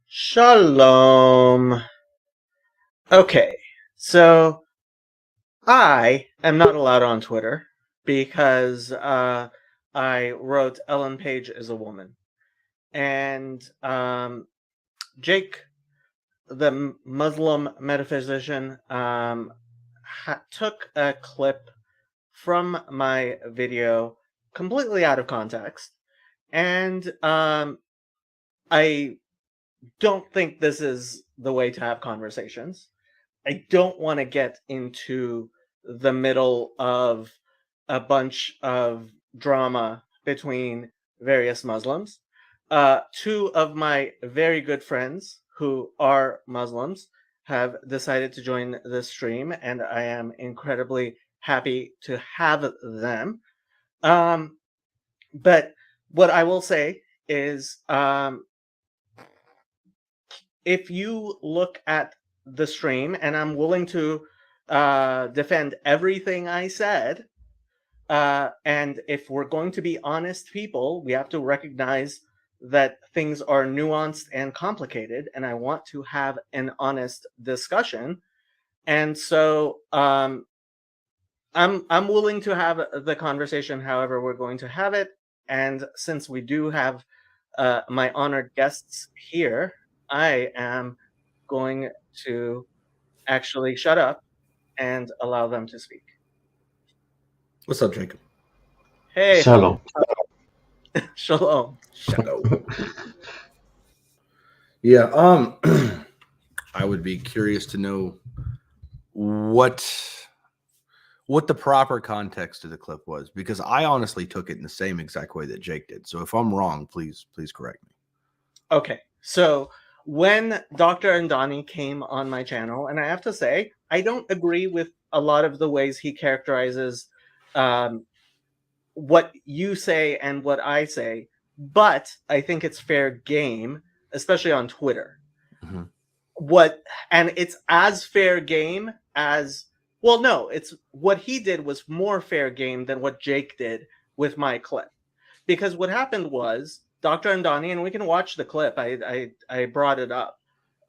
Shalom. Okay, so I am not allowed on Twitter because I wrote Ellen Page is a woman. And Jake, the Muslim metaphysician, took a clip from my video completely out of context. And I don't think this is the way to have conversations. I don't want to get into the middle of a bunch of drama between various Muslims. Two of my very good friends who are Muslims have decided to join this stream, and I am incredibly happy to have them. But what I will say is if you look at the stream, and I'm willing to defend everything I said, and if we're going to be honest people, we have to recognize that things are nuanced and complicated, and I want to have an honest discussion. And so I'm willing to have the conversation however we're going to have it. And since we do have my honored guests here, I am going to actually shut up and allow them to speak. What's up, Jacob? Hey. Shalom. Shalom. Shalom. Yeah, I would be curious to know what the proper context of the clip was, because I honestly took it in the same exact way that Jake did. So if I'm wrong, please correct me. Okay, so when Dr. Andani came on my channel, and I have to say, I don't agree with a lot of the ways he characterizes what you say and what I say, but I think it's fair game, especially on Twitter. Mm-hmm. And it's as fair game as, well, no, it's what he did was more fair game than what Jake did with my clip. Because what happened was Dr. Andani, and we can watch the clip, I brought it up.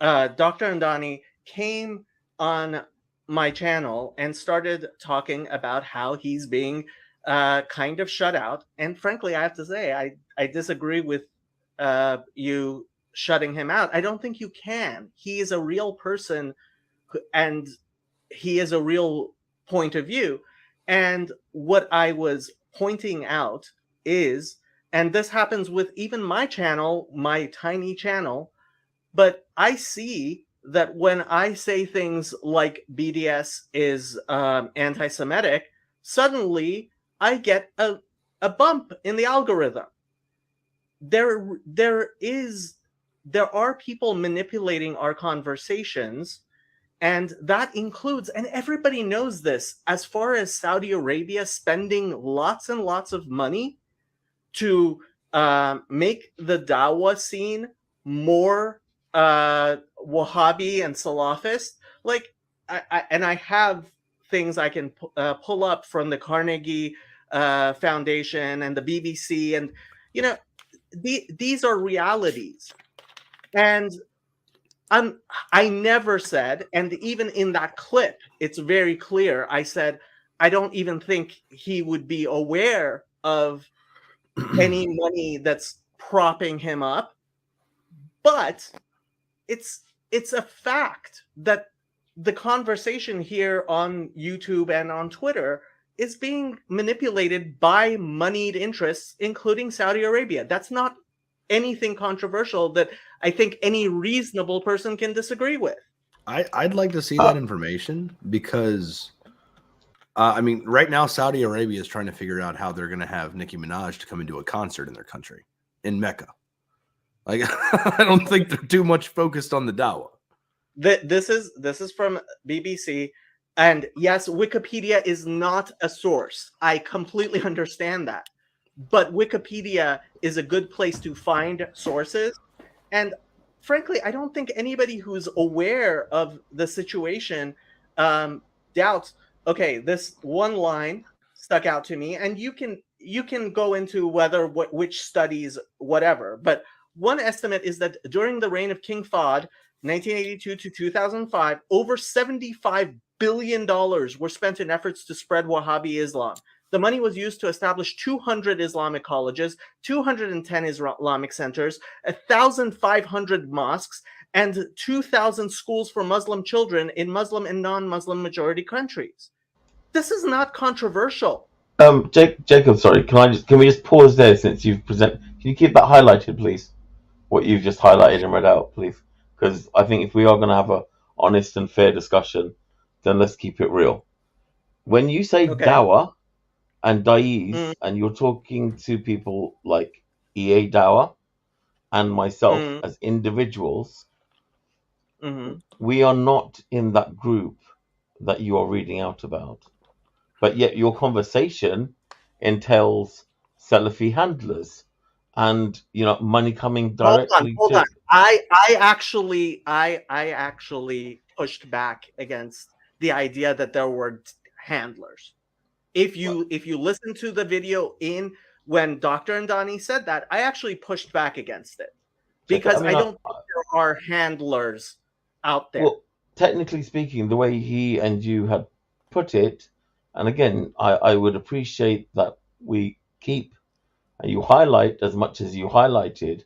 Dr. Andani came on my channel and started talking about how he's being kind of shut out. And frankly, I have to say, I disagree with you shutting him out. I don't think you can. He is a real person, and he is a real point of view. And what I was pointing out is, and this happens with even my channel, my tiny channel, but I see that when I say things like BDS is anti-Semitic, suddenly I get a bump in the algorithm. There are people manipulating our conversations, and that includes, and everybody knows this, as far as Saudi Arabia spending lots and lots of money to make the Dawah scene more Wahhabi and Salafist. Like, I have things I can pull up from the Carnegie Foundation and the BBC, and these are realities. And I never said, and even in that clip, it's very clear, I said, I don't even think he would be aware of any money that's propping him up. But it's a fact that the conversation here on YouTube and on Twitter is being manipulated by moneyed interests, including Saudi Arabia. That's not anything controversial that I think any reasonable person can disagree with. I'd like to see that information, because I mean, right now Saudi Arabia is trying to figure out how they're going to have Nicki Minaj to come into a concert in their country, in Mecca. Like, I don't think they're too much focused on the Dawah. This is from BBC, and yes, Wikipedia is not a source. I completely understand that. But Wikipedia is a good place to find sources. And frankly, I don't think anybody who's aware of the situation doubts, okay, this one line stuck out to me, and you can go into which studies, whatever. But one estimate is that during the reign of King Fahd, 1982 to 2005, over $75 billion were spent in efforts to spread Wahhabi Islam. The money was used to establish 200 Islamic colleges, 210 Islamic centers, 1,500 mosques, and 2,000 schools for Muslim children in Muslim and non-Muslim majority countries. This is not controversial. Jacob, sorry, can we just pause there since you've presented? Can you keep that highlighted, please? What you've just highlighted and read out, please, because I think if we are going to have a honest and fair discussion, then let's keep it real. When you say dawah and da'is, and you're talking to people like EA Dawah and myself as individuals, we are not in that group that you are reading out about. But yet your conversation entails Salafi handlers and money coming directly. Hold on. I actually pushed back against the idea that there were handlers. If you listen to the video when Dr. Ndani said that, I actually pushed back against it because I don't think there are handlers out there. Well, technically speaking, the way he and you had put it, and again, I would appreciate that we keep and you highlight as much as you highlighted.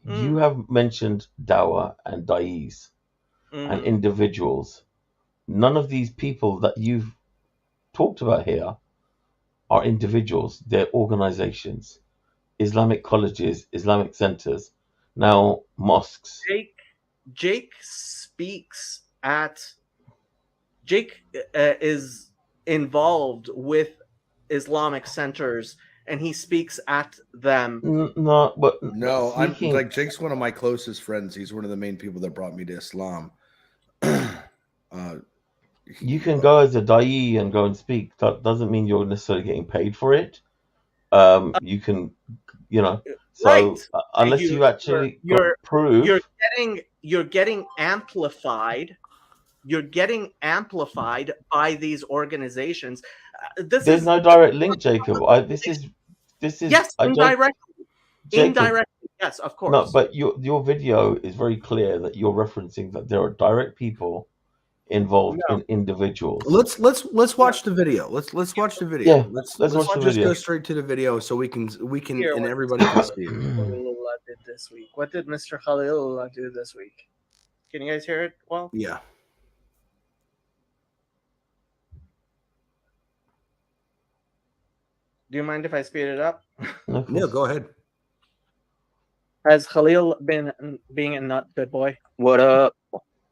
You have mentioned dawah and da'is and individuals. None of these people that you've talked about here are individuals. They're organizations, Islamic colleges, Islamic centers, now mosques. Jake is involved with Islamic centers and he speaks at them. No, I'm like, Jake's one of my closest friends. He's one of the main people that brought me to Islam. You can go as a da'i and go and speak. That doesn't mean you're necessarily getting paid for it. You can, unless you actually prove you're getting amplified. You're getting amplified by these organizations. There's no direct link, Jacob. This is yes, indirectly. Yes, of course. No, but your video is very clear that you're referencing that there are direct people involved in individuals. Let's watch the video. Let's watch the video. Yeah, let's watch the video. Go straight to the video so we can here, and everybody can see it. Did this week? What did Mr. Khalilullah do this week? Can you guys hear it? Well, yeah. Do you mind if I speed it up? Yeah, go ahead. Has Khalil been being a not good boy? What up?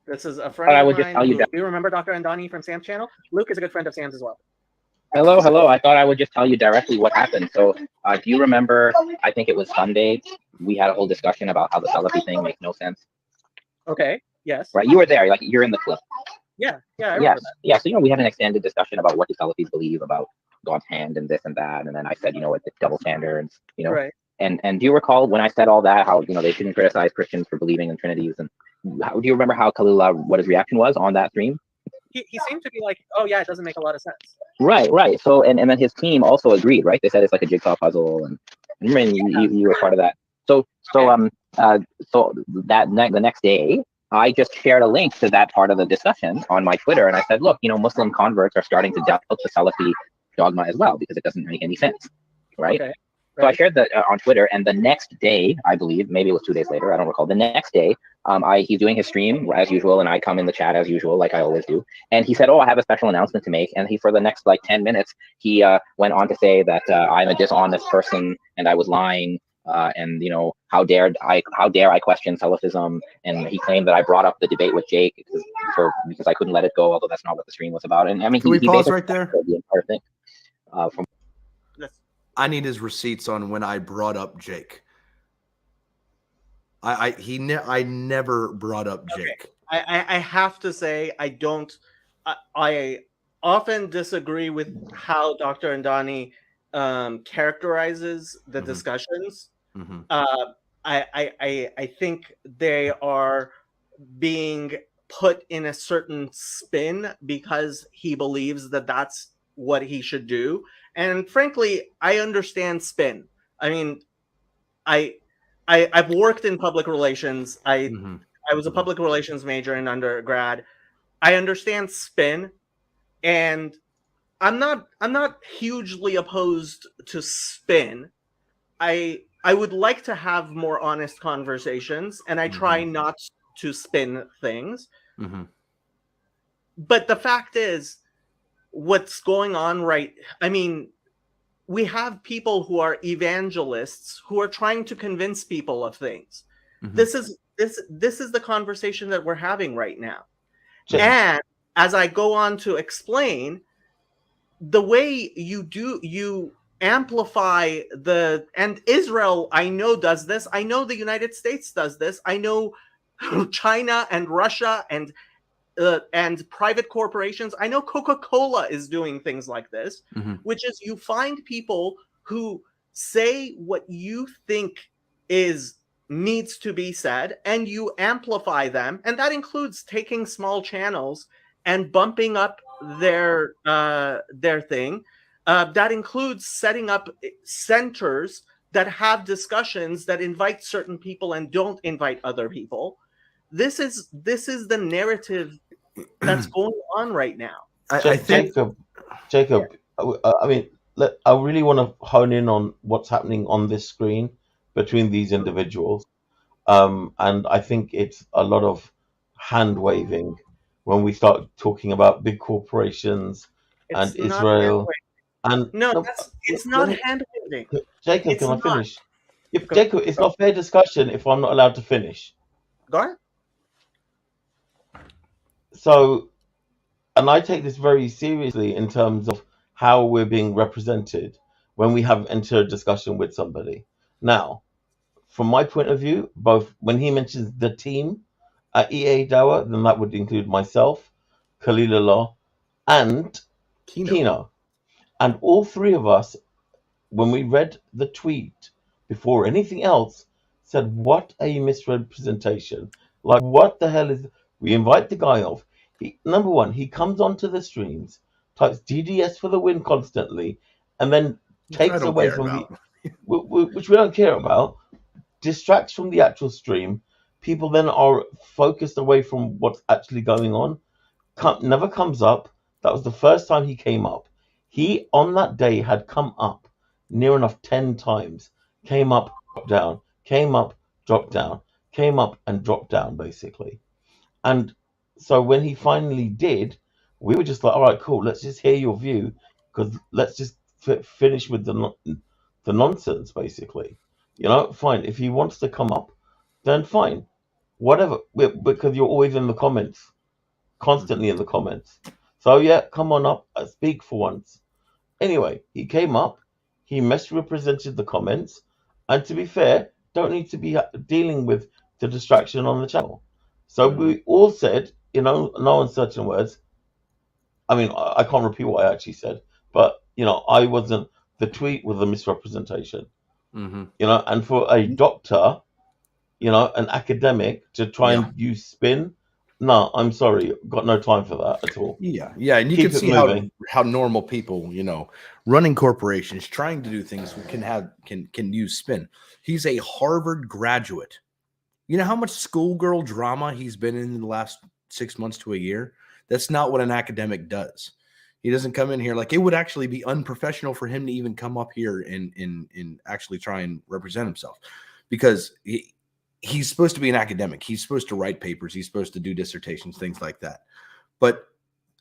This is a friend I of would mine. just tell you Do you remember Dr. Andani from Sam's channel? Luke is a good friend of Sam's as well. Hello. I thought I would just tell you directly what happened. So, do you remember? I think it was Sunday. We had a whole discussion about how the Salafi thing makes no sense. Okay. Yes. Right. You were there. Like you're in the clip. Yeah. I remember that. Yeah. So we had an extended discussion about what the Salafis believe about God's hand and this and that, and then I said, it's double standards, Right. And do you recall when I said all that, how they shouldn't criticize Christians for believing in trinities, and do you remember how Khalilullah, what his reaction was on that stream? He seemed to be like, oh yeah, it doesn't make a lot of sense. Right. So and then his team also agreed, right? They said it's like a jigsaw puzzle, and remember you were part of that. So that the next day, I just shared a link to that part of the discussion on my Twitter, and I said, look, Muslim converts are starting to doubt the Salafi dogma as well because it doesn't make any sense, right? Okay. So I shared that on Twitter, and the next day, I believe, maybe it was 2 days later, I don't recall. The next day, he's doing his stream as usual, and I come in the chat as usual, like I always do. And he said, "Oh, I have a special announcement to make." And for the next 10 minutes, he went on to say that I'm a dishonest person and I was lying, and how dare I question Salafism? And he claimed that I brought up the debate with Jake because I couldn't let it go, although that's not what the stream was about. And I mean, can we pause right there? The entire thing. I need his receipts on when I brought up Jake. I never brought up Jake. Okay. I have to say I often disagree with how Dr. Andani characterizes the discussions. Mm-hmm. I think they are being put in a certain spin because he believes that that's what he should do. And frankly, I understand spin. I mean, I've worked in public relations. I was a Mhm. public relations major in undergrad. I understand spin, and I'm not hugely opposed to spin. I would like to have more honest conversations, and I try not to spin things. Mhm. But the fact is, what's going on I mean, we have people who are evangelists who are trying to convince people of things. Mhm. This is the conversation that we're having right now. Ja- And as I go on to explain, the way you amplify and Israel, I know, does this. I know the United States does this. I know China and Russia and private corporations. I know Coca-Cola is doing things like this, Mhm. which is you find people who say what you think needs to be said, and you amplify them, and that includes taking small channels and bumping up their thing. That includes setting up centers that have discussions that invite certain people and don't invite other people. This is the narrative that's going on right now. I think Jacob, I mean, I really want to hone in on what's happening on this screen between these individuals. And I think it's a lot of hand waving when we start talking about big corporations and It's not hand Israel. And No, no, it's let not me, hand waving. Jacob, It's can I not. finish? If Jacob, it's not fair discussion if I'm not allowed to finish. Go ahead. So, and I take this very seriously in terms of how we're being represented when we have entered a discussion with somebody. Now, from my point of view, both when he mentions the team at EA Dawa, then that would include myself, Khalilullah, and Kino. And all three of us, when we read the tweet before anything else, said, "What a misrepresentation! Like, what the hell is?" We invite the guy off. Number one, he comes onto the streams, types DDS for the win constantly, and then takes away from which we don't care about, distracts from the actual stream. People then are focused away from what's actually going on. Never comes up. That was the first time he came up. He, on that day, had come up near enough 10 times. Came up, dropped down, came up, dropped down, came up and dropped down, basically. And so when he finally did, we were just like, all right, cool, let's just hear your view, because let's just finish with the nonsense, basically. Fine. If he wants to come up, then fine. Whatever, because you're always in the comments, constantly in the comments. So yeah, come on up, speak for once. Anyway, he came up, he misrepresented the comments, and to be fair, don't need to be dealing with the distraction on the channel. So we all said, no uncertain words. I mean, I can't repeat what I actually said, but I wasn't. The tweet was a misrepresentation. And for a doctor, an academic to try and use spin, no, I'm sorry, got no time for that at all. Yeah, and you can see how normal people, running corporations, trying to do things can use spin. He's a Harvard graduate. You know how much schoolgirl drama he's been in the last 6 months to a year? That's not what an academic does. He doesn't come in here like it would actually be unprofessional for him to even come up here and actually try and represent himself, because he's supposed to be an academic. He's supposed to write papers. He's supposed to do dissertations, things like that. But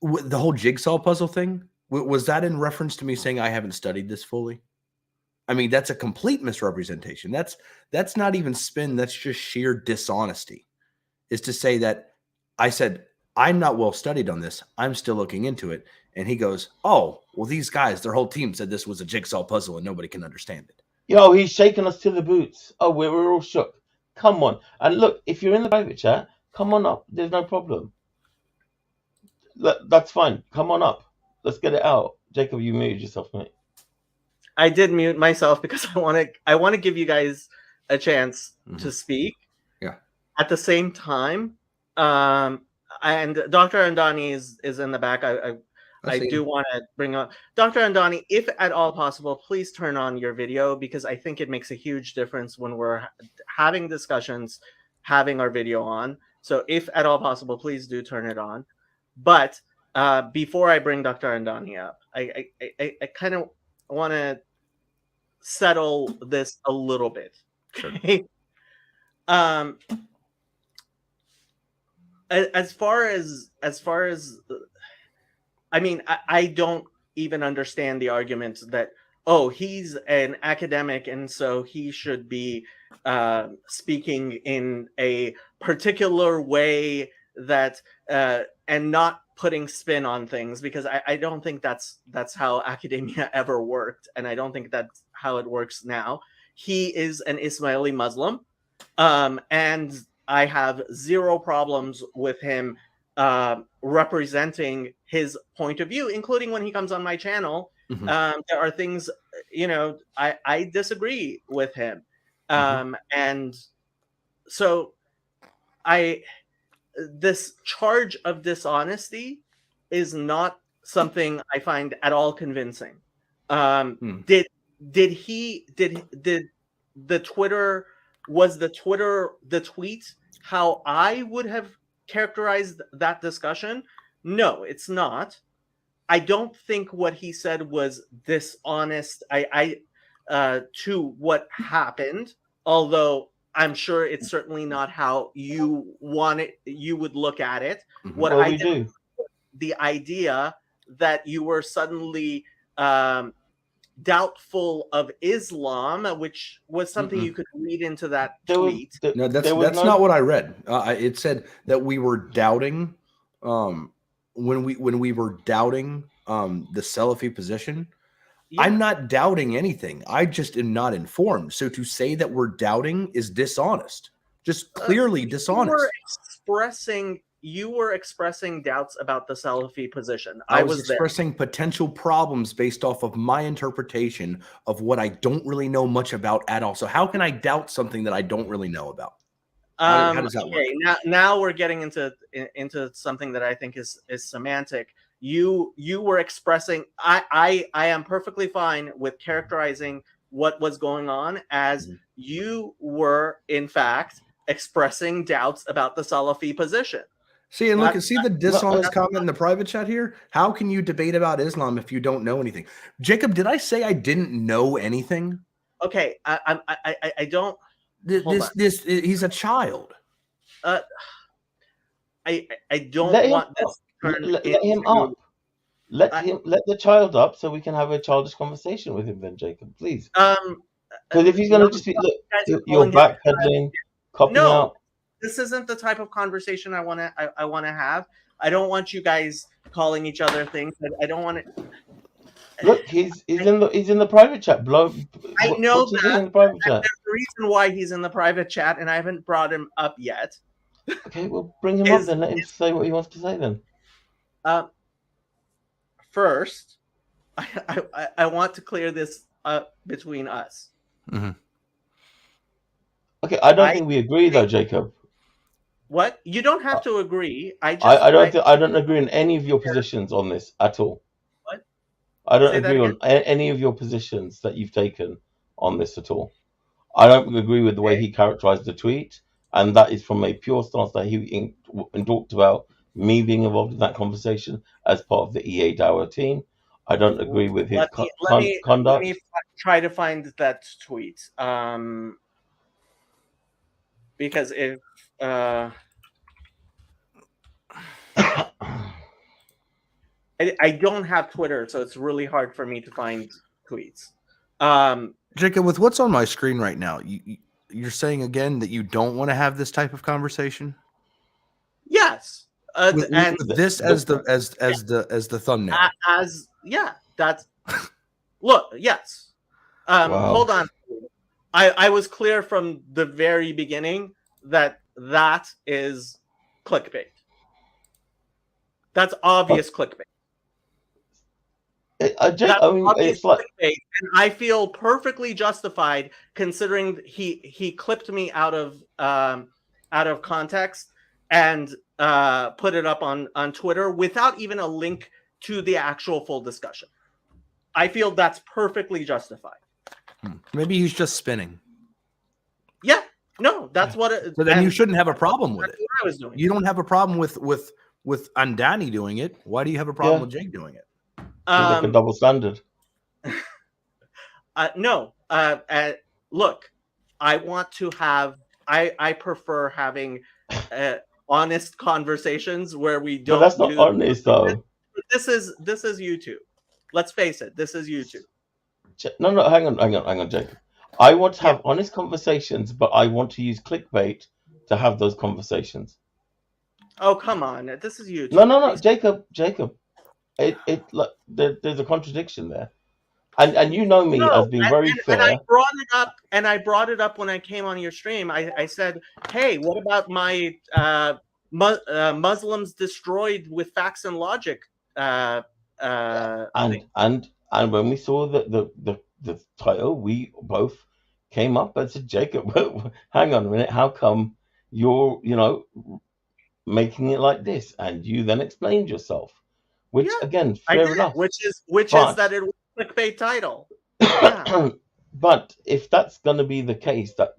the whole jigsaw puzzle thing, was that in reference to me saying I haven't studied this fully? I mean, that's a complete misrepresentation. That's not even spin. That's just sheer dishonesty, is to say that I said, I'm not well studied on this. I'm still looking into it. And he goes, oh, well, these guys, their whole team said this was a jigsaw puzzle and nobody can understand it. Yo, he's shaking us to the boots. Oh, we're all shook. Come on. And look, if you're in the private chat, come on up. There's no problem. That's fine. Come on up. Let's get it out. Jacob, you muted yourself, mate. I did mute myself because I want to give you guys a chance to speak. Yeah. At the same time, and Dr. Andani is in the back. I do want to bring on Dr. Andani, if at all possible, please turn on your video, because I think it makes a huge difference when we're having discussions, having our video on. So if at all possible, please do turn it on. But before I bring Dr. Andani up, I kind of want to settle this a little bit. Okay. As far as I mean, I don't even understand the argument that, oh, he's an academic and so he should be speaking in a particular way that and not putting spin on things, because I don't think that's how academia ever worked, and I don't think that's how it works now. He is an Ismaili Muslim, and I have zero problems with him representing his point of view, including when he comes on my channel. There are things, I disagree with him. And so this charge of dishonesty is not something I find at all convincing. Did the tweet how I would have characterized that discussion? No, it's not. I don't think what he said was dishonest to what happened, although I'm sure it's certainly not how you would look at it. What Well, I we do. The idea that you were suddenly doubtful of Islam, which was something you could read into that tweet. No, that's not what I read. It said that we were doubting when we were doubting the Salafi position. Yeah. I'm not doubting anything. I just am not informed. So to say that we're doubting is dishonest. Just clearly dishonest. You were expressing doubts about the Salafi position. I was expressing potential problems based off of my interpretation of what I don't really know much about at all. So how can I doubt something that I don't really know about? How does that work? Now we're getting into something that I think is semantic. You were expressing. I am perfectly fine with characterizing what was going on as you were in fact expressing doubts about the Salafi position. See, and look, see the dishonest comment in the private chat here? How can you debate about Islam if you don't know anything? Jacob, did I say I didn't know anything? Okay, I don't. He's a child. I don't want this to turn let him up. Let the child up so we can have a childish conversation with him then, Jacob, please. Because if he's going to just be, look, you're backpedaling, copying out. This isn't the type of conversation I want to have. I don't want you guys calling each other things. I don't want to. Look, he's in the private chat. I know that. In the private chat? There's a reason why he's in the private chat, and I haven't brought him up yet. Okay, well, bring him up then. Let him say what he wants to say then. First, I want to clear this up between us. Okay, I don't think we agree though, Jacob. What? You don't have to agree. I don't agree on any of your positions on this at all. What? I don't agree on any of your positions that you've taken on this at all. I don't agree with the way he characterized the tweet, and that is from a pure stance that he talked about me being involved in that conversation as part of the EA Dawah team. I don't agree with his conduct. Let me try to find that tweet. Because if I don't have Twitter, so it's really hard for me to find tweets. Jacob, with what's on my screen right now, you're saying again that you don't want to have this type of conversation? Yes. With this as the thumbnail. That's look. Yes. Wow. Hold on. I was clear from the very beginning that is clickbait. That's obvious clickbait. It's like, clickbait, and I feel perfectly justified considering he clipped me out of context and put it up on Twitter without even a link to the actual full discussion. I feel that's perfectly justified. Maybe he's just spinning. Yeah, no, that's what it, So then you shouldn't have a problem with it. what I was doing. You don't have a problem with Andani doing it. Why do you have a problem with Jake doing it? Like a double standard. No. Look, I want to have. I prefer having honest conversations where we don't. But that's not honest, though. This is YouTube. Let's face it. This is YouTube. No, hang on, Jacob. I want to have honest conversations, but I want to use clickbait to have those conversations. Oh, come on. This is YouTube. No, Jacob. There's a contradiction there. And you know me as being very fair. And I brought it up when I came on your stream. I said, hey, what about my Muslims destroyed with facts and logic? And when we saw the title, we both came up and said, Jacob, hang on a minute, how come you're making it like this? And you then explained yourself, which again, fair enough. Which is that it was a clickbait title. Yeah. But if that's going to be the case, that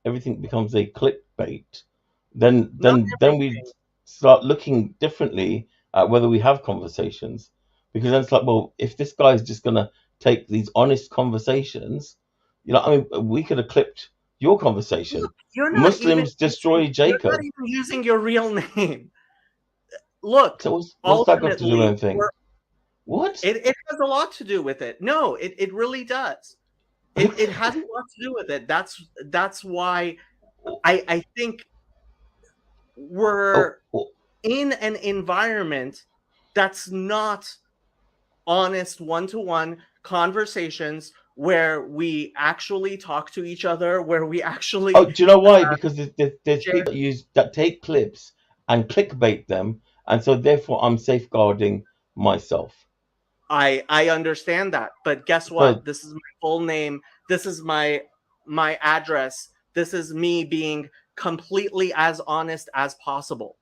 everything becomes a clickbait, then we start looking differently at whether we have conversations, because then it's like, well, if this guy's just going to take these honest conversations, we could have clipped your conversation. You're not Muslims destroy Jacob. You're not even using your real name. Look, so what's that got to do with anything? What? It has a lot to do with it. No, it really does. It has a lot to do with it. That's why I think we're in an environment that's not honest one-to-one conversations where we actually talk to each other, where we actually... Oh, do you know why? Because there's people that take clips and clickbait them, and so therefore I'm safeguarding myself. I understand that, but guess what? This is my full name. This is my address. This is me being completely as honest as possible.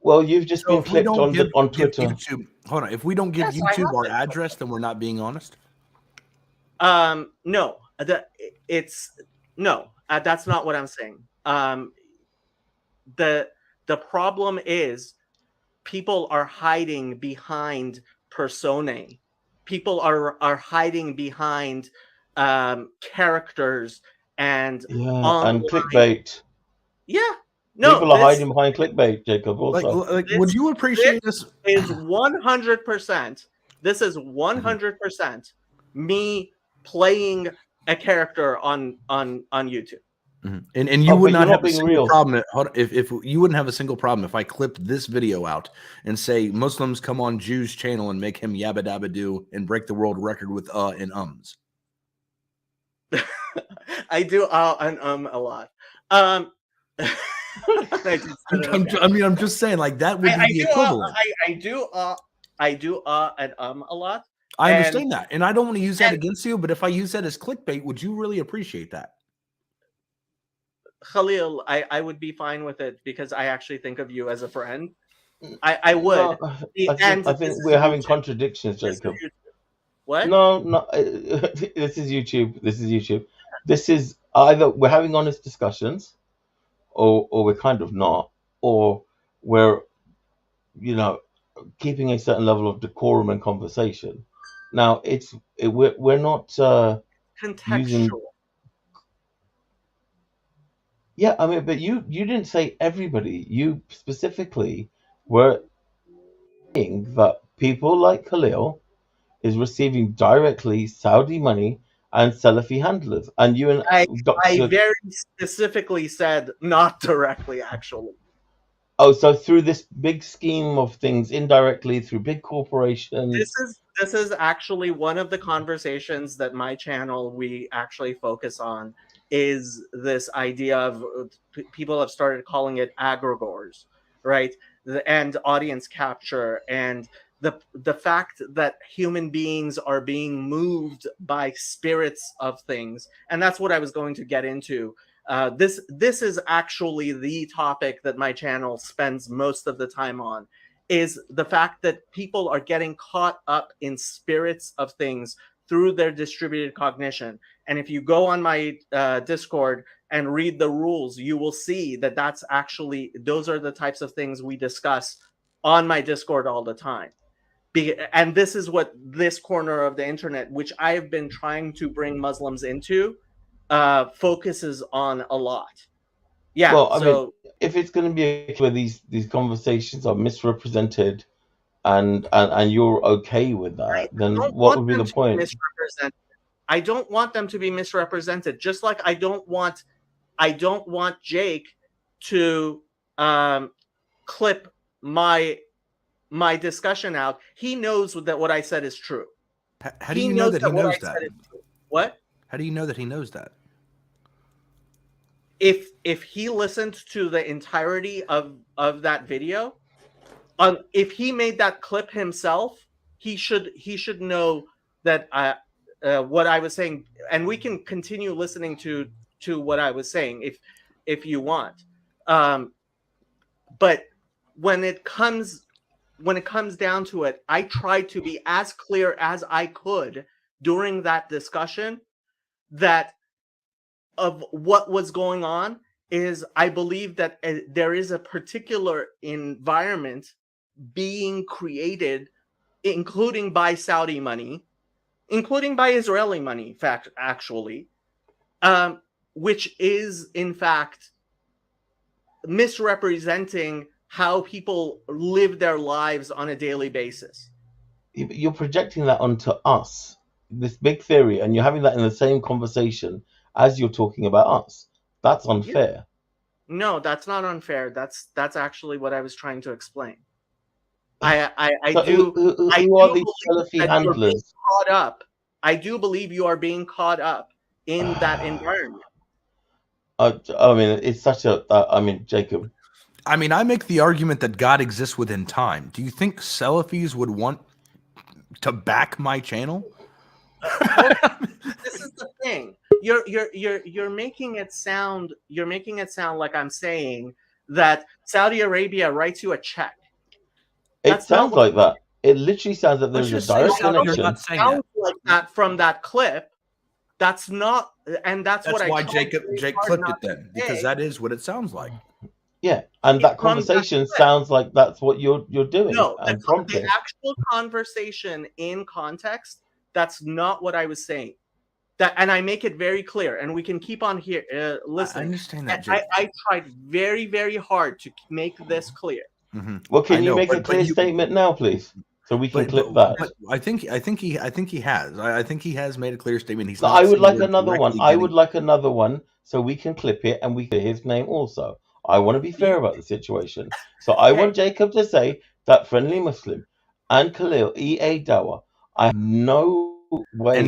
Well, you've just been clipped on Twitter. YouTube, hold on. If we don't give YouTube our address, then we're not being honest. No, that's not what I'm saying. The problem is people are hiding behind personae. People are hiding behind characters and and clickbait. Yeah. No, people are hiding behind clickbait, Jacob. Also, would you appreciate this? Is 100%. This is 100% me playing a character on YouTube. Mm-hmm. And you would not have a single problem if you wouldn't have a single problem if I clipped this video out and say Muslims come on Jew's channel and make him yabba dabba do and break the world record with and ums. I do and a lot. I'm just saying, like, that would be the equivalent. I do and a lot. I understand that, and I don't want to use that against you. But if I use that as clickbait, would you really appreciate that? Khalil, I would be fine with it because I actually think of you as a friend. I would. I think we're having contradictions, Jacob. What? No. This is YouTube. This is either we're having honest discussions, or we're kind of not, or we're, keeping a certain level of decorum and conversation. Now we're not contextual. Yeah, I mean, but you didn't say everybody. You specifically were saying that people like Khalil is receiving directly Saudi money and Salafi handlers, and you and I very specifically said not directly, actually. Oh, so through this big scheme of things, indirectly through big corporations. This is actually one of the conversations that my channel we actually focus on. Is this idea of people have started calling it aggregors, right? And audience capture, and the fact that human beings are being moved by spirits of things, and that's what I was going to get into. This is actually the topic that my channel spends most of the time on, is the fact that people are getting caught up in spirits of things through their distributed cognition. And if you go on my Discord and read the rules, you will see that those are the types of things we discuss on my Discord all the time. And this is what this corner of the internet, which I have been trying to bring Muslims into, focuses on a lot. Yeah. Well, I mean, if it's going to be a case where these conversations are misrepresented, and you're okay with that, then what would be the point? I don't want them to be misrepresented. Just like I don't want Jake to clip my discussion out. He knows that what I said is true. How do you know that he knows that? What? How do you know that he knows that? If he listened to the entirety of that video, if he made that clip himself, he should know that what I was saying, and we can continue listening to what I was saying if you want. But when it comes down to it, I tried to be as clear as I could during that discussion that of what was going on is I believe that there is a particular environment being created, including by Saudi money, including by Israeli money, actually, which is in fact misrepresenting how people live their lives on a daily basis. You're projecting that onto us, this big theory, and you're having that in the same conversation as you're talking about us. That's unfair. No, that's not unfair. That's actually what I was trying to explain. I do these Salafi handlers? Caught up. I do believe you are being caught up in that environment. I mean, it's such a. Jacob. I mean, I make the argument that God exists within time. Do you think Salafis would want to back my channel? This is the thing. You're making it sound like I'm saying that Saudi Arabia writes you a check. It sounds like that. It literally sounds like there's a direct connection. It sounds like that from that clip. That's not, and that's what why Jake clipped it then, because that is what it sounds like. Yeah, and that conversation sounds like that's what you're doing. No, the actual conversation in context, that's not what I was saying. And I make it very clear, and we can keep on here listening. I understand that, Jake. I tried very, very hard to make this clear. Mm-hmm. Well, can you make a clear statement now, please, so we can clip that? But I think he has. I think he has made a clear statement. He's. I would like another one. I would like another one, so we can clip it and we can hear his name also. I want to be fair about the situation, so I want Jacob to say that Friendly Muslim and Khalil EA Dawa. I have no way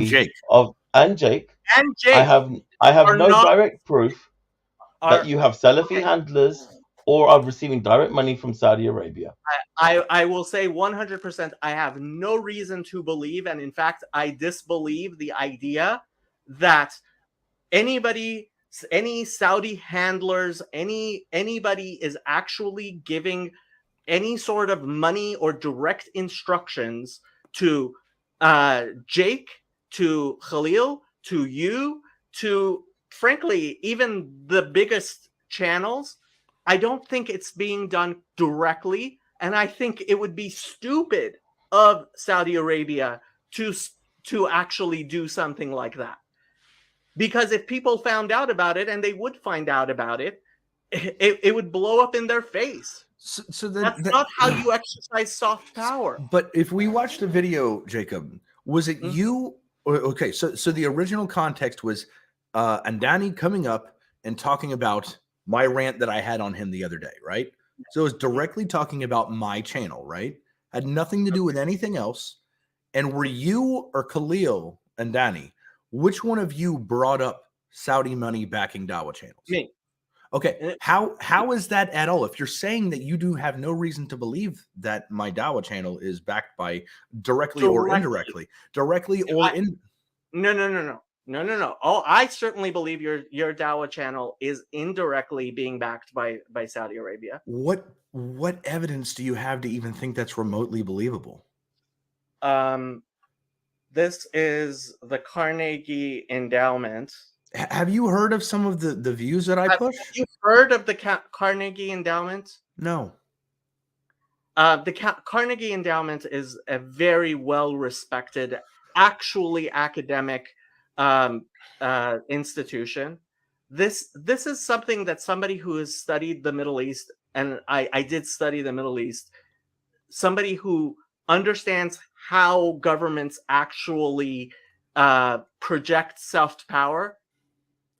and Jake. I have no direct proof that you have Salafi handlers or are receiving direct money from Saudi Arabia. I will say 100%. I have no reason to believe, and in fact, I disbelieve the idea that any Saudi handlers, anybody is actually giving any sort of money or direct instructions to Jake, to Khalil, to you, to frankly even the biggest channels. I don't think it's being done directly, and I think it would be stupid of Saudi Arabia to actually do something like that. Because if people found out about it, and they would find out about it, it would blow up in their face. So that's not how you exercise soft power. But if we watched the video, Jacob, was it you? Okay, so the original context was Andani coming up and talking about my rant that I had on him the other day, right? So it was directly talking about my channel, right? Had nothing to do with anything else. And were you or Khalil and Danny, which one of you brought up Saudi money backing Dawa channels? Me. Okay, how is that at all? If you're saying that you do have no reason to believe that my Dawa channel is backed by directly or indirectly, No. No. Oh, I certainly believe your Dawa channel is indirectly being backed by Saudi Arabia. What evidence do you have to even think that's remotely believable? This is the Carnegie Endowment. Have you heard of some of the views that I push? Have you heard of the Carnegie Endowment? No. The Carnegie Endowment is a very well-respected, actually academic institution. This is something that somebody who has studied the Middle East, and I did study the Middle East, somebody who understands how governments actually project self-power.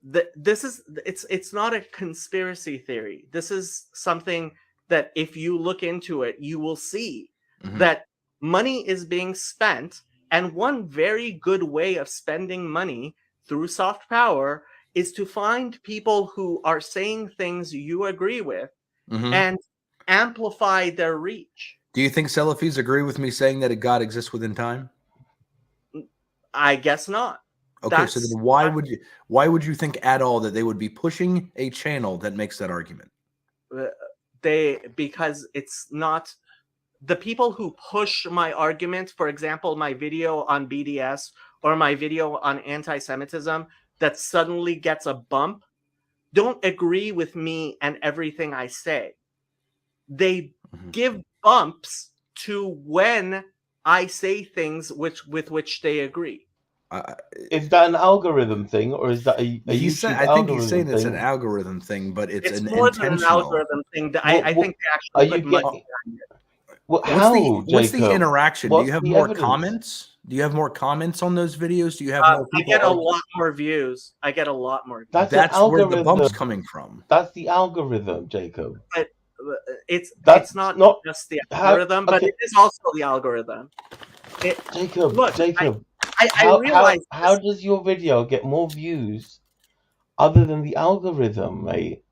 It's not a conspiracy theory. This is something that if you look into it, you will see that money is being spent, and one very good way of spending money through soft power is to find people who are saying things you agree with and amplify their reach. Do you think Salafis agree with me saying that a God exists within time? I guess not. Okay, so then why would you think at all that they would be pushing a channel that makes that argument? Because it's not the people who push my argument, for example, my video on BDS or my video on anti-Semitism that suddenly gets a bump, don't agree with me and everything I say. They give bumps to when I say things with which they agree. Is that an algorithm thing, or is that a YouTube I think he's saying thing? it's an algorithm thing, but it's an more intentional. than an algorithm thing. I think they actually put money behind it. What's the interaction? Do you have more evidence? comments? Do you have more comments on those videos? Do you have more people? I get a lot more views. I get a lot more views. That's where the bump's coming from. That's the algorithm, Jacob. But it's not just the algorithm, but it is also the algorithm. Jacob, I realize how does your video get more views other than the algorithm, mate?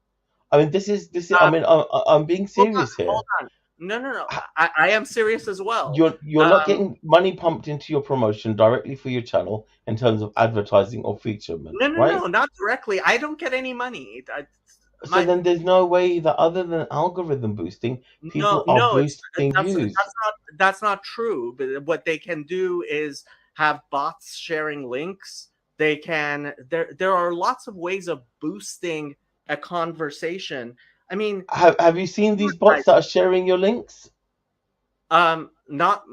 I mean, this is. I mean, I'm being serious here. Hold on. No. I am serious as well. You're not getting money pumped into your promotion directly for your channel in terms of advertising or featurement. No, not directly. I don't get any money. So then there's no way that other than algorithm boosting, people are boosting views. That's not true. But what they can do is have bots sharing links. They can. There are lots of ways of boosting a conversation. I mean, have you seen these bots that are sharing your links? Not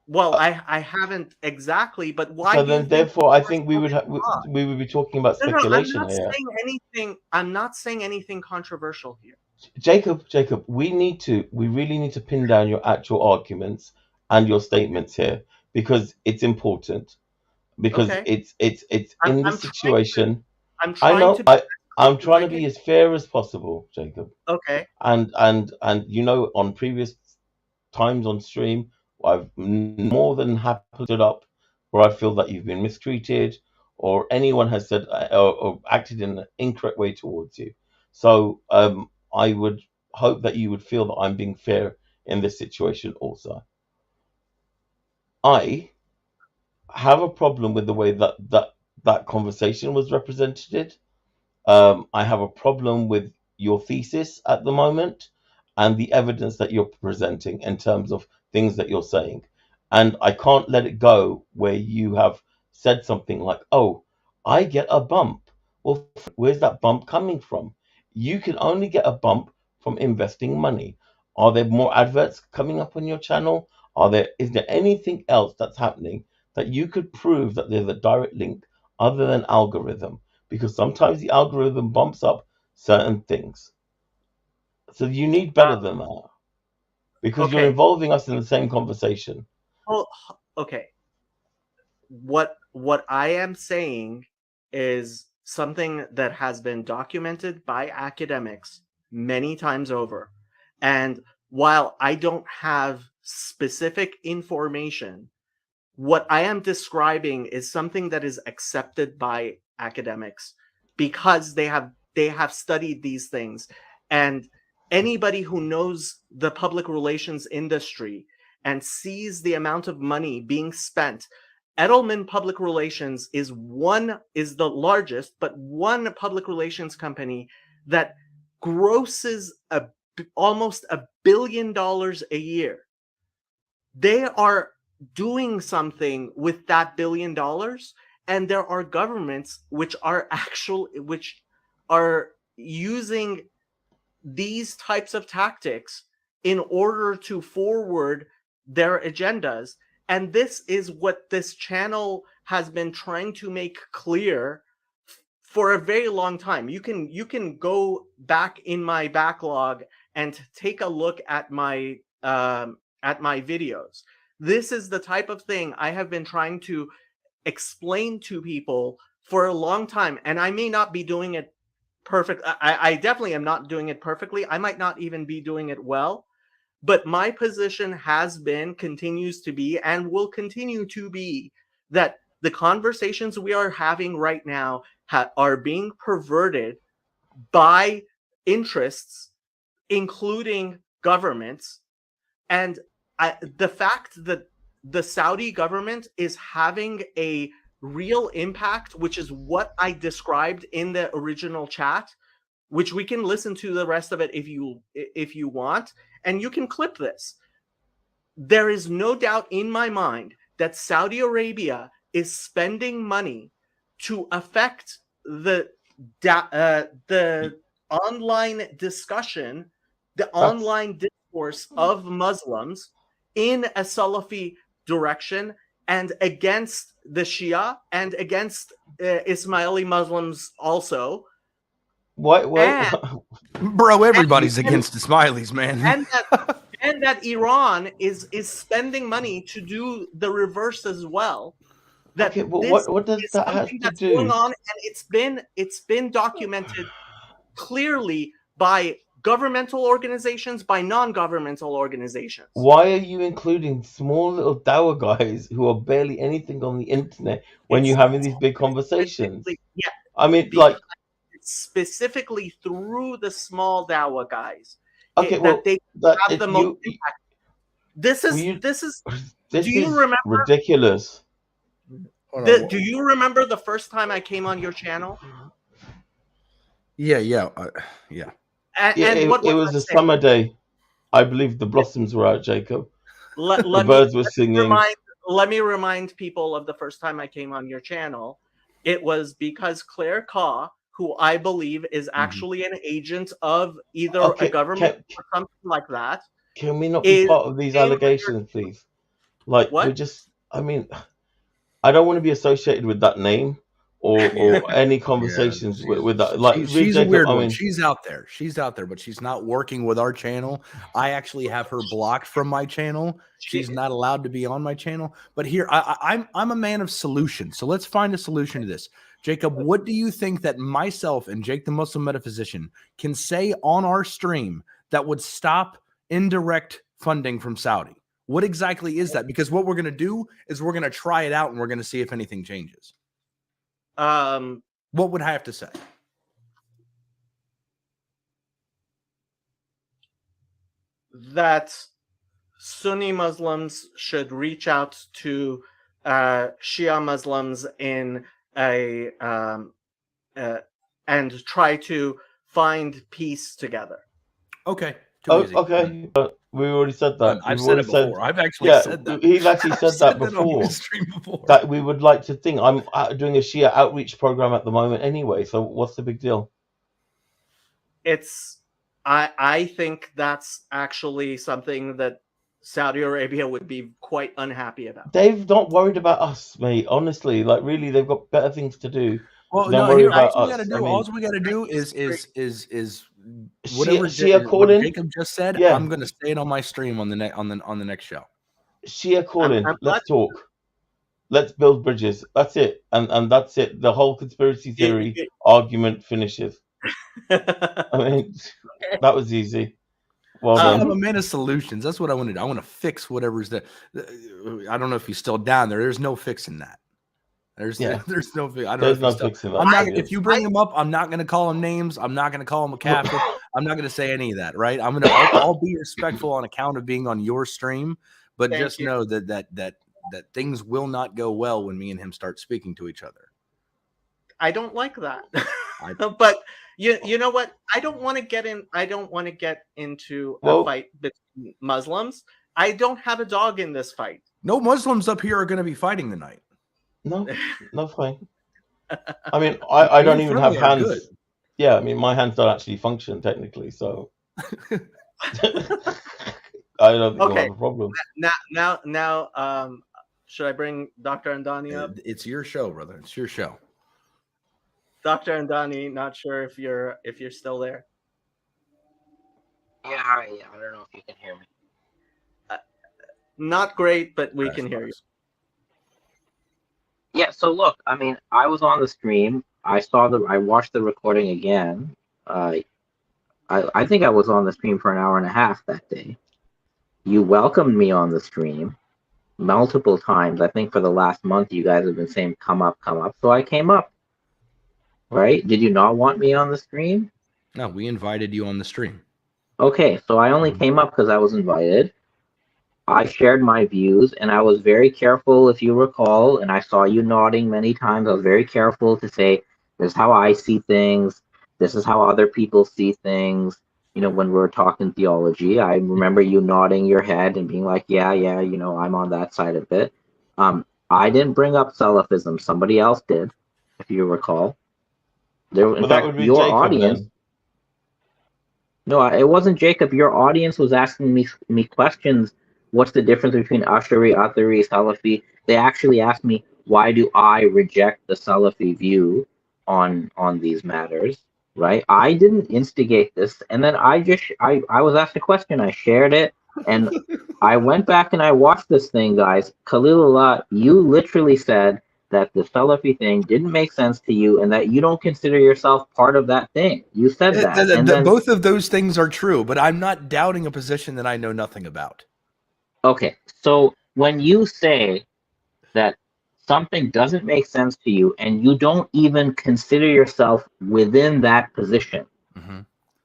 well. I haven't exactly, but why? So then, therefore, I think we would be talking about speculation here. I'm not saying anything controversial here. Jacob, we really need to pin down your actual arguments and your statements here because it's important. Because it's in this situation. I'm trying to be as fair as possible, Jacob. Okay. And on previous times on stream, I've more than happily stood up where I feel that you've been mistreated or anyone has said or acted in an incorrect way towards you. So I would hope that you would feel that I'm being fair in this situation also. I have a problem with the way that conversation was represented. I have a problem with your thesis at the moment and the evidence that you're presenting in terms of things that you're saying. And I can't let it go where you have said something like, oh, I get a bump. Well, where's that bump coming from? You can only get a bump from investing money. Are there more adverts coming up on your channel? Is there anything else that's happening that you could prove that there's a direct link other than algorithm? Because sometimes the algorithm bumps up certain things. So you need better than that. Because you're involving us in the same conversation. Well, okay. What I am saying is something that has been documented by academics many times over. And while I don't have specific information, what I am describing is something that is accepted by academics because they have studied these things. And anybody who knows the public relations industry and sees the amount of money being spent, Edelman Public Relations is the largest, but one public relations company that grosses almost $1 billion a year. They are doing something with that $1 billion, and there are governments which are using these types of tactics in order to forward their agendas. And this is what this channel has been trying to make clear for a very long time. You can go back in my backlog and take a look at my videos. This is the type of thing I have been trying to explain to people for a long time, and I may not be doing it perfect. I definitely am not doing it perfectly. I might not even be doing it well, but my position has been, continues to be, and will continue to be that the conversations we are having right now are being perverted by interests, including governments. And the fact that the Saudi government is having a real impact, which is what I described in the original chat, which we can listen to the rest of it if you want, and you can clip this. There is no doubt in my mind that Saudi Arabia is spending money to affect the online discussion, the online discourse of Muslims in a Salafi direction, and against the Shia and against Ismaili Muslims also. What? Bro, everybody's against Ismailis, man. And that Iran is spending money to do the reverse as well. That okay, but what does that have to do? Going on, and it's been documented clearly by governmental organizations, by non-governmental organizations. Why are you including small little dawah guys who are barely anything on the internet when you're having these big conversations? Yeah, I mean, like, specifically through the small dawah guys. Okay, well, they have the most impact. This is do you remember ridiculous? Do you remember the first time I came on your channel? Yeah. It was a summer day. I believe the blossoms were out, Jacob. The birds were singing. Let me remind people of the first time I came on your channel. It was because Claire Kaw, who I believe is actually an agent of either a government or something like that. Can we not be part of these allegations, please? Like, what? I mean, I don't want to be associated with that name or any conversations with that. Like, she's a weird one. She's out there, but she's not working with our channel. I actually have her blocked from my channel. She's not allowed to be on my channel. But here, I'm a man of solutions. So let's find a solution to this. Jacob, what do you think that myself and Jake the Muslim Metaphysician can say on our stream that would stop indirect funding from Saudi? What exactly is that? Because what we're going to do is we're going to try it out and we're going to see if anything changes. What would I have to say? That Sunni Muslims should reach out to Shia Muslims in and try to find peace together. Okay. Okay. We already said that. I've said it before. I've actually said that. He's actually said that before. That we would like to think. I'm doing a Shia outreach program at the moment anyway. So what's the big deal? I think that's actually something that Saudi Arabia would be quite unhappy about. They've not worried about us, mate. Honestly, like really, they've got better things to do. Well, all we got to do is whatever Jacob just said. Yeah. I'm going to say it on my stream on the next show. Shia calling. Let's talk. Let's build bridges. That's it, and that's it. The whole conspiracy theory argument finishes. I mean, that was easy. Well, I'm a man of solutions. That's what I want to do. I want to fix whatever's there. I don't know if he's still down there. There's no fixing that. There's no. I don't know fixing that. I'm not. If you bring him up, I'm not going to call him names. I'm not going to call him a kafir. I'm not going to say any of that. Right? I'll be respectful on account of being on your stream. But just know that that things will not go well when me and him start speaking to each other. I don't like that. But you know what? I don't want to get into a fight between Muslims. I don't have a dog in this fight. No Muslims up here are going to be fighting tonight. No, fine. I mean, I don't even have hands. Good. Yeah, I mean, my hands don't actually function technically, so I don't think we'll have a problem. Now, should I bring Dr. Andani up? It's your show, brother. It's your show. Dr. Andani, not sure if you're still there. Yeah, I don't know if you can hear me. Not great, but we can hear you. Yeah, so look, I mean, I was on the stream. I watched the recording again. I think I was on the stream for an hour and a half that day. You welcomed me on the stream multiple times. I think for the last month, you guys have been saying, come up. So I came up. Right? Did you not want me on the stream? No, we invited you on the stream. Okay, so I only came up because I was invited. I shared my views, and I was very careful, if you recall, and I saw you nodding many times. I was very careful to say, this is how I see things. This is how other people see things. You know, when we're talking theology, I remember you nodding your head and being like, yeah, you know, I'm on that side of it. I didn't bring up Salafism. Somebody else did, if you recall. In fact, your Jacob, audience. Then. No, it wasn't Jacob. Your audience was asking me questions. What's the difference between Ash'ari, Athari, Salafi? They actually asked me, why do I reject the Salafi view on these matters? Right? I didn't instigate this, and then I was asked a question. I shared it, and I went back and I watched this thing, guys. Khalilullah, you literally said that the Salafi thing didn't make sense to you and that you don't consider yourself part of that thing. You said that. And then, both of those things are true, but I'm not doubting a position that I know nothing about. Okay, so when you say that something doesn't make sense to you and you don't even consider yourself within that position,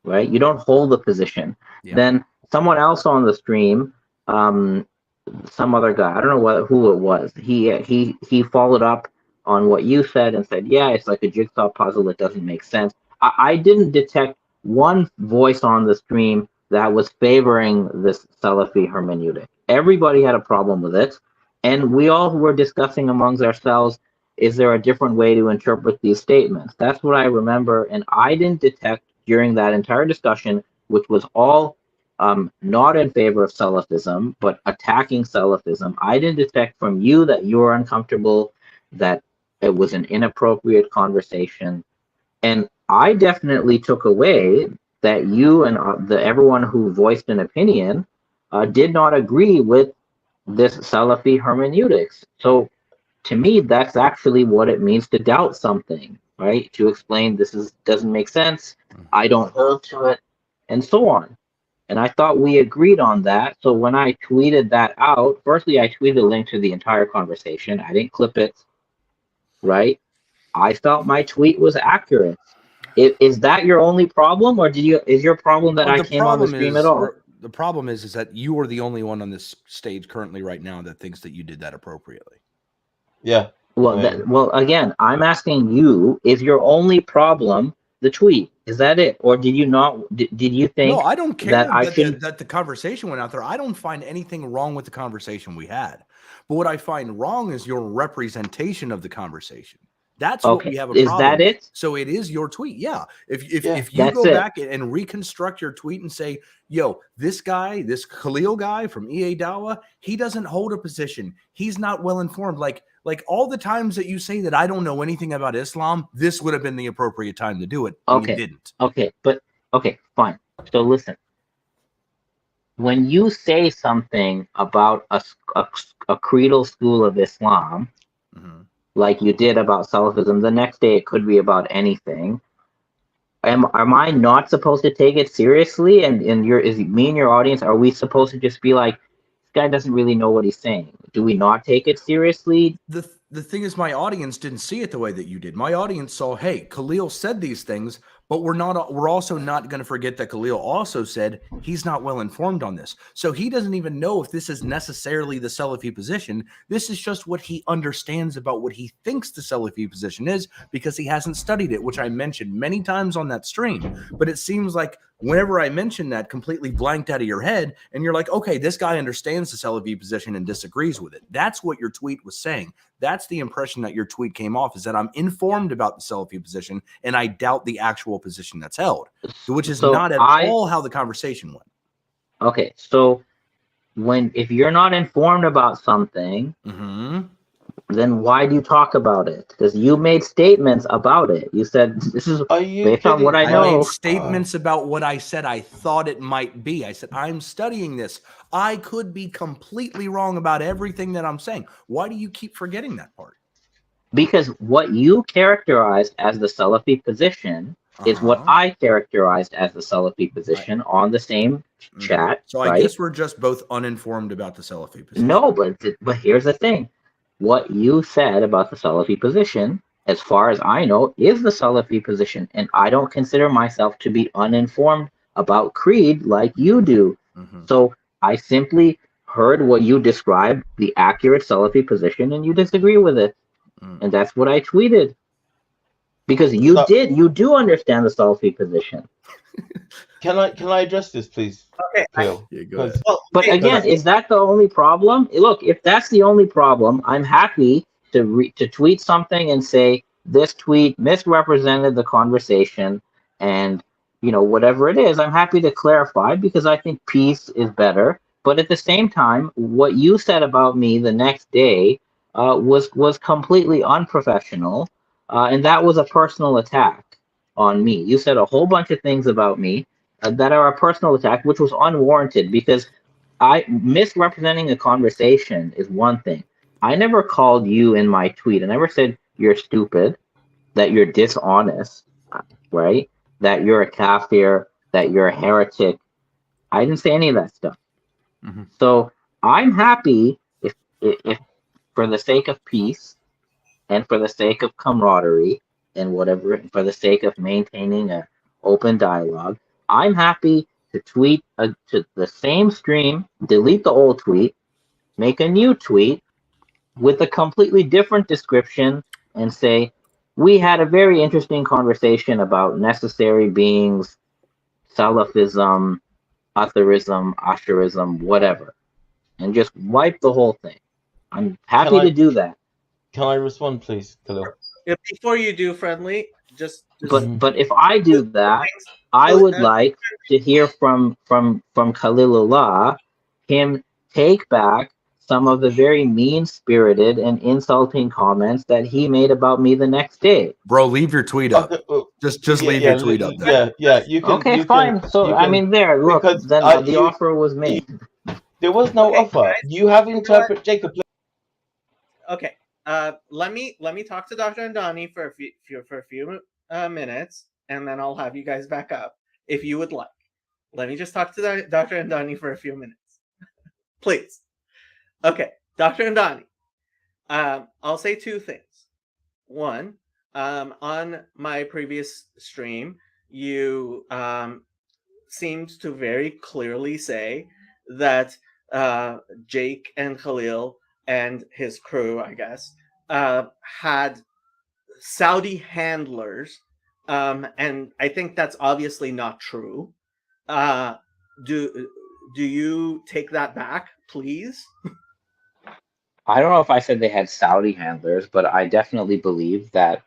right? You don't hold a position. Yeah. Then someone else on the stream, some other guy, I don't know who it was. He followed up on what you said and said, yeah, it's like a jigsaw puzzle that doesn't make sense. I didn't detect one voice on the stream that was favoring this Salafi hermeneutic. Everybody had a problem with it. And we all were discussing amongst ourselves, is there a different way to interpret these statements? That's what I remember. And I didn't detect during that entire discussion, which was all not in favor of Salafism, but attacking Salafism. I didn't detect from you that you were uncomfortable, that it was an inappropriate conversation. And I definitely took away that you and everyone who voiced an opinion did not agree with this Salafi hermeneutics. So to me, that's actually what it means to doubt something, right? To explain doesn't make sense, I don't hold to it, and so on. And I thought we agreed on that. So when I tweeted that out, firstly, I tweeted a link to the entire conversation. I didn't clip it, right? I felt my tweet was accurate. Is that your only problem, or is your problem that I came on the stream at all? The problem is that you are the only one on this stage currently right now that thinks that you did that appropriately. Yeah. Well, again, I'm asking you, is your only problem the tweet? Is that it? Or did you not? Did you think? No, I don't care that the conversation went out there. I don't find anything wrong with the conversation we had. But what I find wrong is your representation of the conversation. That's what we have a problem. Is that it? So it is your tweet. Yeah. If you go back and reconstruct your tweet and say, yo, this guy, this Khalil guy from EA Dawa, he doesn't hold a position. He's not well informed. Like all the times that you say that I don't know anything about Islam, this would have been the appropriate time to do it. And you didn't. Okay, fine. So listen. When you say something about a creedal school of Islam, like you did about Salafism, the next day it could be about anything. Am I not supposed to take it seriously? And is me and your audience, are we supposed to just be like, this guy doesn't really know what he's saying? Do we not take it seriously? The thing is, my audience didn't see it the way that you did. My audience saw, hey, Khalil said these things, But we're also not going to forget that Khalil also said he's not well informed on this. So he doesn't even know if this is necessarily the Salafi position. This is just what he understands about what he thinks the Salafi position is, because he hasn't studied it, which I mentioned many times on that stream. But it seems like whenever I mention that, completely blanked out of your head, and you're like, okay, this guy understands the Salafi position and disagrees with it. That's what your tweet was saying. That's the impression that your tweet came off, is that I'm informed about the Salafi position and I doubt the actual position that's held, which is not at all how the conversation went. Okay, so if you're not informed about something, then why do you talk about it? Because you made statements about it. You said, this is based on what I know. I made statements about what I said I thought it might be. I said, I'm studying this. I could be completely wrong about everything that I'm saying. Why do you keep forgetting that part? Because what you characterized as the Salafi position is what I characterized as the Salafi position on the same chat. So I guess we're just both uninformed about the Salafi position. No, but here's the thing. What you said about the Salafi position, as far as I know, is the Salafi position. And I don't consider myself to be uninformed about creed like you do. So I simply heard what you described, the accurate Salafi position, and you disagree with it. And that's what I tweeted. Because you do understand the Salafi position. Can I address this, please? Okay. Yeah, go ahead. But again, is that the only problem? Look, if that's the only problem, I'm happy to tweet something and say this tweet misrepresented the conversation, and whatever it is, I'm happy to clarify, because I think peace is better. But at the same time, what you said about me the next day was completely unprofessional, and that was a personal attack on me. You said a whole bunch of things about me that are a personal attack, which was unwarranted, because misrepresenting a conversation is one thing. I never called you in my tweet. I never said you're stupid, that you're dishonest, right? That you're a kafir, that you're a heretic. I didn't say any of that stuff. So I'm happy if for the sake of peace and for the sake of camaraderie and whatever, for the sake of maintaining an open dialogue, I'm happy to tweet to the same stream, delete the old tweet, make a new tweet with a completely different description, and say, we had a very interesting conversation about necessary beings, Salafism, Atherism, Asherism, whatever, and just wipe the whole thing. I'm happy to do that. Can I respond, please, Khalil? Before you do, Friendly, just but if I do that, I would like to hear from Khalilullah, him take back some of the very mean-spirited and insulting comments that he made about me the next day. Bro, leave your tweet up. Just leave your tweet up there. Yeah, you can. Okay, fine. I mean, there, look, then the offer was made. There was no offer. You have interpreted, Jacob. Okay. Let me talk to Dr. Andani for a few minutes, and then I'll have you guys back up if you would like. Let me just talk to Dr. Andani for a few minutes, please. Okay, Dr. Andani. I'll say two things. One, on my previous stream, you seemed to very clearly say that Jake and Khalil and his crew, I guess, had Saudi handlers, and I think that's obviously not true. Do you take that back, please? I don't know if I said they had Saudi handlers, but I definitely believe that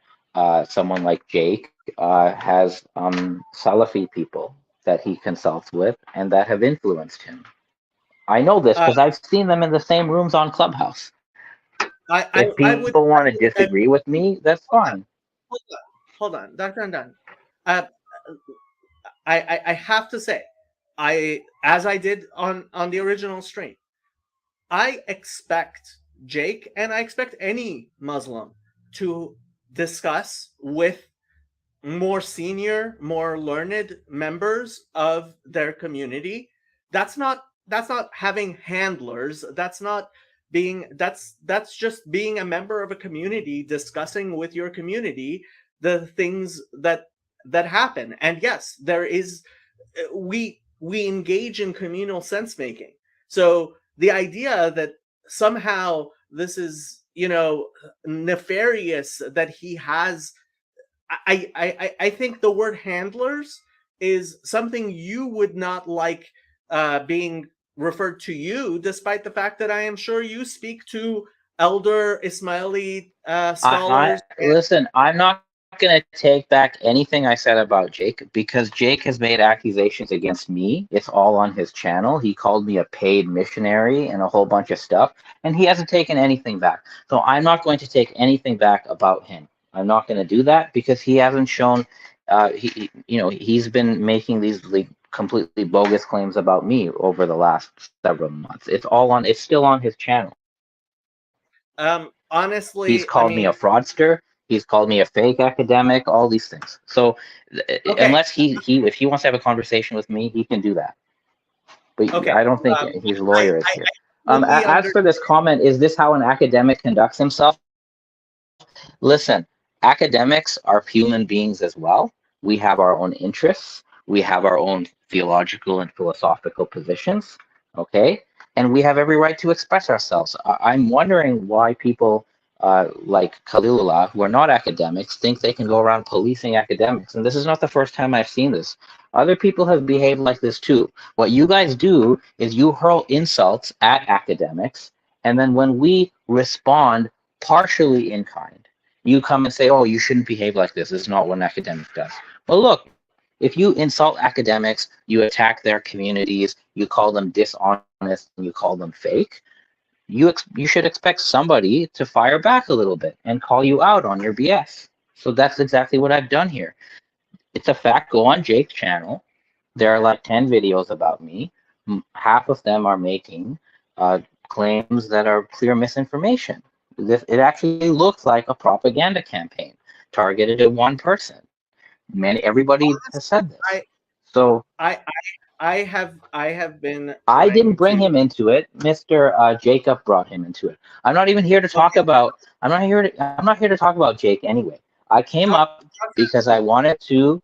someone like Jake has Salafi people that he consults with and that have influenced him. I know this because I've seen them in the same rooms on Clubhouse. If people want to disagree with me, that's fine. Hold on, Dr. Andani. I have to say, as I did on the original stream, I expect Jake and I expect any Muslim to discuss with more senior, more learned members of their community. That's not having handlers. That's just being a member of a community, discussing with your community the things that that happen. And yes, there is we engage in communal sense making. So the idea that somehow this is, you know, nefarious, that he has, I think the word handlers is something you would not like being referred to you, despite the fact that I am sure you speak to elder Ismaili scholars. Listen, I'm not going to take back anything I said about Jake, because Jake has made accusations against me. It's all on his channel. He called me a paid missionary and a whole bunch of stuff, and he hasn't taken anything back. So I'm not going to take anything back about him. I'm not going to do that because he hasn't shown. He's been making these completely bogus claims about me over the last several months. It's still on his channel. Honestly, he's called me a fraudster. He's called me a fake academic. All these things. So unless if he wants to have a conversation with me, he can do that. But I don't think his lawyer is here. As for this comment, is this how an academic conducts himself? Listen, academics are human beings as well. We have our own interests. We have our own theological and philosophical positions. Okay. And we have every right to express ourselves. I'm wondering why people like Khalilullah, who are not academics, think they can go around policing academics. And this is not the first time I've seen this. Other people have behaved like this too. What you guys do is you hurl insults at academics, and then when we respond partially in kind, you come and say, oh, you shouldn't behave like this. This is not what an academic does. Well, look, if you insult academics, you attack their communities, you call them dishonest, and you call them fake, you should expect somebody to fire back a little bit and call you out on your BS. So that's exactly what I've done here. It's a fact. Go on Jake's channel. There are like 10 videos about me. Half of them are making claims that are clear misinformation. It actually looks like a propaganda campaign targeted at one person. Everybody has said this. I have been. I didn't bring him into it. Mr. Jacob brought him into it. I'm not even here to talk about. I'm not here to talk about Jake anyway. I came up because I wanted to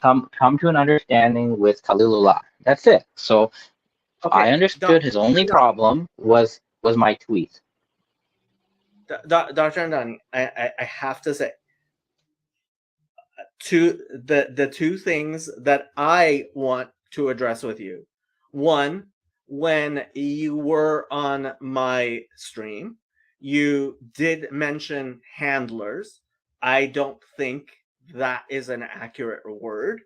come to an understanding with Khalilullah. That's it. So I understood his only problem was my tweet. Dr. Andani, I have to say, the two things that I want to address with you. One, when you were on my stream, you did mention handlers. I don't think that is an accurate word.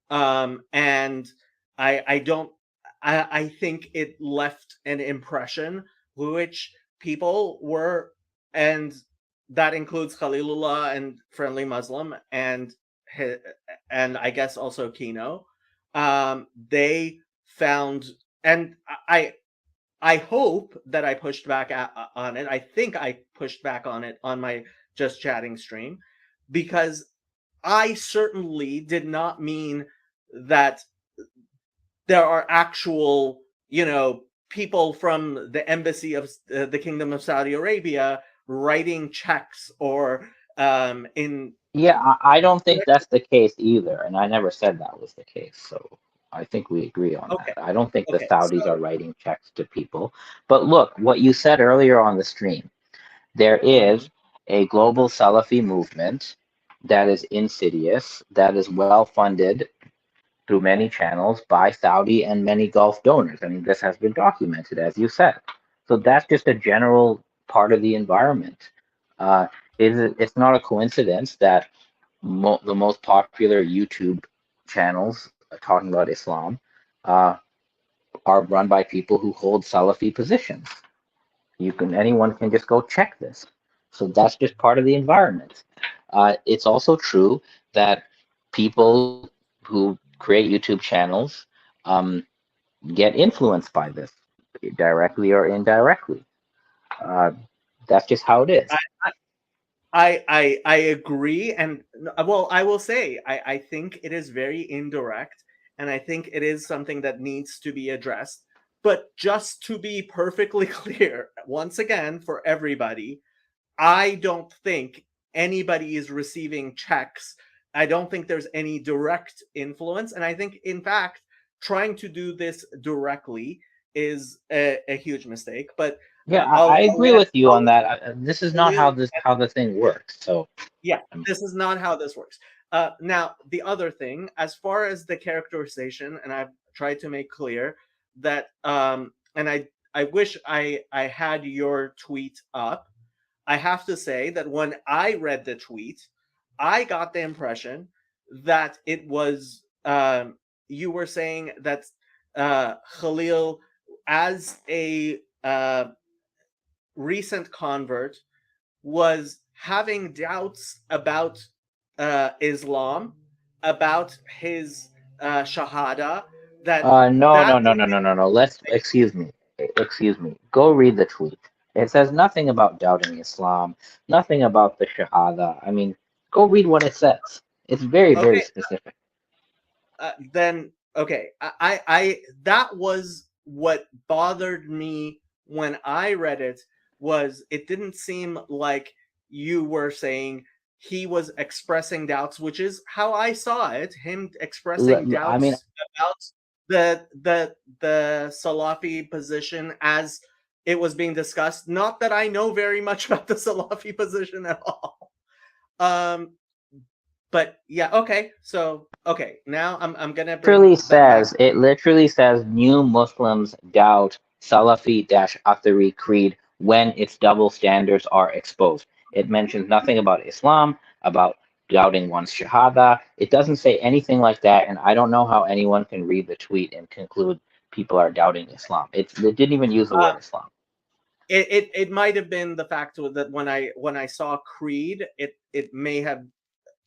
And I think it left an impression which people were, and that includes Khalilullah and Friendly Muslim and I guess also Kino. They found, and I hope that I pushed back on it. I think I pushed back on it on my Just Chatting stream, because I certainly did not mean that there are actual, people from the embassy of the Kingdom of Saudi Arabia writing checks or in. Yeah, I don't think that's the case either, and I never said that was the case. So I think we agree on that. I don't think the Saudis are writing checks to people. But look, what you said earlier on the stream, there is a global Salafi movement that is insidious, that is well funded through many channels by Saudi and many Gulf donors. I mean, this has been documented, as you said. So that's just a general part of the environment. It's not a coincidence that the most popular YouTube channels talking about Islam are run by people who hold Salafi positions. Anyone can just go check this. So that's just part of the environment. It's also true that people who create YouTube channels get influenced by this, directly or indirectly. That's just how it is. I agree, and well, I will say I think it is very indirect, and I think it is something that needs to be addressed. But just to be perfectly clear, once again, for everybody, I don't think anybody is receiving checks I don't think there's any direct influence, and I think, in fact, trying to do this directly is a huge mistake. But Yeah, I I'll agree let with you on that. This is not Khalil. how the thing works. So Yeah, this is not how this works. Now, the other thing, as far as the characterization, and I've tried to make clear that, and I wish I had your tweet up. I have to say that when I read the tweet, I got the impression that it was, you were saying that Khalil, as a recent convert, was having doubts about Islam, about his Shahada. no, That no, no, no, no, no, no. Let's excuse me. Go read the tweet. It says nothing about doubting Islam, nothing about the Shahada. I mean, go read what it says. It's very, very okay. specific. Then okay, I that was what bothered me when I read it. Was it didn't seem like you were saying he was expressing doubts, which is how I saw it. Him expressing I mean, doubts about the Salafi position as it was being discussed. Not that I know very much about the Salafi position at all. Um, but yeah, okay. So okay, now I'm gonna bring that back. it literally says new Muslims doubt Salafi-Athari creed when its double standards are exposed. It mentions nothing about Islam, about doubting one's Shahada. It doesn't say anything like that, and I don't know how anyone can read the tweet and conclude people are doubting Islam. It didn't even use the Uh, word Islam. it might have been the fact that when I saw Creed, it may have.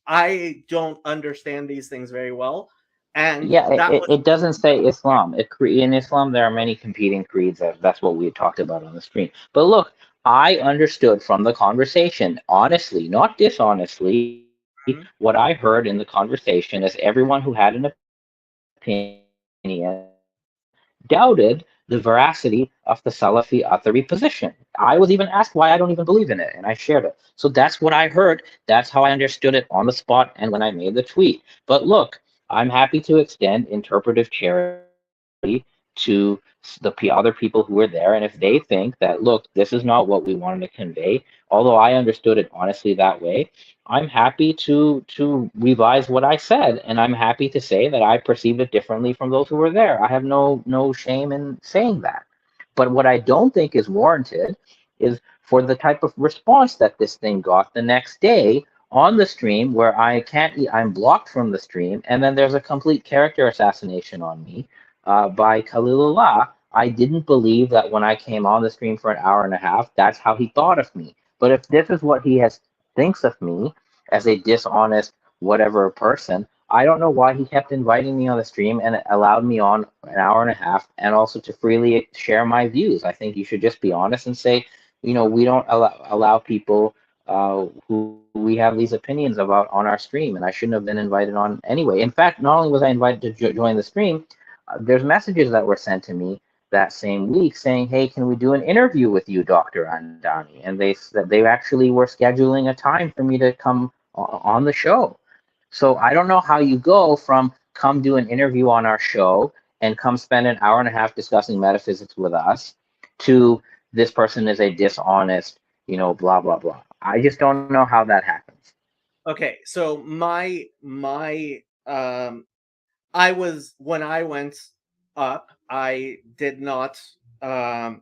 I don't understand these things very well, and Yeah, that was it doesn't say Islam. In Islam, there are many competing creeds. That's what we had talked about on the screen. But look, I understood from the conversation, honestly, not dishonestly, Mhm. what I heard in the conversation is everyone who had an opinion doubted the veracity of the Salafi Athari position. I was even asked why I don't even believe in it, and I shared it. So that's what I heard. That's how I understood it on the spot and when I made the tweet. But look, I'm happy to extend interpretive charity to the other people who were there. And if they think that, look, this is not what we wanted to convey, although I understood it honestly that way, I'm happy to revise what I said, and I'm happy to say that I perceived it differently from those who were there. I have no shame in saying that. But what I don't think is warranted is for the type of response that this thing got the next day on the stream, where I'm blocked from the stream, and then there's a complete character assassination on me by Khalilullah. I didn't believe that when I came on the stream for an hour and a half, that's how he thought of me. But if this is what he has thinks of me as a dishonest whatever person, I don't know why he kept inviting me on the stream and allowed me on an hour and a half and also to freely share my views. I think you should just be honest and say, we don't allow people who we have these opinions about on our stream, and I shouldn't have been invited on anyway. In fact, not only was I invited to join the stream, there's messages that were sent to me that same week saying, "Hey, can we do an interview with you, Dr. Andani?" And they actually were scheduling a time for me to come on the show. So I don't know how you go from come do an interview on our show and come spend an hour and a half discussing metaphysics with us to this person is a dishonest, blah blah blah. I just don't know how that happens. Okay. So I was when I went up, I did not when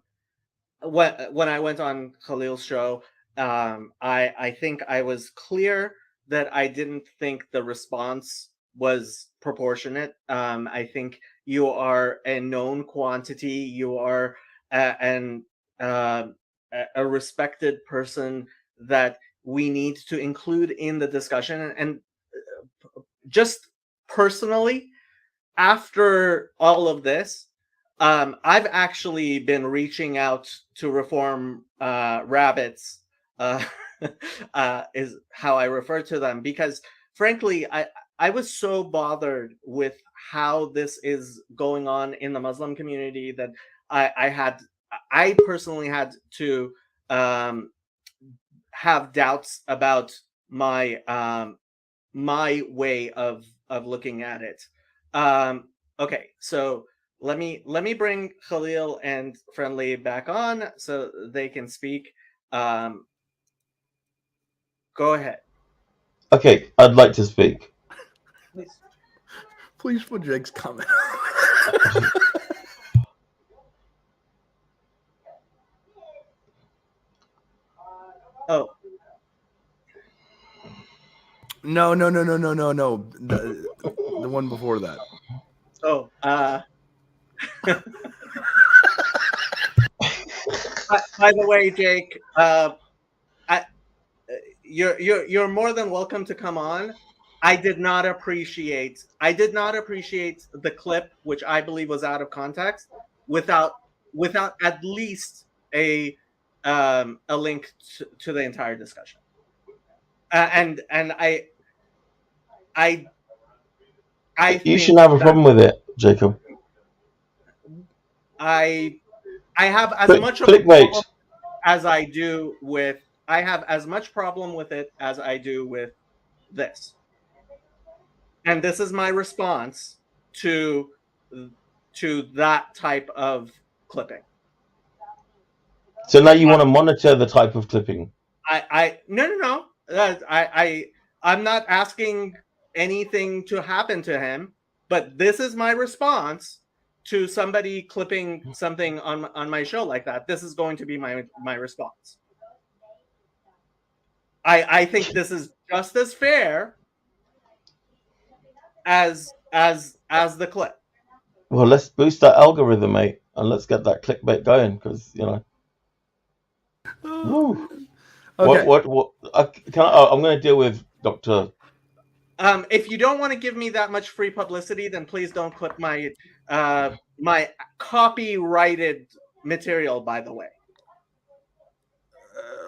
I went on Khalil's show, I think I was clear that I didn't think the response was proportionate. I think you are a known quantity. You are an a respected person that we need to include in the discussion. And just personally, after all of this, I've actually been reaching out to reform rabbits, uh, is how I refer to them, because frankly, I was so bothered with how this is going on in the Muslim community that I personally had to um, have doubts about my way of looking at it. Okay, so let me bring Khalil and Friendly back on so they can speak. Go ahead. Okay, I'd like to speak. Please put Jake's comment. Oh, No. The one before that. oh. By the way, Jake, you're more than welcome to come on. I did not appreciate the clip, which I believe was out of context, without at least a link to the entire discussion. And I You shouldn't have a problem with it, Jacob. I have as much of a Clickbait. problem as I do with. I have as much problem with it as I do with this. And this is my response to that type of clipping. So now you want to monitor the type of clipping? No. I'm not asking anything to happen to him, but this is my response to somebody clipping something on my show like that. This is going to be my response. I think this is just as fair as the clip. Well, let's boost that algorithm, mate, and let's get that clickbait going, because Woo. Okay. What? I'm going to deal with Dr. If you don't want to give me that much free publicity, then please don't clip my my copyrighted material. By the way,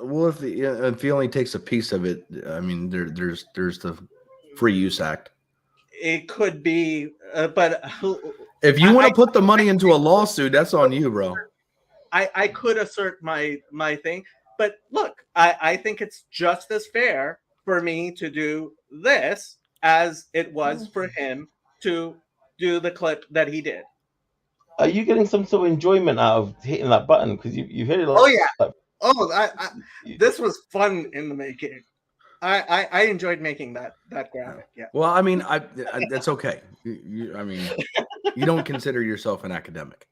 Well, if he only takes a piece of it, I mean, there's the Free Use Act. it could be, but if you want to put the money into a lawsuit, that's on you, bro. I could assert my thing, but look, I think it's just as fair for me to do this as it was for him to do the clip that he did. Are you getting some sort of enjoyment out of hitting that button? Because you hit it. Oh yeah. This was fun in the making. I enjoyed making that graphic. Yeah. Well, I mean, that's okay. I mean, you don't consider yourself an academic.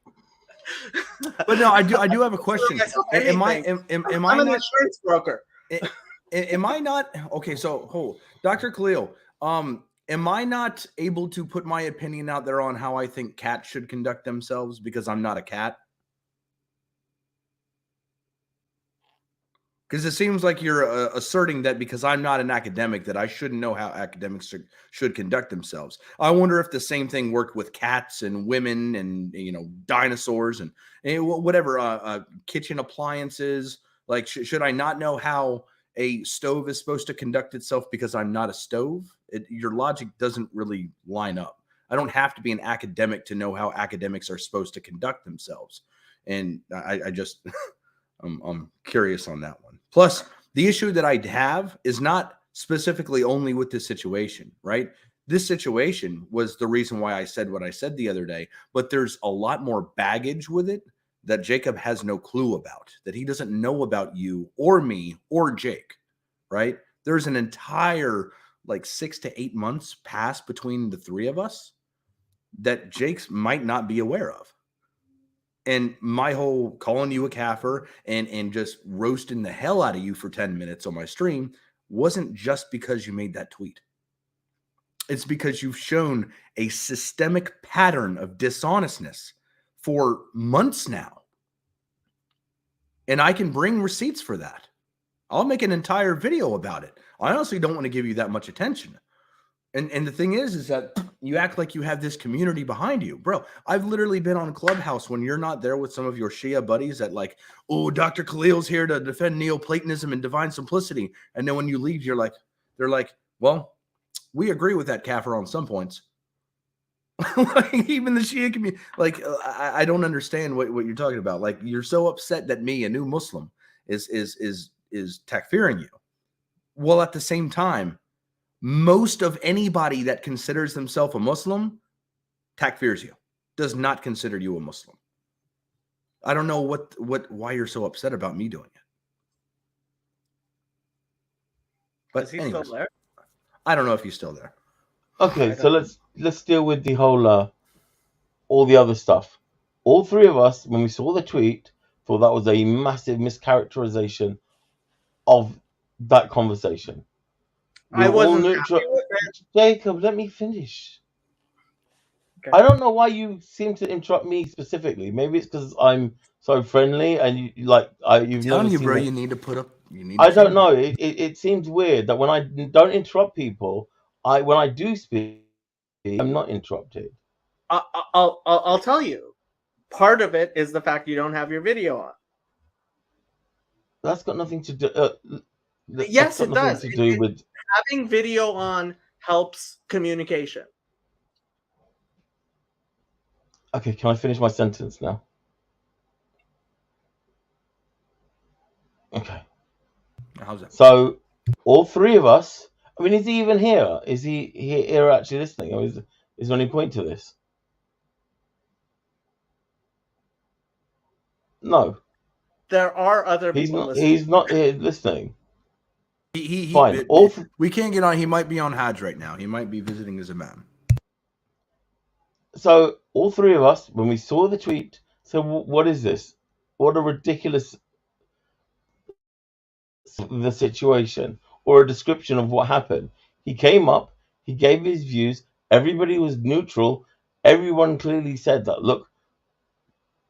But no, I do have a question. Am I an insurance broker? Am I not okay? So, Dr. Khalil, am I not able to put my opinion out there on how I think cats should conduct themselves because I'm not a cat? Because it seems like you're asserting that because I'm not an academic that I shouldn't know how academics should conduct themselves. I wonder if the same thing worked with cats and women and dinosaurs and whatever kitchen appliances. Like, should I not know how a stove is supposed to conduct itself because I'm not a stove? Your logic doesn't really line up. I don't have to be an academic to know how academics are supposed to conduct themselves. And I just... I'm curious on that one. Plus, the issue that I have is not specifically only with this situation, right? This situation was the reason why I said what I said the other day, but there's a lot more baggage with it that Jacob has no clue about, that he doesn't know about you or me or Jake, right? There's an entire 6 to 8 months past between the three of us that Jake's might not be aware of. And my whole calling you a kafir and just roasting the hell out of you for 10 minutes on my stream wasn't just because you made that tweet. It's because you've shown a systemic pattern of dishonestness for months now. And I can bring receipts for that. I'll make an entire video about it. I honestly don't want to give you that much attention. And the thing is that you act like you have this community behind you. Bro, I've literally been on Clubhouse when you're not there with some of your Shia buddies that Dr. Khalil's here to defend Neoplatonism and divine simplicity. And then when you leave, they're like, well, we agree with that kafir on some points. Even the Shia community, I don't understand what you're talking about. Like, you're so upset that me, a new Muslim, is takfiring you. Well, at the same time, Most of anybody that considers themselves a Muslim takfirs you, does not consider you a Muslim. I don't know why you're so upset about me doing it. But Is he anyways, still there? I don't know if he's still there. Okay, so let's deal with the whole all the other stuff. All three of us, when we saw the tweet, thought that was a massive mischaracterization of that conversation. We I were all wasn't neutral. happy with it. Jacob, let me finish. Okay. I don't know why you seem to interrupt me specifically. Maybe it's because I'm so friendly and you've never Telling you, seen bro, it. you need to put up. You need. I To don't change know. it. It seems weird that when I don't interrupt people, when I do speak, I'm not interrupted. I'll tell you. Part of it is the fact you don't have your video on. That's got nothing to do. Yes, it does. To do with Having video on helps communication. Okay, can I finish my sentence now? Okay. How's that? So, all three of us. I mean, is he even here? Is he here actually listening? Or is there any point to this? No. There are other people listening. He's not here listening. He Fine. We can't get on. He might be on Hajj right now. He might be visiting his imam. So all three of us, when we saw the tweet, said, "What is this? What a ridiculous the situation or a description of what happened." He came up, he gave his views. Everybody was neutral. Everyone clearly said that. Look,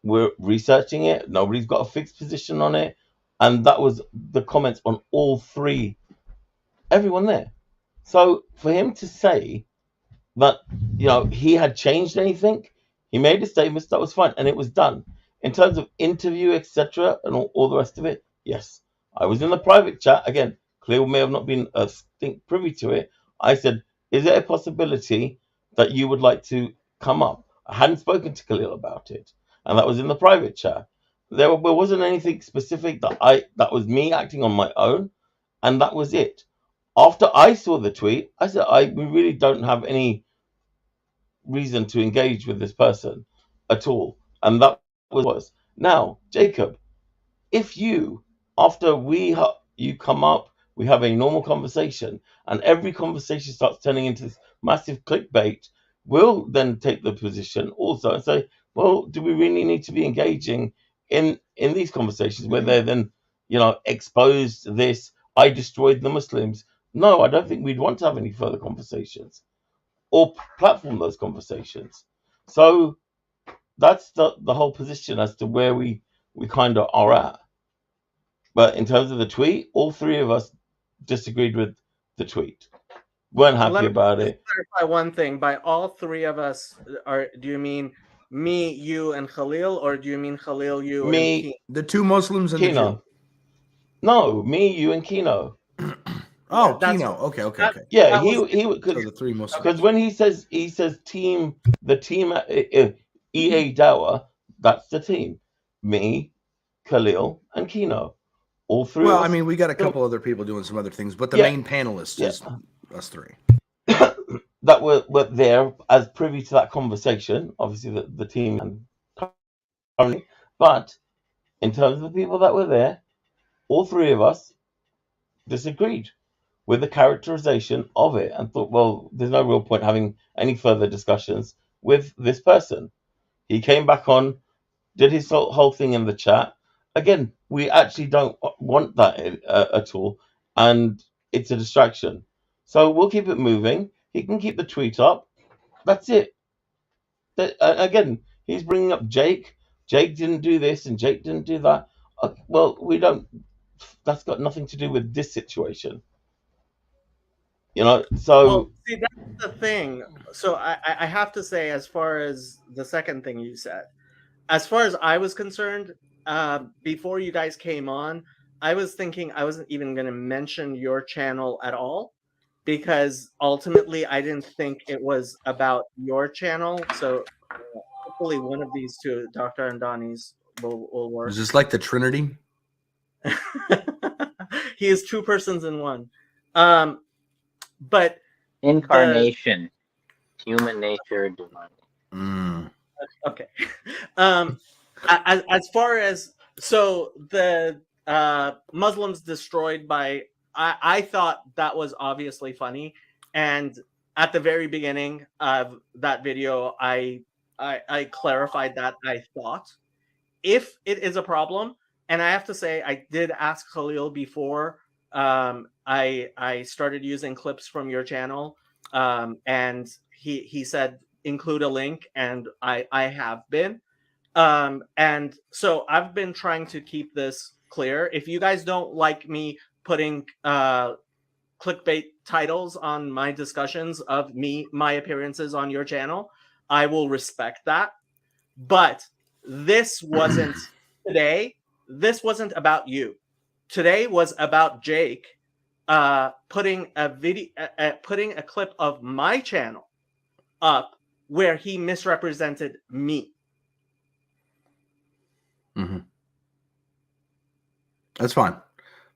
we're researching it. Nobody's got a fixed position on it, and that was the comments on all three. Everyone there. So for him to say that he had changed anything, he made a statement that was fine, and it was done. In terms of interview, etc., and all the rest of it, yes, I was in the private chat again. Khalil may have not been privy to it. I said, "Is there a possibility that you would like to come up?" I hadn't spoken to Khalil about it, and that was in the private chat. There wasn't anything specific that was me acting on my own, and that was it. After I saw the tweet, I said, we really don't have any reason to engage with this person at all. And that was. Now, Jacob, if you, after you come up, we have a normal conversation, and every conversation starts turning into this massive clickbait, we'll then take the position also and say, well, do we really need to be engaging in these conversations where they're then, exposed this, I destroyed the Muslims? No, I don't think we'd want to have any further conversations or platform those conversations. So that's the whole position as to where we kind of are at. But in terms of the tweet, all three of us disagreed with the tweet. Weren't happy about it. Clarify one thing. By all three of us, do you mean me, you, and Khalil, or do you mean Khalil, you, and Kino? The two Muslims and Kino. the Jew. No, me, you, and Kino. Oh, yeah, Kino. Okay. Yeah, he would. So the three Muslims. Because when he says team, the team at EA Dawa, that's the team. Me, Khalil, and Kino. All three. Well, I mean, we got a couple other people doing some other things, but the main panelist is us three. That were there as privy to that conversation. Obviously, the team and but in terms of the people that were there, all three of us disagreed with the characterization of it and thought, well, there's no real point having any further discussions with this person. He came back on, did his whole thing in the chat. Again, we actually don't want that at all, and it's a distraction. So we'll keep it moving. He can keep the tweet up. That's it. Again, he's bringing up Jake. Jake didn't do this and Jake didn't do that. Well, we don't. That's got nothing to do with this situation. So. Well, see, that's the thing. So I have to say, as far as the second thing you said, as far as I was concerned, before you guys came on, I was thinking I wasn't even going to mention your channel at all, because ultimately I didn't think it was about your channel. So hopefully one of these two, Dr. and Donnie's, will work. Is this like the Trinity? He is two persons in one. But Incarnation, human nature, divine. okay. As far as the Muslims destroyed by, I thought that was obviously funny, and at the very beginning of that video, I clarified that I thought if it is a problem, and I have to say I did ask Khalil before I started using clips from your channel, and he said include a link, and I have been. And so I've been trying to keep this clear. If you guys don't like me putting clickbait titles on my discussions of my appearances on your channel, I will respect that. But this wasn't today. This wasn't about you. Today was about Jake putting a video, putting a clip of my channel up where he misrepresented me. Mm-hmm. That's fine.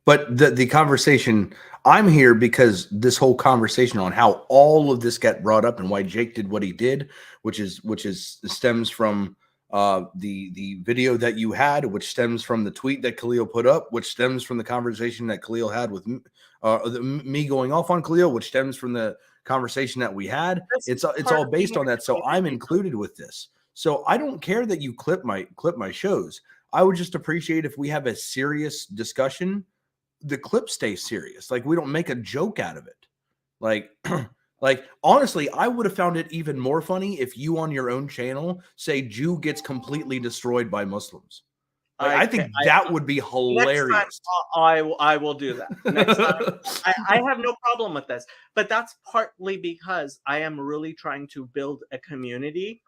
But the conversation, I'm here because this whole conversation on how all of this got brought up and why Jake did what he did, which stems from the video that you had, which stems from the tweet that Khalil put up, which stems from the conversation that Khalil had with me going off on Khalil, which stems from the conversation that we had. It's all based on that. So I'm included with this. So I don't care that you clip my shows. I would just appreciate if we have a serious discussion, the clip stays serious. Like we don't make a joke out of it. Like, like honestly, I would have found it even more funny if you on your own channel say Jew gets completely destroyed by Muslims. Like, I think that would be hilarious. Next time, I will do that. Next time, I have no problem with this, but that's partly because I am really trying to build a community,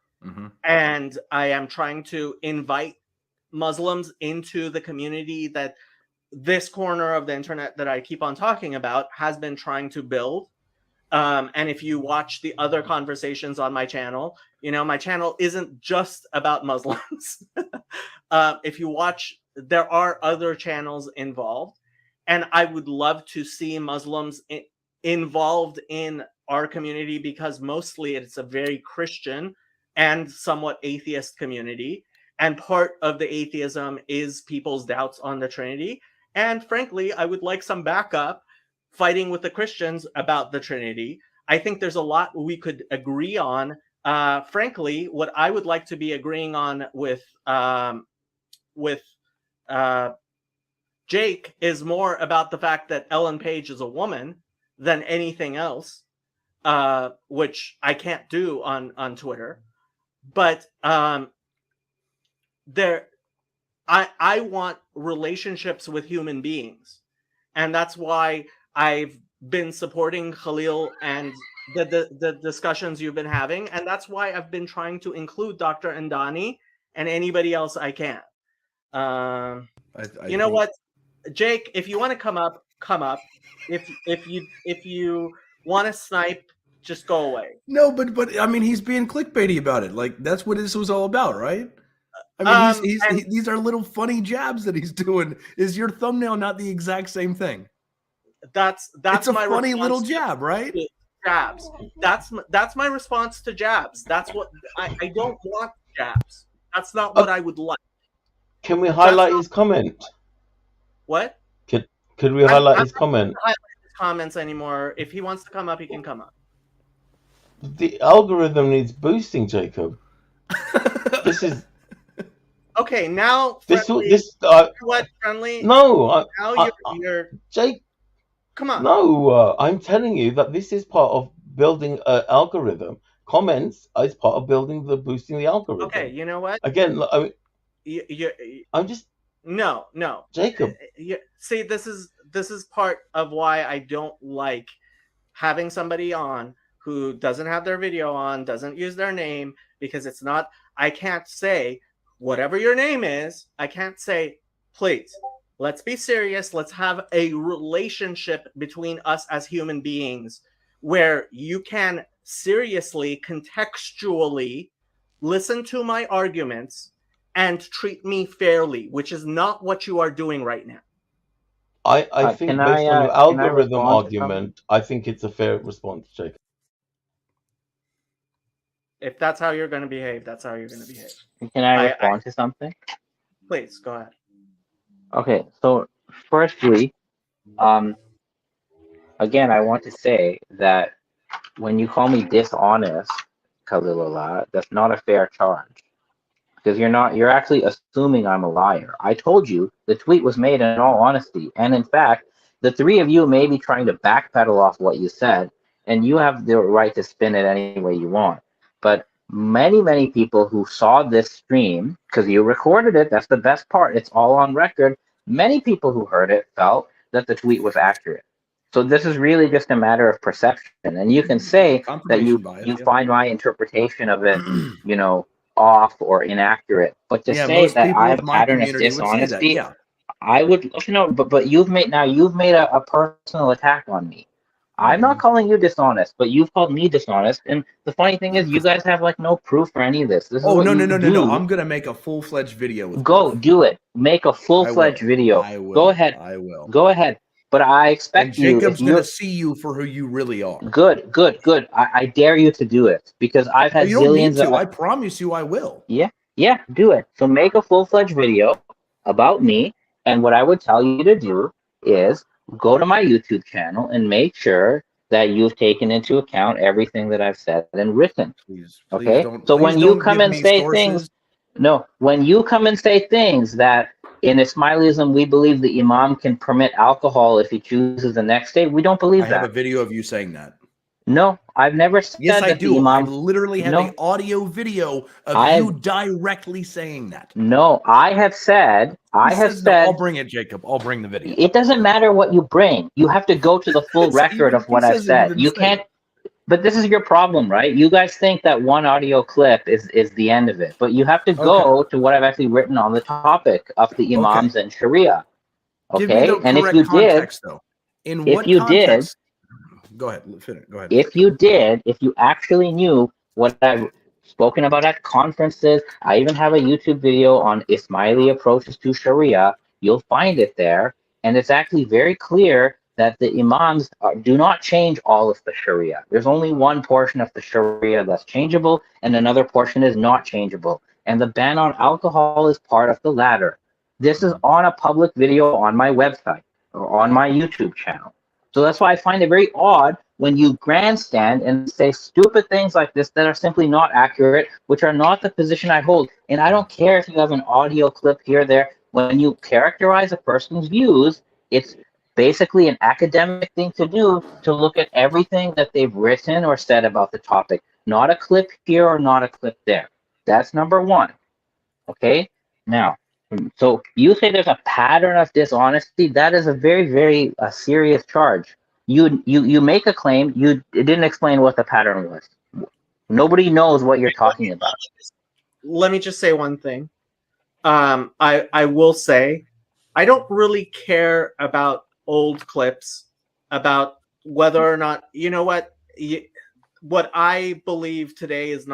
and I am trying to invite Muslims into the community that this corner of the internet that I keep on talking about has been trying to build. And if you watch the other conversations on my channel, you know, my channel isn't just about Muslims. If you watch, there are other channels involved, and I would love to see Muslims involved in our community because mostly it's a very Christian and somewhat atheist community. And part of the atheism is people's doubts on the Trinity. And frankly, I would like some backup fighting with the Christians about the Trinity. I think there's a lot we could agree on. Frankly, what I would like to be agreeing on with Jake is more about the fact that Ellen Page is a woman than anything else, which I can't do on Twitter. But I want relationships with human beings, and that's why I've been supporting Khalil and the discussions you've been having, and that's why I've been trying to include Dr. Andani and anybody else I can. You know what, Jake? If you want to come up, come up. If you want to snipe, just go away. No, but I mean, he's being clickbaity about it. Like that's what this was all about, right? I mean, these are little funny jabs that he's doing. Is your thumbnail not the exact same thing? That's it's a funny little jab, right? Jabs. That's my response to jabs. That's what I don't want jabs. That's not what I would like. Can we highlight his comment? What? Could we highlight his comment? I don't highlight his comments anymore. If he wants to come up, he can come up. The algorithm needs boosting, Jacob. This is okay. Now, friendly, what friendly? No, now you're Jake. Come on. No, I'm telling you that this is part of building an algorithm. Comments is part of boosting the algorithm. Okay, you know what? Again, I mean, I'm just no, Jacob. See, this is part of why I don't like having somebody on who doesn't have their video on, doesn't use their name, because it's not. I can't say whatever your name is. I can't say, please. Let's be serious. Let's have a relationship between us as human beings where you can seriously, contextually listen to my arguments and treat me fairly, which is not what you are doing right now. I think based on your algorithm argument, I think it's a fair response, Jacob. If that's how you're going to behave, that's how you're going to behave. Can I respond to something? Please, go ahead. Okay, so firstly, again, I want to say that when you call me dishonest, Khalilullah, that's not a fair charge. Because you're actually assuming I'm a liar. I told you the tweet was made in all honesty. And in fact, the three of you may be trying to backpedal off what you said, and you have the right to spin it any way you want. But many people who saw this stream, because you recorded it, that's the best part, it's all on record. Many people who heard it felt that the tweet was accurate. So this is really just a matter of perception. And you can say that you find my interpretation of it, you know, off or inaccurate, but to say that I have a pattern of dishonesty, I would, you know, but you've made a personal attack on me. I'm not calling you dishonest, but you've called me dishonest. And the funny thing is, you guys have like no proof for any of this. This is no. I'm gonna make a full-fledged video. Do it. Make a full-fledged video. I will. Go ahead. I will. Go ahead. But I expect and Jacob's gonna see you for who you really are. Good. I dare you to do it because I've had zillions of. I promise you, I will. Yeah, do it. So make a full-fledged video about me, and what I would tell you to do is go to my YouTube channel and make sure that you've taken into account everything that I've said and written. Please okay. So when you come and say things, when you come and say things that. In Ismailism, we believe the imam can permit alcohol if he chooses the next day. We don't believe that. I have a video of you saying that. No, I've never said that. Yes, I do. The imam... I literally have an audio video of you directly saying that. No, I have said. I'll bring it, Jacob. I'll bring the video. It doesn't matter what you bring. You have to go to the full record of what I've said. You can't. But this is your problem, right? You guys think that one audio clip is the end of it, but you have to go to what I've actually written on the topic of the imams and Sharia. Okay, and if you context, did, go ahead. Finish. Go ahead. If you actually knew what I've spoken about at conferences, I even have a YouTube video on Ismaili approaches to Sharia. You'll find it there, and it's actually very clear that the imams do not change all of the Sharia. There's only one portion of the Sharia that's changeable, and another portion is not changeable. And the ban on alcohol is part of the latter. This is on a public video on my website or on my YouTube channel. So that's why I find it very odd when you grandstand and say stupid things like this that are simply not accurate, which are not the position I hold. And I don't care if you have an audio clip here or there. When you characterize a person's views, it's basically an academic thing to do, to look at everything that they've written or said about the topic, not a clip here or not a clip there. That's number one. Okay, now, so you say there's a pattern of dishonesty. That is a very serious charge. You make a claim, you didn't explain what the pattern was. Nobody knows what you're talking about. Let me just say one thing. I will say I don't really care about old clips, about whether or not, you know what I believe today is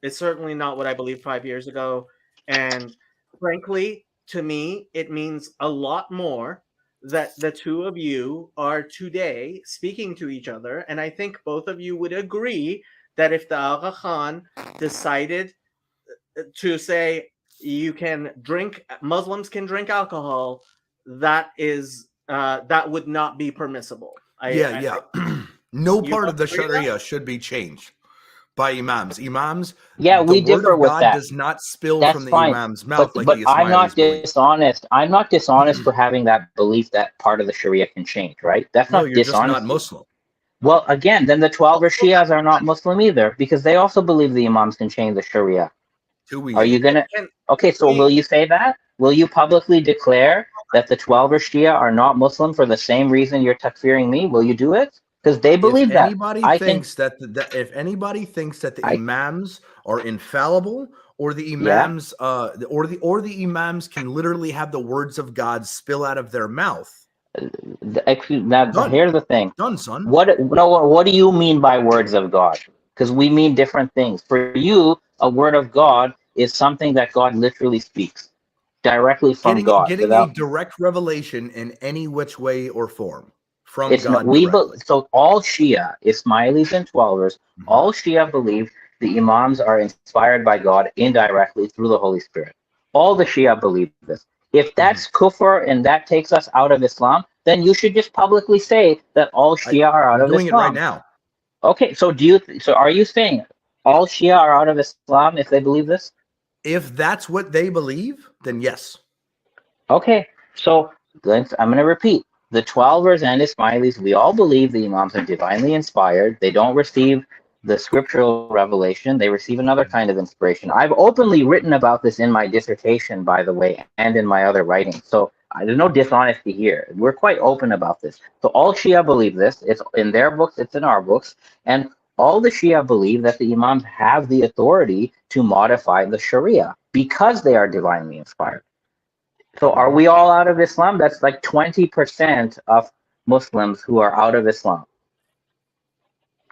certainly not what I believed 5 years ago. And frankly, to me, it means a lot more that the two of you are today speaking to each other. And I think both of you would agree that if the Aga Khan decided to say Muslims can drink alcohol, that would not be permissible. No part of the Sharia should be changed by imams. We differ with that. Does not spill from the imam's mouth. But I'm not dishonest. I'm not dishonest for having that belief that part of the Sharia can change, right? That's not dishonest. Just not Muslim. Well, again, then the 12 Shias are not Muslim either, because they also believe the imams can change the Sharia. Are you gonna? Okay, so will you say that? Will you publicly declare that the 12 Shia are not Muslim for the same reason you're takfiring me? Will you do it? Because they believe that. If anybody thinks that the imams are infallible, or the imams, or the imams can literally have the words of God spill out of their mouth. Here's the thing. Done, son. What do you mean by words of God? Because we mean different things. For you, a word of God is something that God literally speaks. directly from God. Getting a direct revelation in any which way or form from God directly. So all Shia, Ismailis and Twelvers, all Shia believe the Imams are inspired by God indirectly through the Holy Spirit. All the Shia believe this. If that's kufr and that takes us out of Islam, then you should just publicly say that all Shia are out of Islam. Doing it right now. Okay, so are you saying all Shia are out of Islam if they believe this? If that's what they believe, then yes. Okay, so I'm going to repeat. The Twelvers and Ismailis, we all believe the Imams are divinely inspired. They don't receive the scriptural revelation. They receive another kind of inspiration. I've openly written about this in my dissertation, by the way, and in my other writings. So there's no dishonesty here. We're quite open about this. So all Shia believe this. It's in their books. It's in our books. And all the Shia believe that the Imams have the authority to modify the Sharia because they are divinely inspired. So are we all out of Islam? That's like 20% of Muslims who are out of Islam.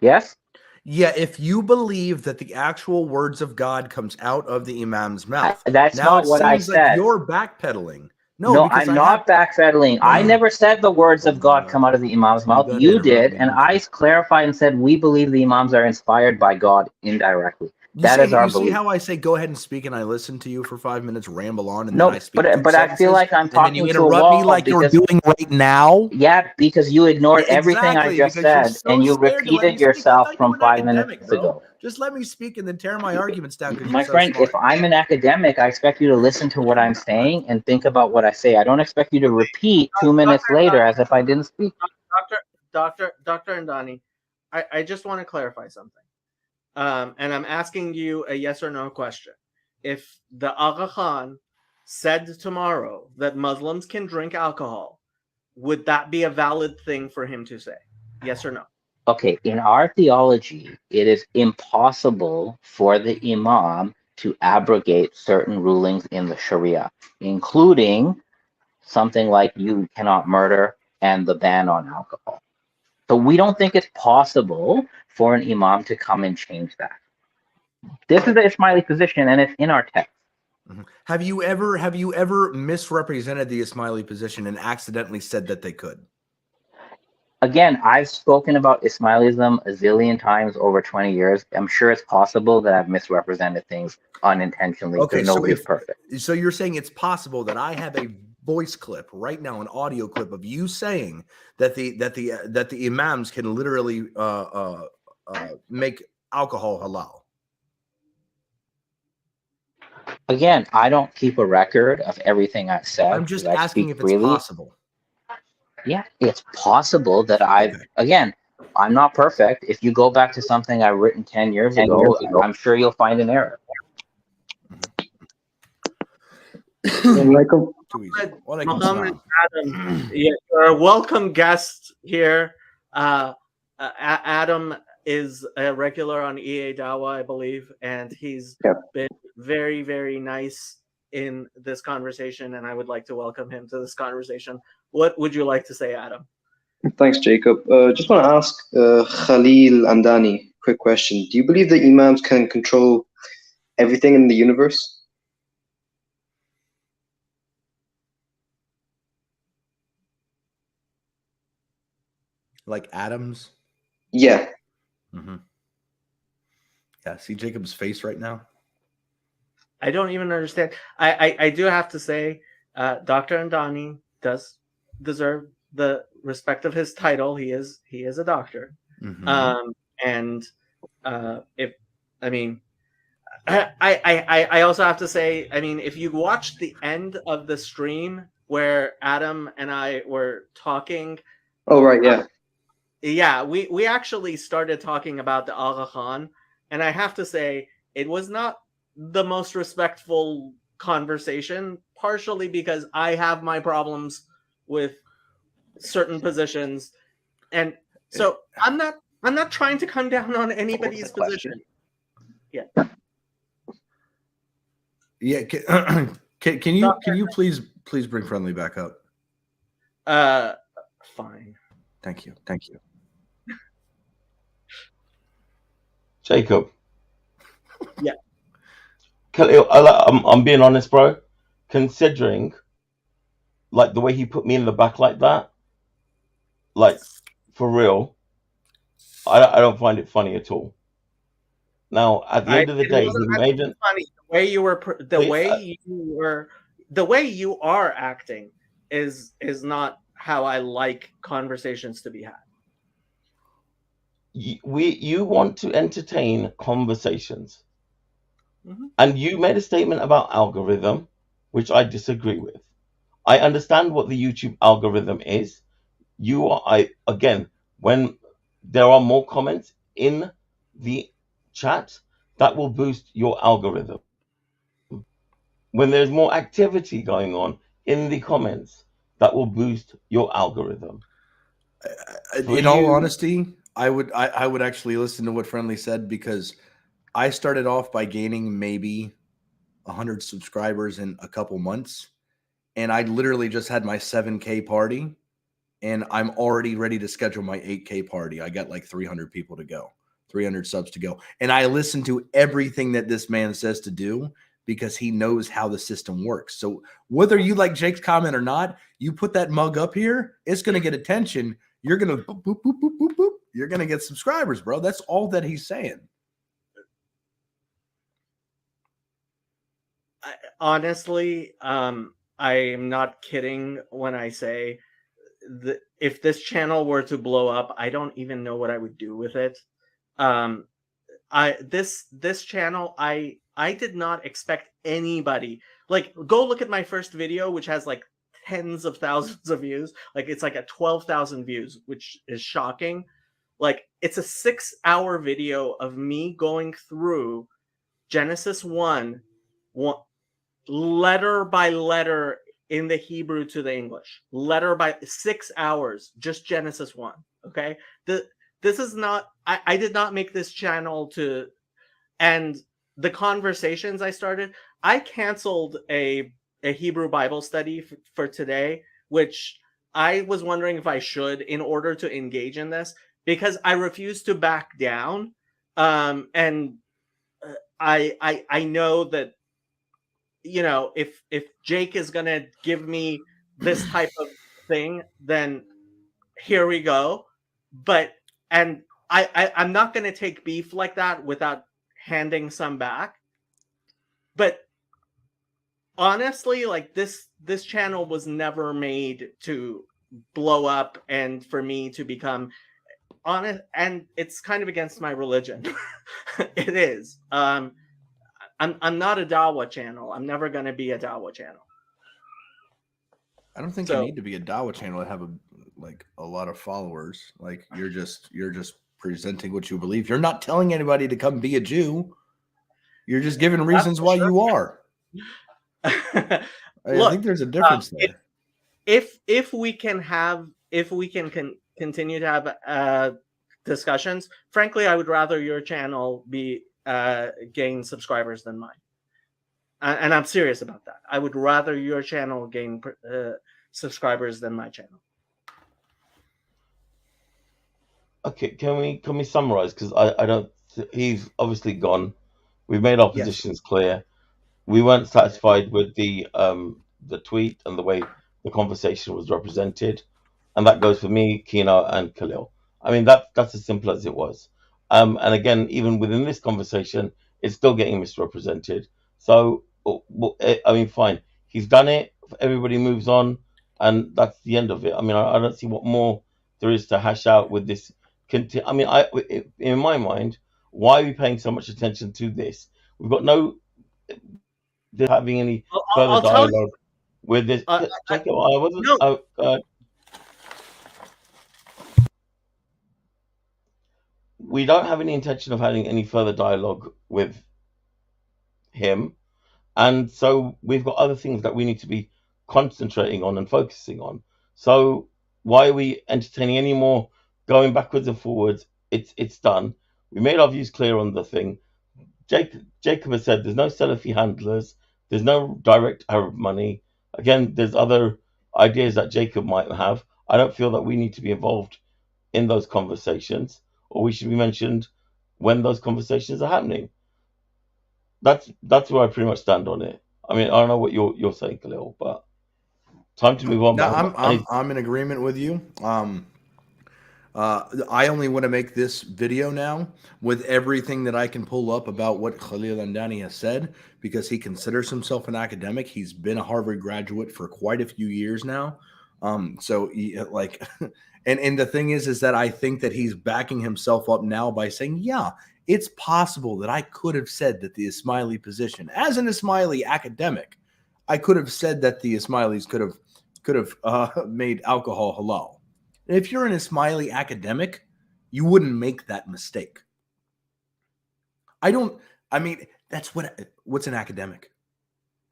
Yes? Yeah, if you believe that the actual words of God comes out of the Imam's mouth. That's not what I said. Like you're backpedaling. No, I'm not backpedaling. I never said the words of God come out of the Imam's mouth. You did, and I clarified and said we believe the Imams are inspired by God indirectly. That is our belief. You see how I say go ahead and speak, and I listen to you for 5 minutes, ramble on, and no, then I speak. But I feel like I'm talking to a wall. And then you interrupt me like you're doing right now. Yeah, because you ignored everything I just said, and you repeated yourself from 5 minutes ago. Just let me speak and then tear my arguments down. My friend, if I'm an academic, I expect you to listen to what I'm saying and think about what I say. I don't expect you to repeat 2 minutes later as if I didn't speak. Dr. Andani, I just want to clarify something. And I'm asking you a yes or no question. If the Aga Khan said tomorrow that Muslims can drink alcohol, would that be a valid thing for him to say? Yes or no? Okay, in our theology, it is impossible for the Imam to abrogate certain rulings in the Sharia, including something like you cannot murder and the ban on alcohol. So we don't think it's possible for an Imam to come and change that. This is the Ismaili position, and it's in our text. Have you ever misrepresented the Ismaili position and accidentally said that they could? Again, I've spoken about Ismailism a zillion times over 20 years. I'm sure it's possible that I've misrepresented things unintentionally. Okay, nobody's perfect. So you're saying it's possible that I have a voice clip right now, an audio clip of you saying that the imams can literally make alcohol halal. Again, I don't keep a record of everything I've said. I'm just asking if it's possible. Yeah, it's possible that again, I'm not perfect. If you go back to something I've written 10 years ago, I'm sure you'll find an error. Muhammad Adam, you're a welcome guest here. Adam is a regular on EA Dawa, I believe, and he's been very, very nice in this conversation, and I would like to welcome him to this conversation. What would you like to say, Adam? Thanks, Jacob. Just want to ask Khalil Andani, quick question. Do you believe that Imams can control everything in the universe? Like atoms? Yeah. Mm-hmm. Yeah, see Jacob's face right now? I don't even understand. I do have to say, Dr. Andani does deserve the respect of his title. He is a doctor. Mm-hmm. I also have to say, I mean, if you watched the end of the stream where Adam and I were talking. Oh, right. Yeah. Yeah, we actually started talking about the Aga Khan, and I have to say it was not the most respectful conversation, partially because I have my problems with certain positions, and so I'm not trying to come down on anybody's position. Yeah. Yeah. Can you please bring Friendly back up? Fine. Thank you. Jacob. Yeah. I'm being honest, bro. considering like the way he put me in the back like that, like for real, I don't find it funny at all. Now, at the end of the It day, wasn't he meant made to be it. funny. The way you are acting is not how I like conversations to be had. You want to entertain conversations, Mhm. and you made a statement about algorithm, which I disagree with. I understand what the YouTube algorithm is. Again, when there are more comments in the chat, that will boost your algorithm. When there's more activity going on in the comments, that will boost your algorithm. For In all you, honesty, I would actually listen to what Friendly said, because I started off by gaining maybe 100 subscribers in a couple months, and I literally just had my 7K party, and I'm already ready to schedule my 8K party. I got like 300 people to go, 300 subs to go, and I listen to everything that this man says to do, because he knows how the system works. So whether you like Jake's comment or not, you put that mug up here, it's going to get attention. You're going to boop, boop, boop, boop, boop, boop. You're going to get subscribers, bro. That's all that he's saying. Honestly, I'm not kidding when I say that if this channel were to blow up, I don't even know what I would do with it. This channel, I did not expect anybody. Like, go look at my first video, which has like tens of thousands of views. Like, it's like at 12,000 views, which is shocking. Like, it's a 6-hour video of me going through Genesis 1 letter by letter in the Hebrew to the English. Letter by 6 hours, just Genesis 1. Okay? This is not, I did not make this channel to, and the conversations I started, I canceled a Hebrew Bible study for today, which I was wondering if I should, in order to engage in this, because I refuse to back down. And I know that, you know, if Jake is gonna give me this type of thing, then here we go. But and I'm not gonna take beef like that without handing some back. But honestly, like this channel was never made to blow up and for me to become honest, and it's kind of against my religion. It is. I'm not a Dawa channel. I'm never going to be a Dawa channel. I don't think you need to be a Dawa channel to have a lot of followers. Like, you're just presenting what you believe. You're not telling anybody to come be a Jew. You're just giving reasons why you are. I think there's a difference there. If we can continue to have discussions, frankly, I would rather your channel be gain subscribers than mine. And I'm serious about that. I would rather your channel gain subscribers than my channel. okay, can we summarize? Because I don't. He's obviously gone. We've made our positions clear. We weren't satisfied with the tweet and the way the conversation was represented, and that goes for me, Kino, and Khalil. I mean, that's as simple as it was. And again, even within this conversation, it's still getting misrepresented. So, I mean, fine, he's done it. Everybody moves on, and that's the end of it. I mean, I don't see what more there is to hash out with this. I mean, in my mind, why are we paying so much attention to this? We've got no having any further dialogue with this. Jacob, I wasn't. No. We don't have any intention of having any further dialogue with him, and so we've got other things that we need to be concentrating on and focusing on. So why are we entertaining any more going backwards and forwards? It's done. We made our views clear on the thing. Jacob has said there's no Salafi handlers, there's no direct Arab money. Again, there's other ideas that Jacob might have. I don't feel that we need to be involved in those conversations, or we should be mentioned when those conversations are happening. That's where I pretty much stand on it. I mean, I don't know what you're saying, Khalil, but time to move on. No, but I'm in agreement with you. I only want to make this video now with everything that I can pull up about what Khalil Andani has said, because he considers himself an academic. He's been a Harvard graduate for quite a few years now. So like, and the thing is that I think that he's backing himself up now by saying, yeah, it's possible that I could have said that the Ismaili position, as an Ismaili academic, I could have said that the Ismailis could have made alcohol halal. If you're an Ismaili academic, you wouldn't make that mistake. I mean, that's what's an academic?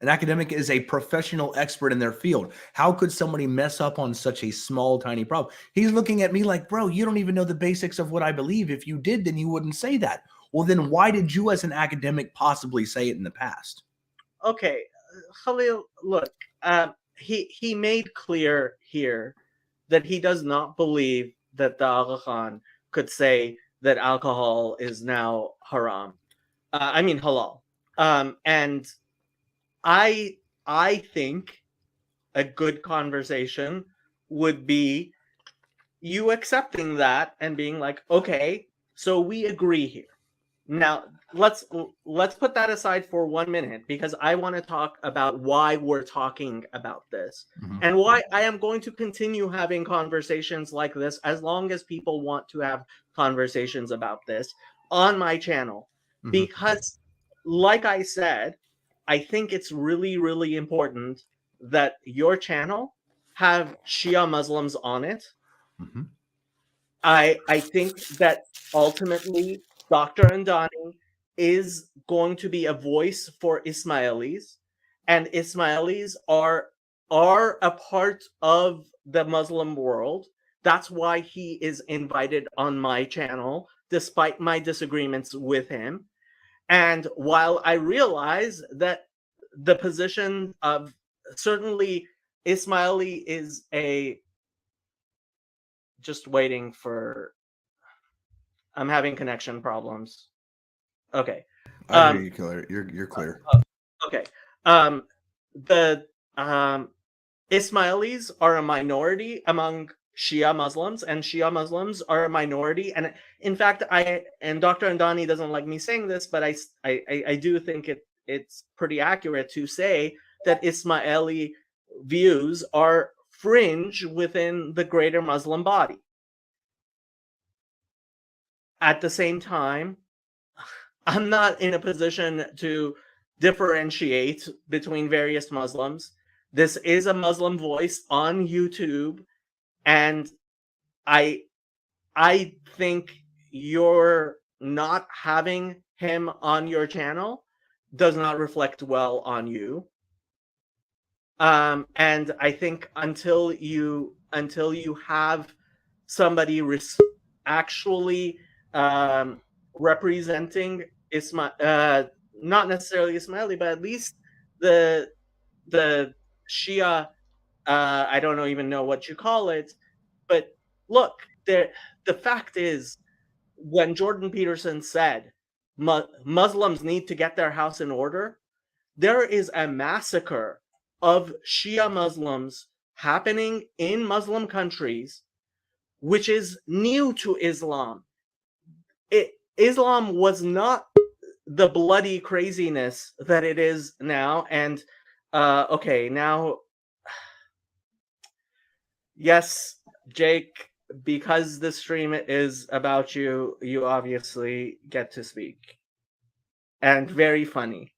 An academic is a professional expert in their field. How could somebody mess up on such a small, tiny problem? He's looking at me like, bro, you don't even know the basics of what I believe. If you did, then you wouldn't say that. Well, then why did you as an academic possibly say it in the past? Okay, Khalil, look, he made clear here that he does not believe that the Aga Khan could say that alcohol is now haram. I mean halal. And I think a good conversation would be you accepting that and being like, okay, so we agree here. Now let's put that aside for 1 minute, because I want to talk about why we're talking about this and why I am going to continue having conversations like this as long as people want to have conversations about this on my channel. Because like I said, I think it's really, really important that your channel have Shia Muslims on it. I think that ultimately Dr. Andani is going to be a voice for Ismailis, and Ismailis are a part of the Muslim world. That's why he is invited on my channel, despite my disagreements with him. And while I realize that the position of certainly Ismaili is a just waiting for I'm having connection problems. Okay. I hear you, Killer. You're clear. Okay. The Ismailis are a minority among Shia Muslims, and Shia Muslims are a minority. And in fact, Dr. Andani doesn't like me saying this, but I do think it's pretty accurate to say that Ismaili views are fringe within the greater Muslim body. At the same time, I'm not in a position to differentiate between various Muslims. This is a Muslim voice on YouTube, and I think you're not having him on your channel does not reflect well on you. And I think until you have somebody actually representing not necessarily Ismaili, but at least the Shia, I don't even know what you call it, but look, the fact is, when Jordan Peterson said Muslims need to get their house in order, there is a massacre of Shia Muslims happening in Muslim countries, which is new to Islam. Islam was not the bloody craziness that it is now. And okay, now, yes, Jake, because the stream is about you, you obviously get to speak. And very funny.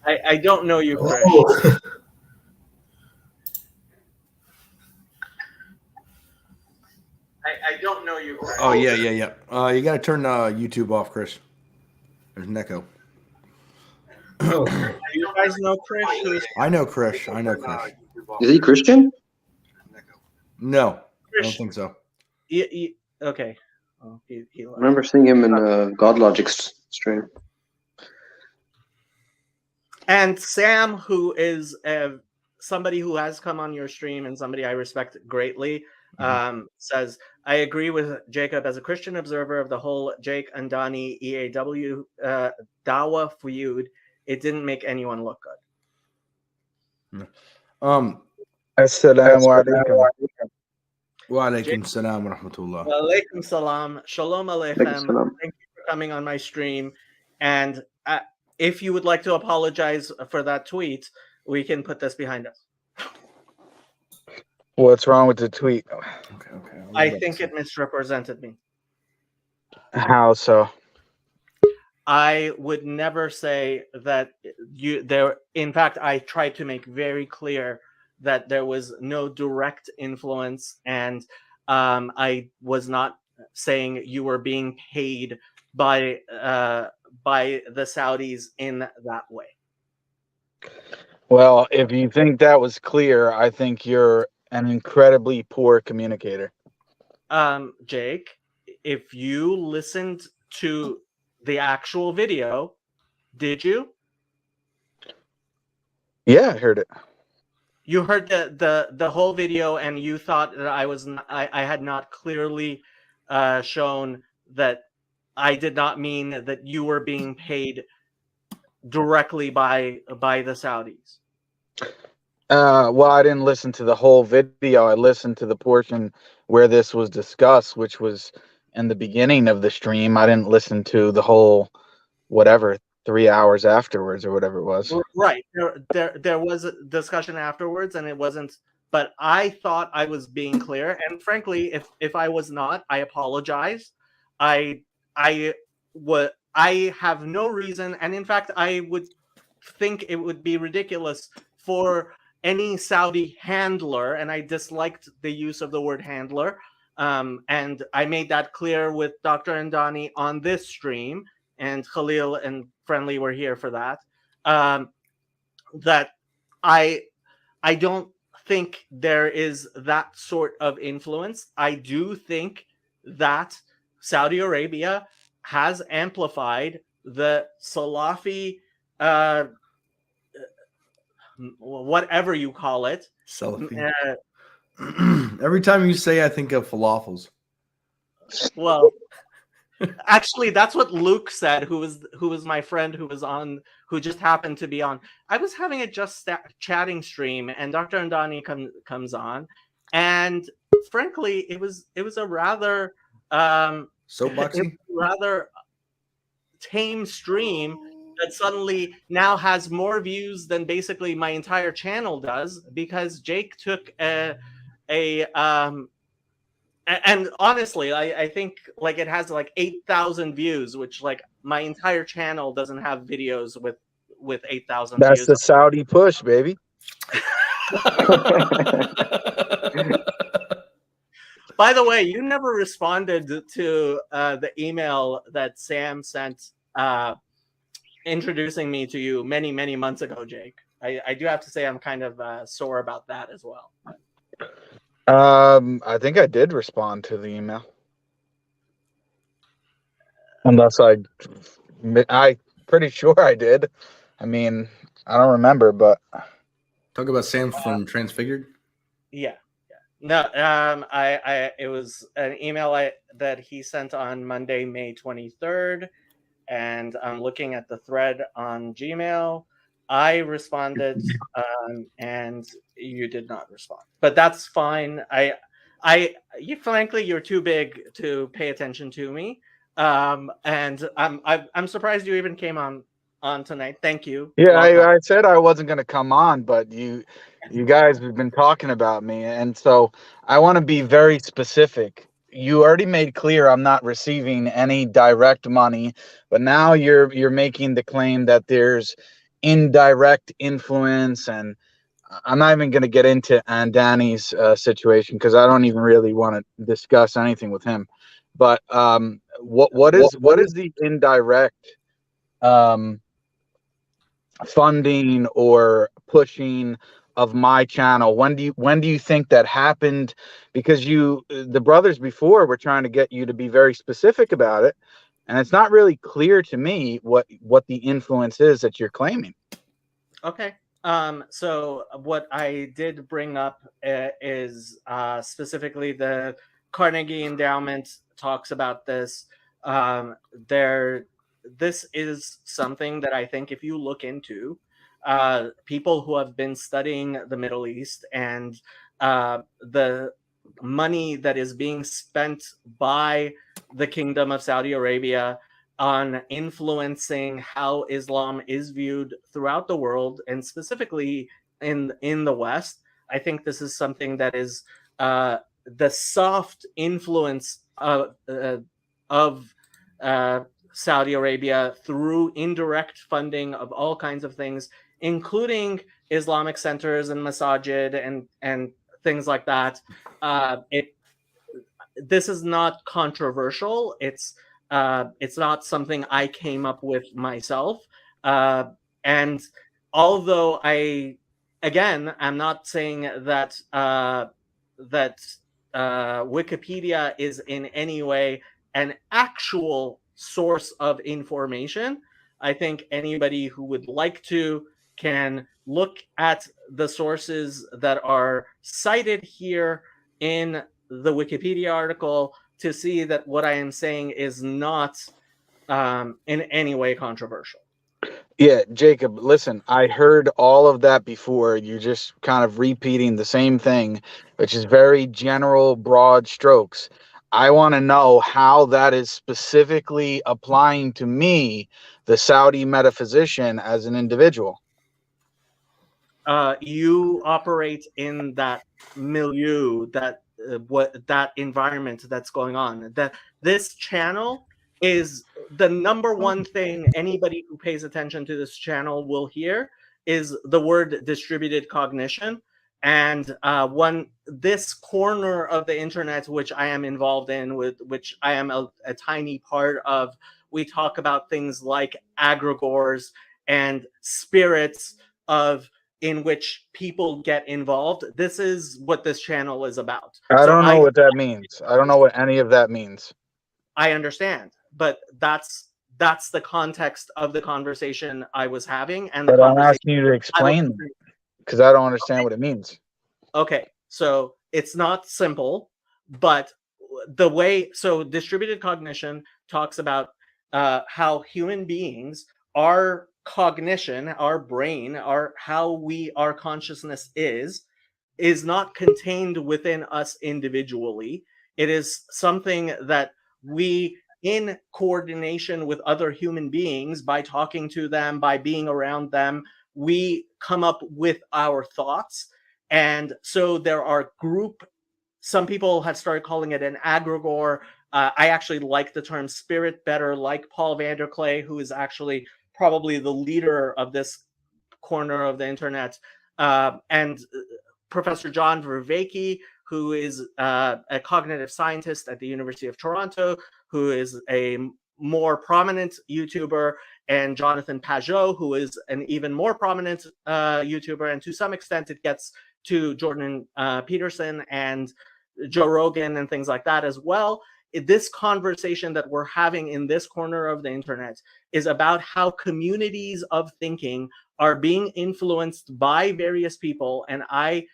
I don't know you, Chris. Oh. I don't know you, Chris. Oh yeah. You got to turn YouTube off, Chris. There's an echo. Do you guys know Chris? I know Chris. Is he Christian? No, I don't think so. Okay. Oh, he I remember seeing him in GodLogic stream. And Sam, who is somebody who has come on your stream and somebody I respect greatly, says, I agree with Jacob. As a Christian observer of the whole Jake Andani EAW Dawa feud, it didn't make anyone look good. Assalamu alaikum. Wa alaikum salam wa rahmatullah. Wa alaikum salam. Shalom Alaikum aleichem. salam. Thank you for coming on my stream. And if you would like to apologize for that tweet, we can put this behind us. What's wrong with the tweet? Okay. I think it misrepresented me. How so? I would never say that you there. In fact, I tried to make very clear that there was no direct influence, and I was not saying you were being paid by the Saudis in that way. Well, if you think that was clear, I think you're an incredibly poor communicator. Jake, if you listened to the actual video, did you? Yeah, I heard it. You heard the whole video, and you thought that I had not clearly shown that I did not mean that you were being paid directly by the Saudis. Well, I didn't listen to the whole video. I listened to the portion where this was discussed, which was in the beginning of the stream. I didn't listen to the whole, whatever, 3 hours afterwards or whatever it was. Right. There was a discussion afterwards, and it wasn't. But I thought I was being clear, and frankly, if I was not, I apologize. I have no reason, and in fact, I would think it would be ridiculous for any Saudi handler, and I disliked the use of the word handler, and I made that clear with Dr. Andani on this stream, and Khalil and Friendly were here for that, that I don't think there is that sort of influence. I do think that Saudi Arabia has amplified the Salafi, whatever you call it. Salafi. Every time you say, I think of falafels. Well, actually, that's what Luke said, who was my friend who just happened to be on. I was having a just chatting stream, and Dr. Andani comes on, and frankly, it was a rather soapboxy, rather tame stream that suddenly now has more views than basically my entire channel does, because Jake took and honestly, I think like it has like 8,000 views, which like my entire channel doesn't have videos with 8,000 views. That's the Saudi push, baby. By the way, you never responded to the email that Sam sent introducing me to you many, many months ago, Jake. I do have to say I'm kind of sore about that as well. I think I did respond to the email. Unless I'm pretty sure I did. I mean, I don't remember, but talk about Sam from Transfigured. Yeah. No, it was an email that he sent on Monday, May 23rd, and I'm looking at the thread on Gmail. I responded, and you did not respond, but that's fine. Frankly, you're too big to pay attention to me, and I'm surprised you even came on tonight. Thank you. Yeah, I said I wasn't going to come on, but you guys have been talking about me, and so I want to be very specific. You already made clear I'm not receiving any direct money, but now you're making the claim that there's indirect influence, and I'm not even going to get into Andani's situation because I don't even really want to discuss anything with him. But what is the indirect funding or pushing of my channel? When do you think that happened? Because the brothers before were trying to get you to be very specific about it, and it's not really clear to me what the influence is that you're claiming. Okay. So what I did bring up is specifically the Carnegie Endowment talks about this. This is something that I think if you look into, people who have been studying the Middle East and the money that is being spent by the Kingdom of Saudi Arabia on influencing how Islam is viewed throughout the world, and specifically in the West. I think this is something that is the soft influence of Saudi Arabia through indirect funding of all kinds of things, including Islamic centers and masajid and things like that. This is not controversial. It's not something I came up with myself. And although I'm not saying that Wikipedia is in any way an actual source of information, I think anybody who would like to can look at the sources that are cited here in the Wikipedia article to see that what I am saying is not in any way controversial. Yeah, Jacob, listen, I heard all of that before. You're just kind of repeating the same thing, which is very general, broad strokes. I want to know how that is specifically applying to me, the Saudi metaphysician, as an individual. You operate in that milieu, that that environment that's going on. That this channel is the number one thing anybody who pays attention to this channel will hear is the word distributed cognition. And this corner of the internet, which I am involved in, with which I am a tiny part of, we talk about things like aggregors and spirits in which people get involved. This is what this channel is about. I don't know what that means. I don't know what any of that means. I understand, but that's the context of the conversation I was having, and but I'm asking you to explain because I don't understand what it means. Okay, so it's not simple, but distributed cognition talks about how human beings, our cognition, our brain, our consciousness is not contained within us individually. It is something that we, in coordination with other human beings, by talking to them, by being around them, we come up with our thoughts. And so there are some people have started calling it an aggregor. I actually like the term spirit better, like Paul Vanderklay, who is actually probably the leader of this corner of the internet, and Professor John Vervaeke, who is a cognitive scientist at the University of Toronto, who is a more prominent YouTuber, and Jonathan Pajot, who is an even more prominent YouTuber, and to some extent it gets to Jordan Peterson and Joe Rogan and things like that as well. This conversation that we're having in this corner of the internet is about how communities of thinking are being influenced by various people, and I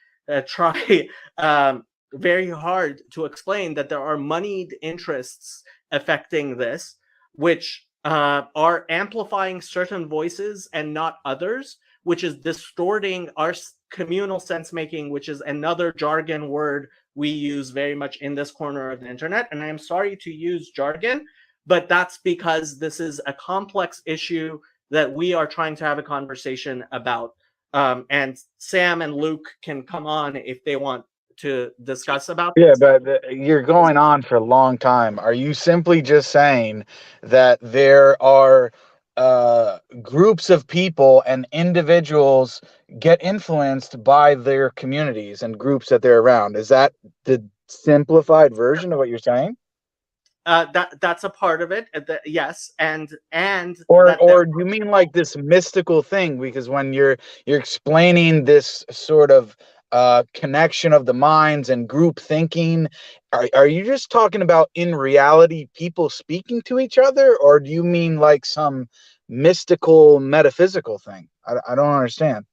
try very hard to explain that there are moneyed interests affecting this, which are amplifying certain voices and not others, which is distorting our communal sense making, which is another jargon word we use very much in this corner of the internet. And I'm sorry to use jargon, but that's because this is a complex issue that we are trying to have a conversation about. And Sam and Luke can come on if they want to discuss about this. Yeah, but you're going on for a long time. Are you simply just saying that there are groups of people and individuals get influenced by their communities and groups that they're around? Is that the simplified version of what you're saying? That's a part of it. Yes, and or do you mean like this mystical thing? Because when you're explaining this sort of connection of the minds and group thinking, are you just talking about in reality people speaking to each other, or do you mean like some mystical metaphysical thing? I don't understand.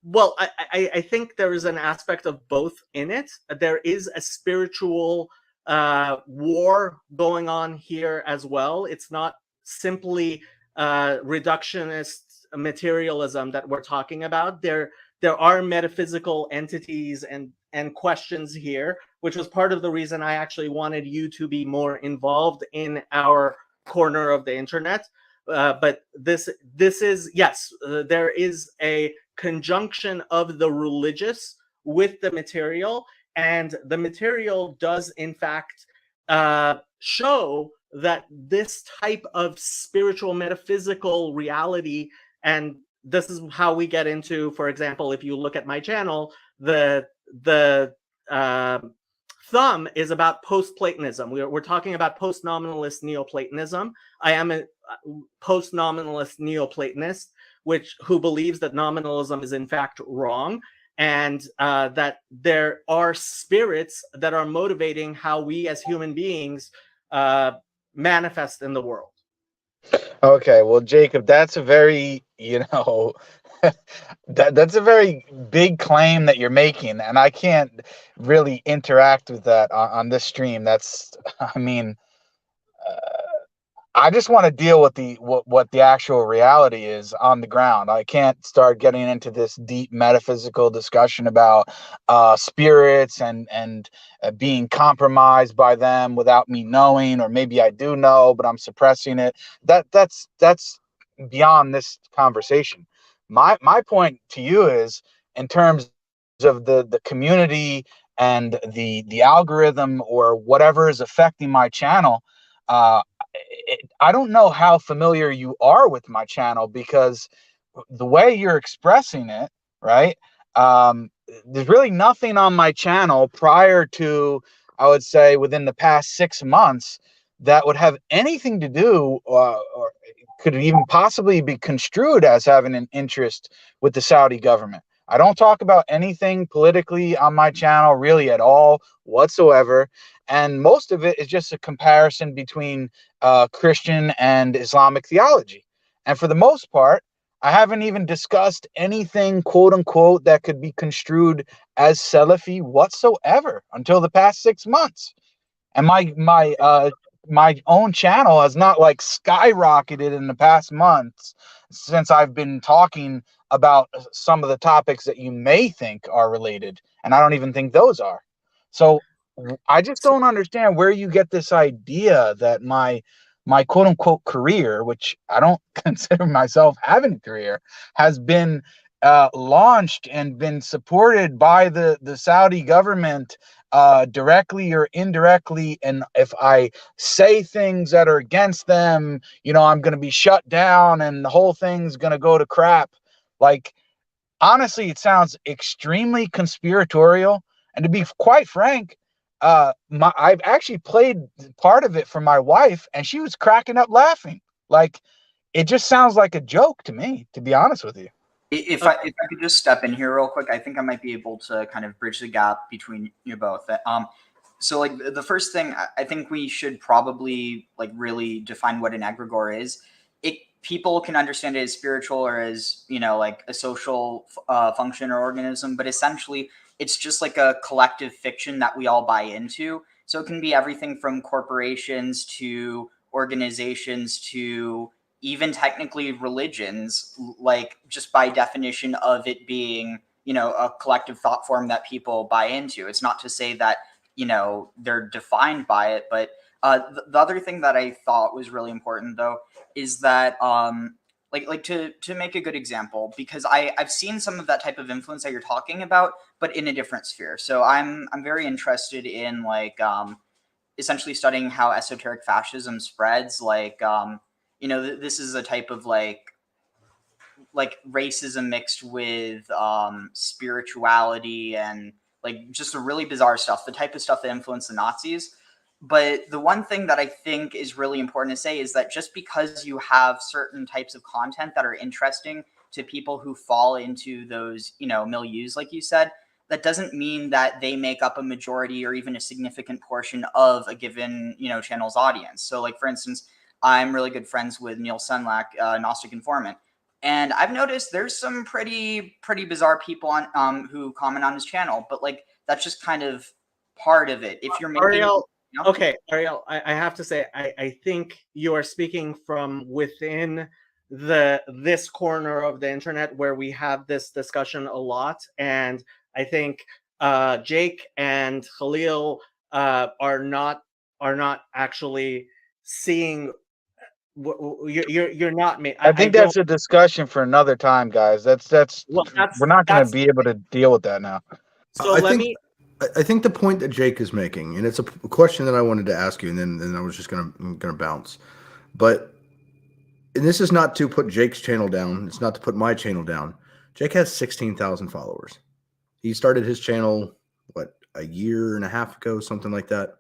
Well, I think there is an aspect of both in it. There is a spiritual war going on here as well. It's not simply reductionist materialism that we're talking about. There are metaphysical entities and questions here, which was part of the reason I actually wanted you to be more involved in our corner of the internet. But this is, yes, there is a conjunction of the religious with the material, and the material does in fact show that this type of spiritual metaphysical reality, and this is how we get into, for example, if you look at my channel, the thumb is about post-Platonism. We're talking about post-nominalist Neoplatonism. I am a post-nominalist Neoplatonist, who believes that nominalism is in fact wrong, and that there are spirits that are motivating how we as human beings manifest in the world. Okay, well, Jacob, that's a very, that's a very big claim that you're making, and I can't really interact with that on this stream. That's, I mean, I just want to deal with what the actual reality is on the ground. I can't start getting into this deep metaphysical discussion about spirits and being compromised by them without me knowing, or maybe I do know, but I'm suppressing it. That's beyond this conversation. My point to you is, in terms of the community and the algorithm or whatever is affecting my channel. I don't know how familiar you are with my channel, because the way you're expressing it, right? There's really nothing on my channel prior to, I would say, within the past 6 months that would have anything to do or could even possibly be construed as having an interest with the Saudi government. I don't talk about anything politically on my channel really at all whatsoever. And most of it is just a comparison between Christian and Islamic theology. And for the most part, I haven't even discussed anything, quote unquote, that could be construed as Salafi whatsoever until the past 6 months. And my own channel has not like skyrocketed in the past months since I've been talking about some of the topics that you may think are related, and I don't even think those are. So I just don't understand where you get this idea that my quote unquote career, which I don't consider myself having a career, has been launched and been supported by the Saudi government directly or indirectly. And if I say things that are against them, I'm going to be shut down and the whole thing's going to go to crap. Like, honestly, it sounds extremely conspiratorial. And to be quite frank, I've actually played part of it for my wife, and she was cracking up laughing. Like, it just sounds like a joke to me, to be honest with you. If I could just step in here real quick, I think I might be able to kind of bridge the gap between you both. So like the first thing, I think we should probably like really define what an egregore is. People can understand it as spiritual or as, like a social function or organism, but essentially it's just like a collective fiction that we all buy into. So it can be everything from corporations to organizations to even technically religions, like just by definition of it being, a collective thought form that people buy into. It's not to say that, they're defined by it, but the other thing that I thought was really important though is that like to make a good example, because I've seen some of that type of influence that you're talking about, but in a different sphere. So I'm very interested in like essentially studying how esoteric fascism spreads. Like this is a type of like racism mixed with spirituality and like just a really bizarre stuff, the type of stuff that influenced the Nazis. But the one thing that I think is really important to say is that just because you have certain types of content that are interesting to people who fall into those, milieus, like you said, that doesn't mean that they make up a majority or even a significant portion of a given, channel's audience. So like, for instance, I'm really good friends with Neil Senlak, Gnostic Informant. And I've noticed there's some pretty bizarre people on who comment on his channel, but like that's just kind of part of it. If you're making Ariel, Yeah. Okay, Ariel, I have to say, I think you are speaking from within this corner of the internet where we have this discussion a lot, and I think Jake and Khalil are not actually seeing. You're not me. I I think don't. that's a discussion for another time, guys. That's Well, we're not going to that's be able to deal with that now. so. I Let think me. I think the point that Jake is making, and it's a question that I wanted to ask you, and then I was just gonna bounce, but and this is not to put Jake's channel down. It's not to put my channel down. Jake has 16,000 followers. He started his channel a year and a half ago, something like that.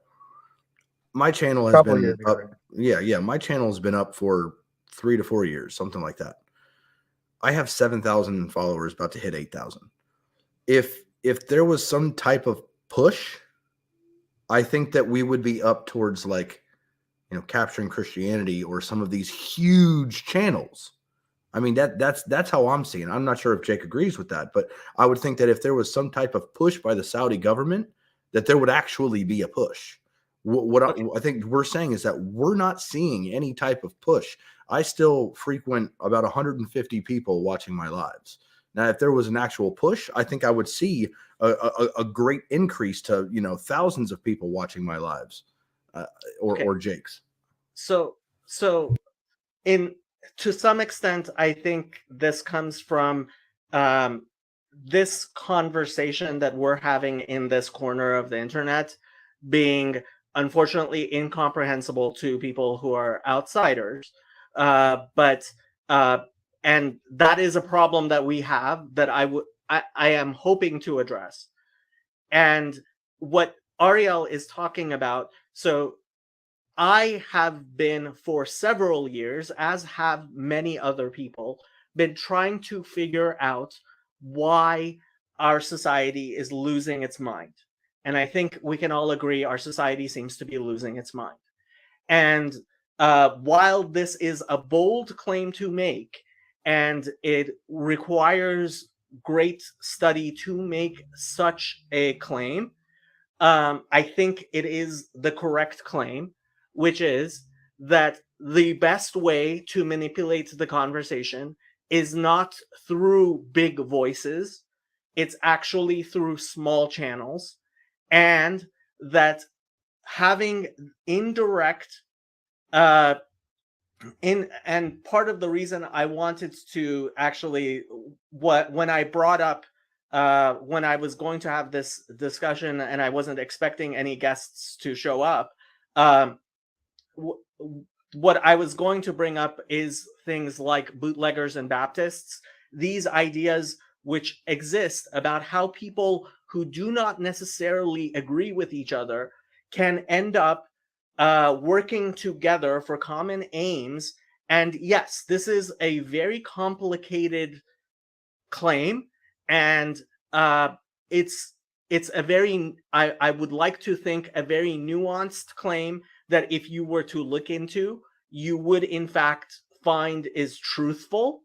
My channel has Couple been years up. ago. Yeah. My channel has been up for 3 to 4 years, something like that. I have 7,000 followers, about to hit 8,000. If there was some type of push, I think that we would be up towards Capturing Christianity or some of these huge channels. I mean, that's how I'm seeing it. I'm not sure if Jake agrees with that, but I would think that if there was some type of push by the Saudi government, that there would actually be a push. I think we're saying is that we're not seeing any type of push. I still frequent about 150 people watching my lives. Now, if there was an actual push, I think I would see a great increase to thousands of people watching my lives, or Jake's. So to some extent, I think this comes from this conversation that we're having in this corner of the internet being unfortunately incomprehensible to people who are outsiders. But and that is a problem that we have that I am hoping to address. And what Ariel is talking about, so I have been for several years, as have many other people, been trying to figure out why our society is losing its mind. And I think we can all agree our society seems to be losing its mind. And while this is a bold claim to make, and it requires great study to make such a claim, I think it is the correct claim, which is that the best way to manipulate the conversation is not through big voices, it's actually through small channels, and that having indirect and part of the reason I wanted to actually when I brought up when I was going to have this discussion and I wasn't expecting any guests to show up, what I was going to bring up is things like bootleggers and Baptists, these ideas which exist about how people who do not necessarily agree with each other can end up working together for common aims. And yes, this is a very complicated claim, and it's a very I would like to think a very nuanced claim that if you were to look into, you would in fact find is truthful.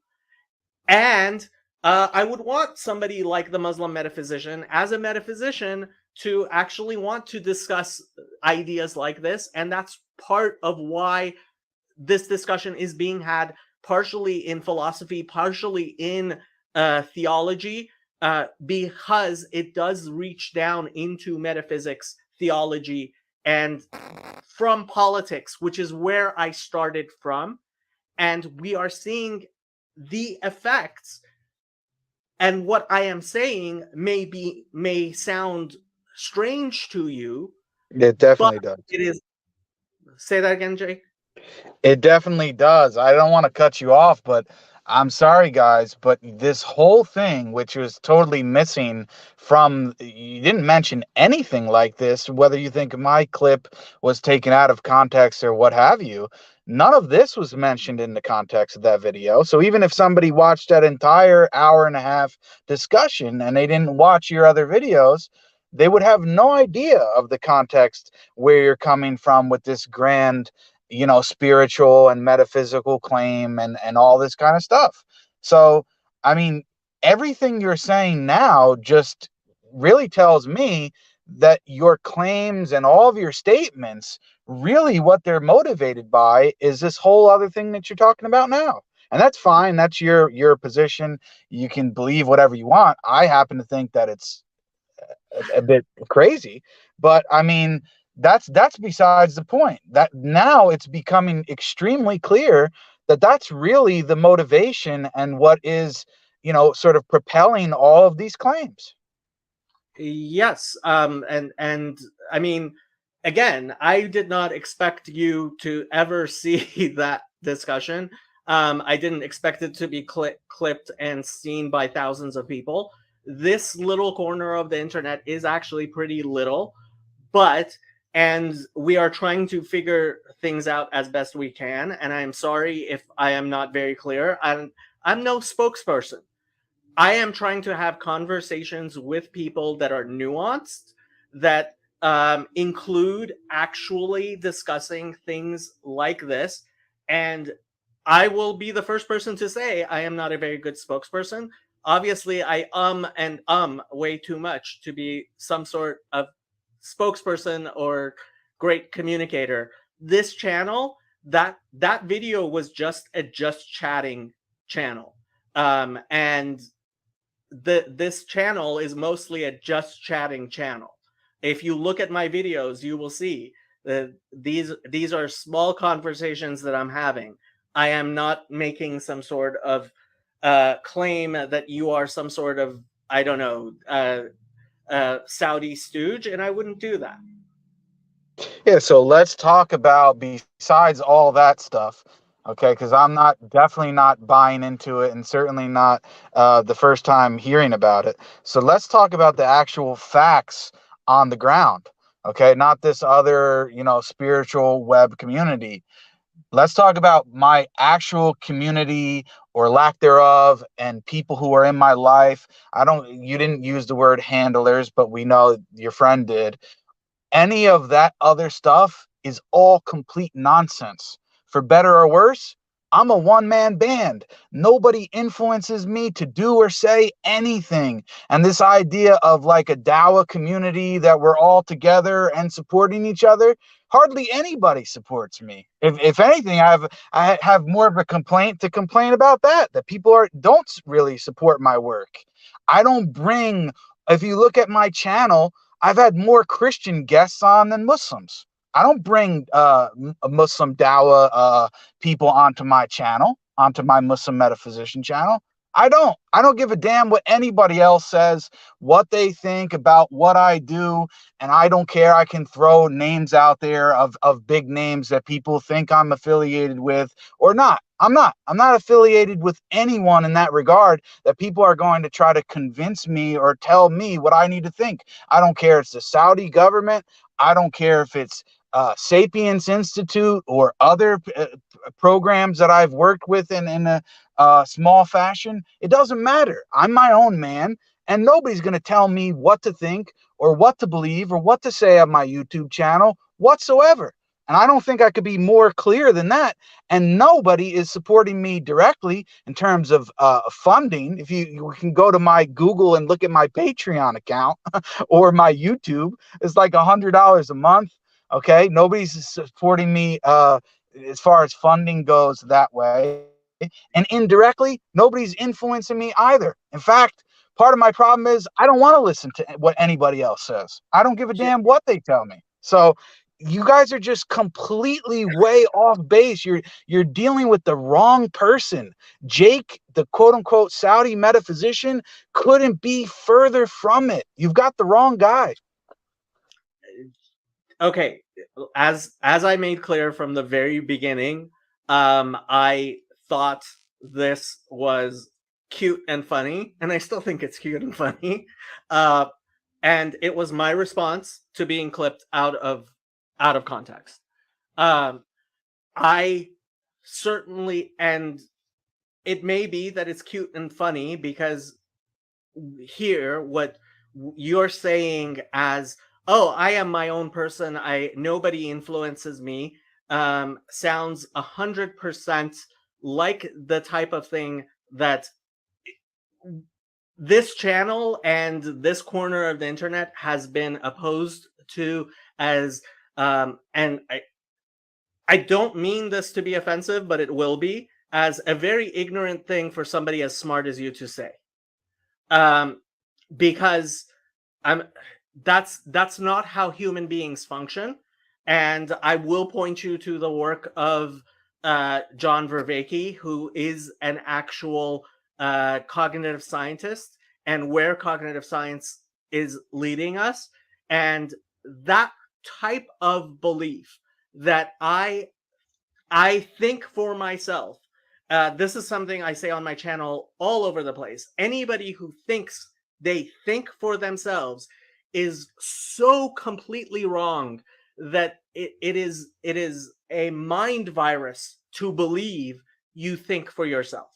And I would want somebody like the Muslim metaphysician, as a metaphysician, to actually want to discuss ideas like this. And that's part of why this discussion is being had, partially in philosophy, partially in theology, because it does reach down into metaphysics, theology, and from politics, which is where I started from. And we are seeing the effects. And what I am saying may sound strange to you. It definitely does. It is. Say that again, Jake. It definitely does. I don't want to cut you off, but I'm sorry, guys, but this whole thing, which was totally missing from, you didn't mention anything like this, whether you think my clip was taken out of context or what have you. None of this was mentioned in the context of that video. So even if somebody watched that entire hour and a half discussion and they didn't watch your other videos, they would have no idea of the context where you're coming from with this grand, spiritual and metaphysical claim and all this kind of stuff. So, I mean, everything you're saying now just really tells me that your claims and all of your statements, really what they're motivated by is this whole other thing that you're talking about now. And that's fine. That's your position. You can believe whatever you want. I happen to think that it's a bit crazy, but I mean, that's besides the point. That now it's becoming extremely clear that that's really the motivation and what is, sort of propelling all of these claims. Yes, and I mean, again, I did not expect you to ever see that discussion. I didn't expect it to be clipped and seen by thousands of people. This little corner of the internet is actually pretty little, and we are trying to figure things out as best we can. And I'm sorry if I am not very clear. I'm no spokesperson. I am trying to have conversations with people that are nuanced, that include actually discussing things like this. And I will be the first person to say I am not a very good spokesperson. Obviously, I way too much to be some sort of spokesperson or great communicator. This channel, that video was just a just chatting channel. And this channel is mostly a just chatting channel. If you look at my videos, you will see that these are small conversations that I'm having. I am not making some sort of claim that you are some sort of, I don't know, Saudi stooge, and I wouldn't do that. Yeah, so let's talk about, besides all that stuff, okay, because I'm definitely not buying into it, and certainly not the first time hearing about it. So let's talk about the actual facts on the ground, okay, not this other, spiritual web community. Let's talk about my actual community or lack thereof, and people who are in my life. You didn't use the word handlers, but we know your friend did. Any of that other stuff is all complete nonsense. For better or worse, I'm a one-man band. Nobody influences me to do or say anything. And this idea of like a Dawa community that we're all together and supporting each other, hardly anybody supports me. If anything, I have more of a complaint to complain about that people don't really support my work. I don't bring, if you look at my channel, I've had more Christian guests on than Muslims. I don't bring Muslim Dawa people onto my channel, onto my Muslim Metaphysician channel. I don't give a damn what anybody else says, what they think about what I do, and I don't care. I can throw names out there of big names that people think I'm affiliated with or not. I'm not affiliated with anyone in that regard that people are going to try to convince me or tell me what I need to think. I don't care if it's the Saudi government. I don't care if it's Sapiens Institute or other programs that I've worked with in a small fashion. It doesn't matter. I'm my own man, and nobody's going to tell me what to think or what to believe or what to say on my YouTube channel whatsoever. And I don't think I could be more clear than that. And nobody is supporting me directly in terms of funding. If you can go to my Google and look at my Patreon account or my YouTube, it's like $100 a month. Okay, nobody's supporting me as far as funding goes that way. And indirectly, nobody's influencing me either. In fact, part of my problem is I don't want to listen to what anybody else says. I don't give a damn what they tell me. So you guys are just completely way off base. You're dealing with the wrong person. Jake, the quote unquote Saudi metaphysician, couldn't be further from it. You've got the wrong guy. Okay, as I made clear from the very beginning, I thought this was cute and funny, and I still think it's cute and funny. And it was my response to being clipped out of context. I certainly, and it may be that it's cute and funny because here what you're saying as, oh, I am my own person, nobody influences me, sounds 100% like the type of thing that this channel and this corner of the internet has been opposed to as and I don't mean this to be offensive, but it will be, as a very ignorant thing for somebody as smart as you to say. Because that's not how human beings function. And I will point you to the work of John Vervaeke, who is an actual cognitive scientist, and where cognitive science is leading us. And that type of belief that I think for myself, this is something I say on my channel all over the place. Anybody who thinks they think for themselves is so completely wrong that it is a mind virus to believe you think for yourself.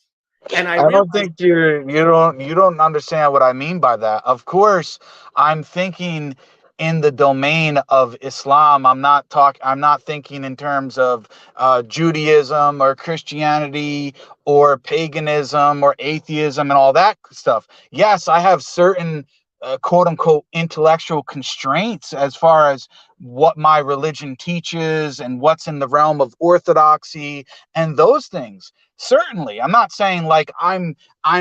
And I don't realize think you don't understand what I mean by that. Of course, I'm thinking in the domain of Islam. I'm not thinking in terms of Judaism or Christianity or paganism or atheism and all that stuff. Yes, I have certain quote unquote intellectual constraints as far as what my religion teaches and what's in the realm of orthodoxy and those things. Certainly, I'm not saying like I'm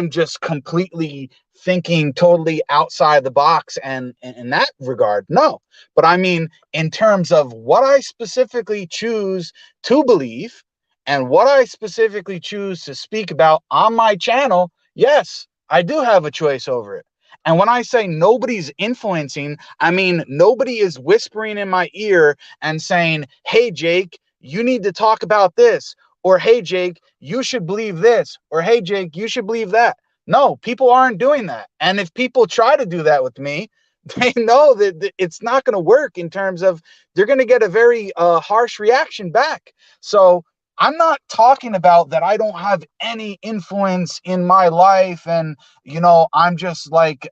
just completely thinking totally outside the box and in that regard. No, but I mean, in terms of what I specifically choose to believe and what I specifically choose to speak about on my channel, yes, I do have a choice over it. And when I say nobody's influencing, I mean, nobody is whispering in my ear and saying, hey, Jake, you need to talk about this. Or, hey, Jake, you should believe this. Or, hey, Jake, you should believe that. No, people aren't doing that. And if people try to do that with me, they know that it's not going to work in terms of they're going to get a very harsh reaction back. So I'm not talking about that I don't have any influence in my life and, you know, I'm just like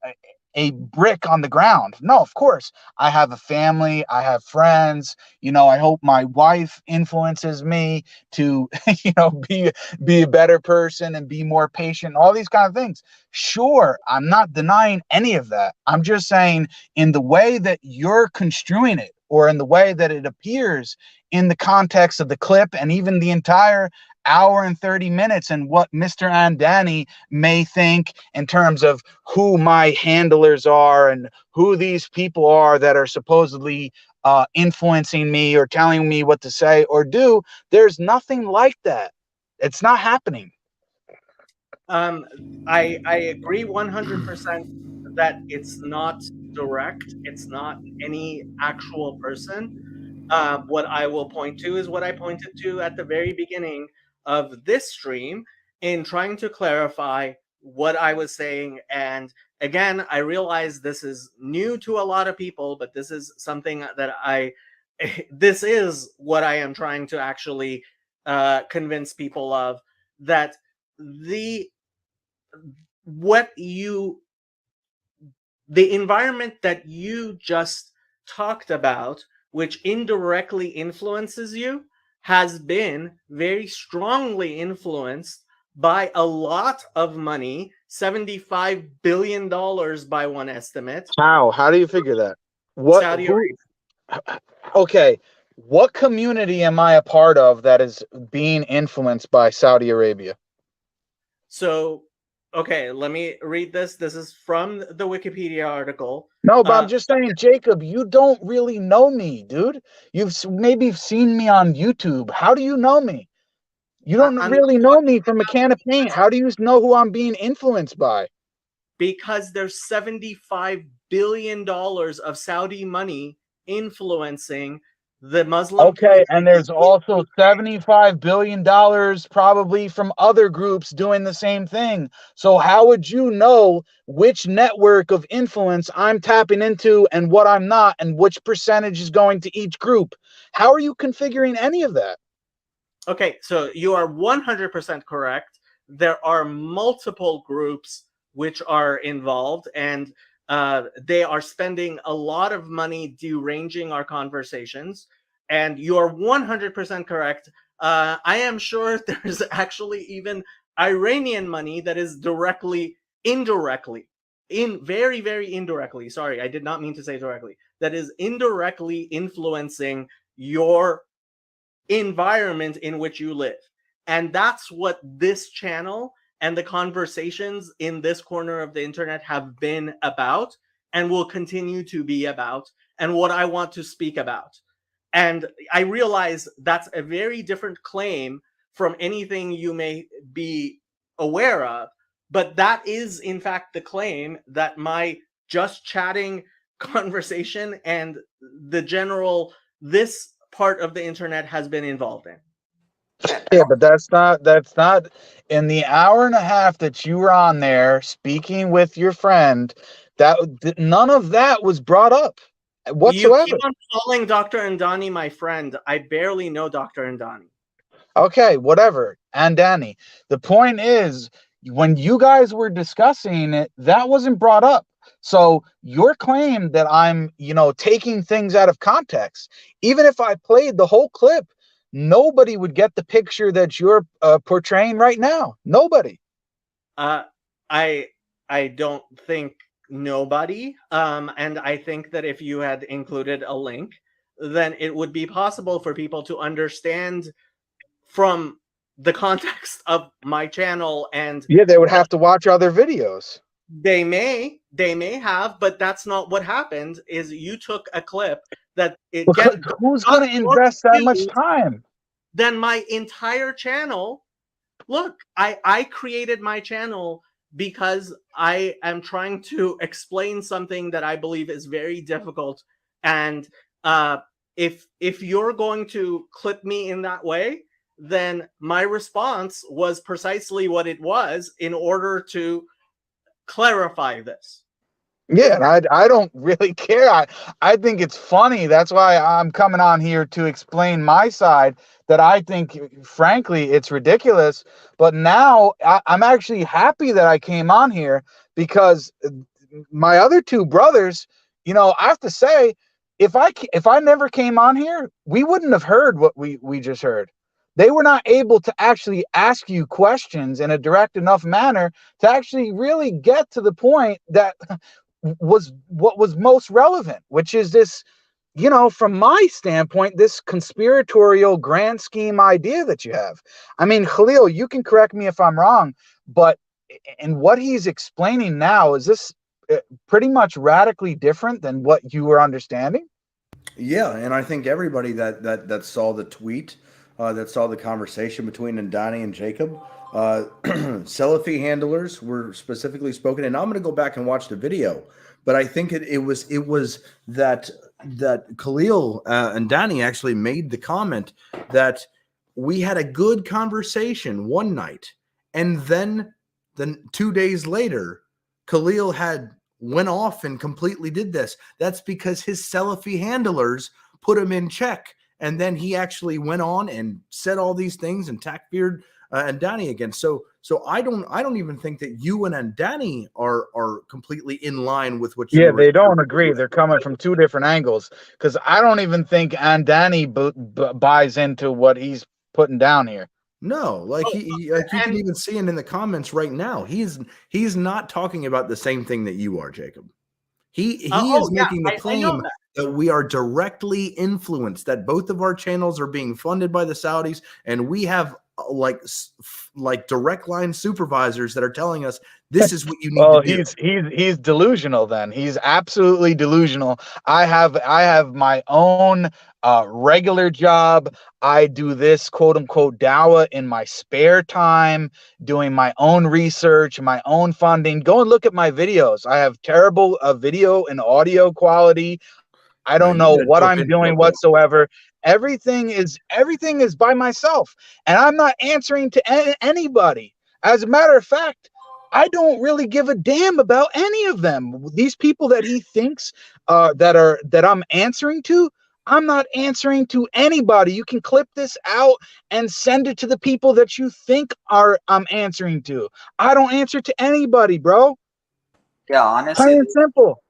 a brick on the ground. No, of course, I have a family, I have friends, you know, I hope my wife influences me to, you know, be a better person and be more patient, all these kind of things. Sure, I'm not denying any of that. I'm just saying in the way that you're construing it or in the way that it appears in the context of the clip and even the entire hour and 30 minutes and what Mr. Andani may think in terms of who my handlers are and who these people are that are supposedly influencing me or telling me what to say or do. There's nothing like that. It's not happening. I agree 100% that it's not direct. It's not any actual person. What I will point to is what I pointed to at the very beginning of this stream in trying to clarify what I was saying. And again, I realize this is new to a lot of people, but this is something that this is what I am trying to actually convince people of, that the environment that you just talked about, which indirectly influences you, has been very strongly influenced by a lot of money, $75 billion by one estimate. How do you figure that? What? Saudi Arabia. Okay, what community am I a part of that is being influenced by Saudi Arabia? So, okay, let me read this. This is from the Wikipedia article. No, but I'm just saying, Jacob, you don't really know me, dude. You've maybe seen me on YouTube. How do you know me? You don't really know me from a can of paint. How do you know who I'm being influenced by? Because there's $75 billion of Saudi money influencing the Muslim Okay, and there's also $75 billion probably from other groups doing the same thing. So how would you know which network of influence I'm tapping into and what I'm not, and which percentage is going to each group? How are you configuring any of that? Okay, so you are 100% correct. There are multiple groups which are involved, and they are spending a lot of money deranging our conversations. And you're 100% correct. I am sure there's actually even Iranian money that is indirectly very, very indirectly, sorry, I did not mean to say directly, that is indirectly influencing your environment in which you live. And that's what this channel and the conversations in this corner of the internet have been about and will continue to be about, and what I want to speak about. And I realize that's a very different claim from anything you may be aware of, but that is in fact the claim that my just chatting conversation and the general this part of the internet has been involved in. Yeah, but that's not in the hour and a half that you were on there speaking with your friend, none of that was brought up whatsoever. You keep on calling Dr. Andani my friend. I barely know Dr. Andani. Okay, whatever. And Danny, the point is, when you guys were discussing it, that wasn't brought up. So your claim that I'm, taking things out of context, even if I played the whole clip, nobody would get the picture that you're portraying right now. Nobody. I don't think nobody. And I think that if you had included a link, then it would be possible for people to understand from the context of my channel. And yeah, they would have to watch other videos. They may have, but that's not what happened. Is you took a clip that who's going to invest that much time? Then my entire channel. Look, I created my channel because I am trying to explain something that I believe is very difficult. And if you're going to clip me in that way, then my response was precisely what it was in order to clarify this. Yeah, and I don't really care. I think it's funny. That's why I'm coming on here to explain my side, that I think, frankly, it's ridiculous. But now I'm actually happy that I came on here, because my other two brothers, I have to say, if I never came on here, we wouldn't have heard what we just heard. They were not able to actually ask you questions in a direct enough manner to actually really get to the point that was what was most relevant, which is this, from my standpoint, this conspiratorial grand scheme idea that you have. I mean, Khalil, you can correct me if I'm wrong, but in what he's explaining now, is this pretty much radically different than what you were understanding? Yeah, and I think everybody that saw the tweet, that saw the conversation between Andani and Jacob, Salafi handlers were specifically spoken, and I'm going to go back and watch the video. But I think it was that Khalil and Danny actually made the comment that we had a good conversation one night, and then 2 days later, Khalil had went off and completely did this. That's because his Salafi handlers put him in check, and then he actually went on and said all these things and takfired Andani again. So I don't even think that you and Andani are completely in line with what you. Yeah, they don't agree. They're coming from two different angles, because I don't even think Andani buys into what he's putting down here. No, like you can even see it in the comments right now. He's not talking about the same thing that you are, Jacob. He is making the claim that we are directly influenced, that both of our channels are being funded by the Saudis, and we have like direct line supervisors that are telling us this is what you need to do. He's delusional. Then he's absolutely delusional. I have my own regular job. I do this quote unquote dawah in my spare time, doing my own research, my own funding. Go and look at my videos. I have terrible video and audio quality. I don't know what I'm doing whatsoever. Everything is by myself, and I'm not answering to anybody. As a matter of fact, I don't really give a damn about any of them. These people that he thinks that I'm answering to, I'm not answering to anybody. You can clip this out and send it to the people that you think I'm answering to. I don't answer to anybody, bro. Yeah, honestly, plain and simple.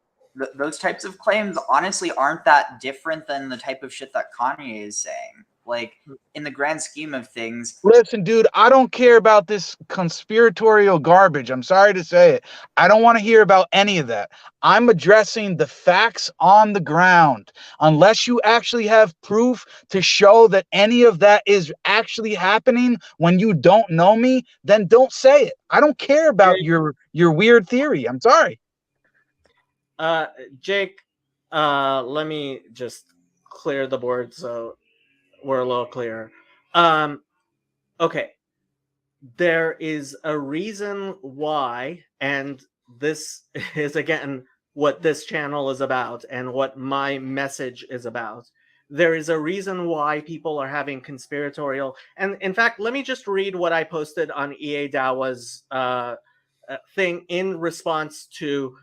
Those types of claims honestly aren't that different than the type of shit that Kanye is saying. Like, in the grand scheme of things, Listen, dude, I don't care about this conspiratorial garbage. I'm sorry to say it. I don't want to hear about any of that. I'm addressing the facts on the ground. Unless you actually have proof to show that any of that is actually happening when you don't know me, then don't say it. I don't care about your weird theory. I'm sorry. Jake, let me just clear the board so we're a little clearer. Okay. There is a reason why, and this is again what this channel is about and what my message is about. There is a reason why people are having conspiratorial, and in fact, let me just read what I posted on EA Dawa's thing in response to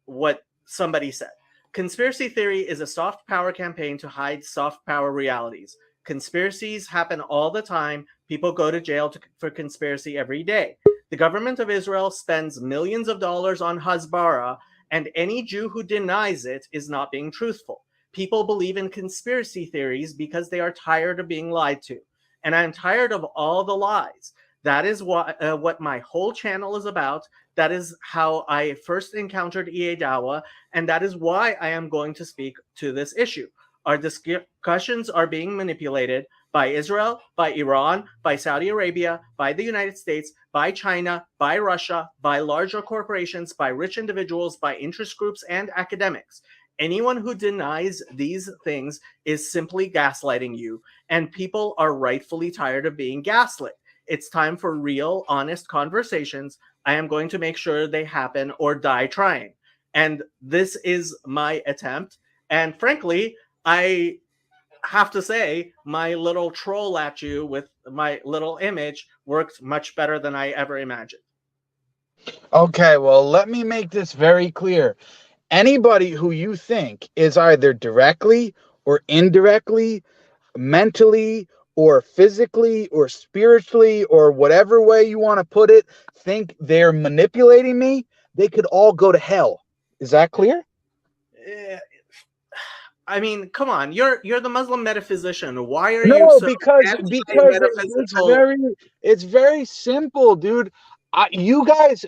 what somebody said. Conspiracy theory is a soft power campaign to hide soft power realities. Conspiracies happen all the time. People go to jail for conspiracy every day. The government of Israel spends millions of dollars on Hasbara, and any Jew who denies it is not being truthful. People believe in conspiracy theories because they are tired of being lied to. And I'm tired of all the lies. That is what my whole channel is about. That is how I first encountered EA Dawa, and that is why I am going to speak to this issue. Our discussions are being manipulated by Israel, by Iran, by Saudi Arabia, by the United States, by China, by Russia, by larger corporations, by rich individuals, by interest groups, and academics. Anyone who denies these things is simply gaslighting you, and people are rightfully tired of being gaslit. It's time for real, honest conversations. I am going to make sure they happen or die trying. And this is my attempt. And frankly, I have to say, my little troll at you with my little image worked much better than I ever imagined. Okay, well, let me make this very clear. Anybody who you think is either directly or indirectly, mentally or physically or spiritually or whatever way you want to put it, think they're manipulating me, they could all go to hell. Is that clear? I mean, come on, you're the Muslim metaphysician. Why are you No, so because anti-metaphysical? it's very simple, dude. You guys,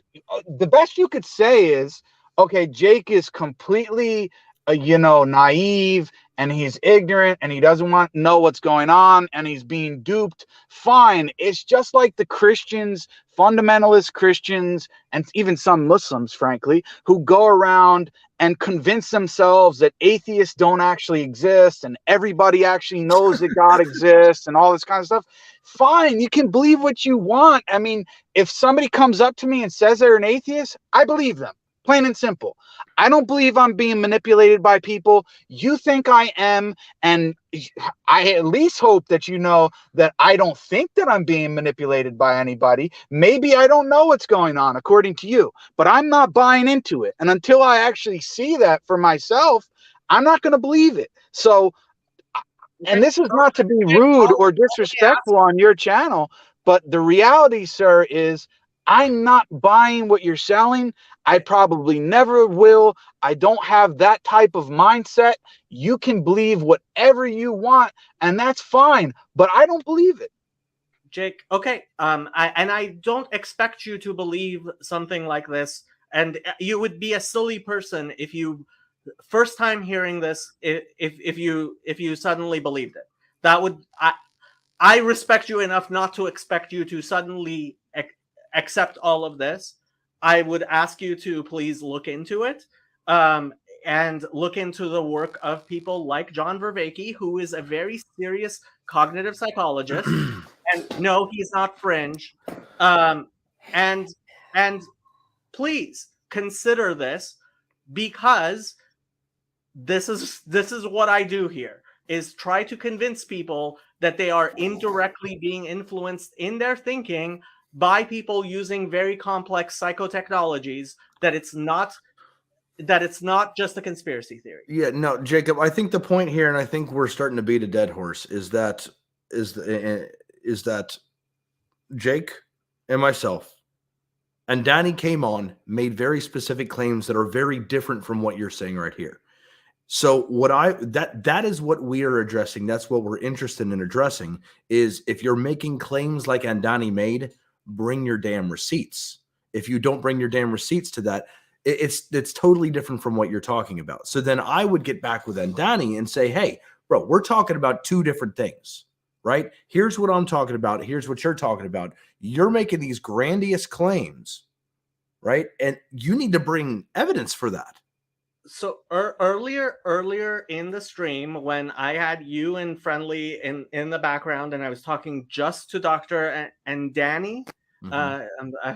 the best you could say is, okay, Jake is completely, naive, and he's ignorant, and he doesn't want to know what's going on, and he's being duped. Fine. It's just like the Christians, fundamentalist Christians, and even some Muslims, frankly, who go around and convince themselves that atheists don't actually exist and everybody actually knows that God exists and all this kind of stuff. Fine, you can believe what you want. I mean, if somebody comes up to me and says they're an atheist, I believe them. Plain and simple. I don't believe I'm being manipulated by people. You think I am, and I at least hope that you know that I don't think that I'm being manipulated by anybody. Maybe I don't know what's going on, according to you, but I'm not buying into it. And until I actually see that for myself, I'm not going to believe it. So, and this is not to be rude or disrespectful on your channel, but the reality, sir, is I'm not buying what you're selling. I probably never will. I don't have that type of mindset. You can believe whatever you want, and that's fine, but I don't believe it. Jake, okay. I don't expect you to believe something like this, and you would be a silly person if you first time hearing this, if you suddenly believed it. That would I respect you enough not to expect you to suddenly accept all of this. I would ask you to please look into it, and look into the work of people like John Vervaeke, who is a very serious cognitive psychologist. And no, he's not fringe. And please consider this, because this is what I do here, is try to convince people that they are indirectly being influenced in their thinking by people using very complex psychotechnologies, that it's not just a conspiracy theory. Yeah, no, Jacob, I think the point here, and I think we're starting to beat a dead horse, is that Jake and myself and Danny came on, made very specific claims that are very different from what you're saying right here. So that is what we are addressing. That's what we're interested in addressing, is if you're making claims like Andani made, bring your damn receipts. If you don't bring your damn receipts to that, it's totally different from what you're talking about. So then I would get back with Andani and say, hey, bro, we're talking about two different things, right? Here's what I'm talking about. Here's what you're talking about. You're making these grandiose claims, right? And you need to bring evidence for that. So earlier in the stream, when I had you and Friendly in the background, and I was talking just to Dr. and Danny, I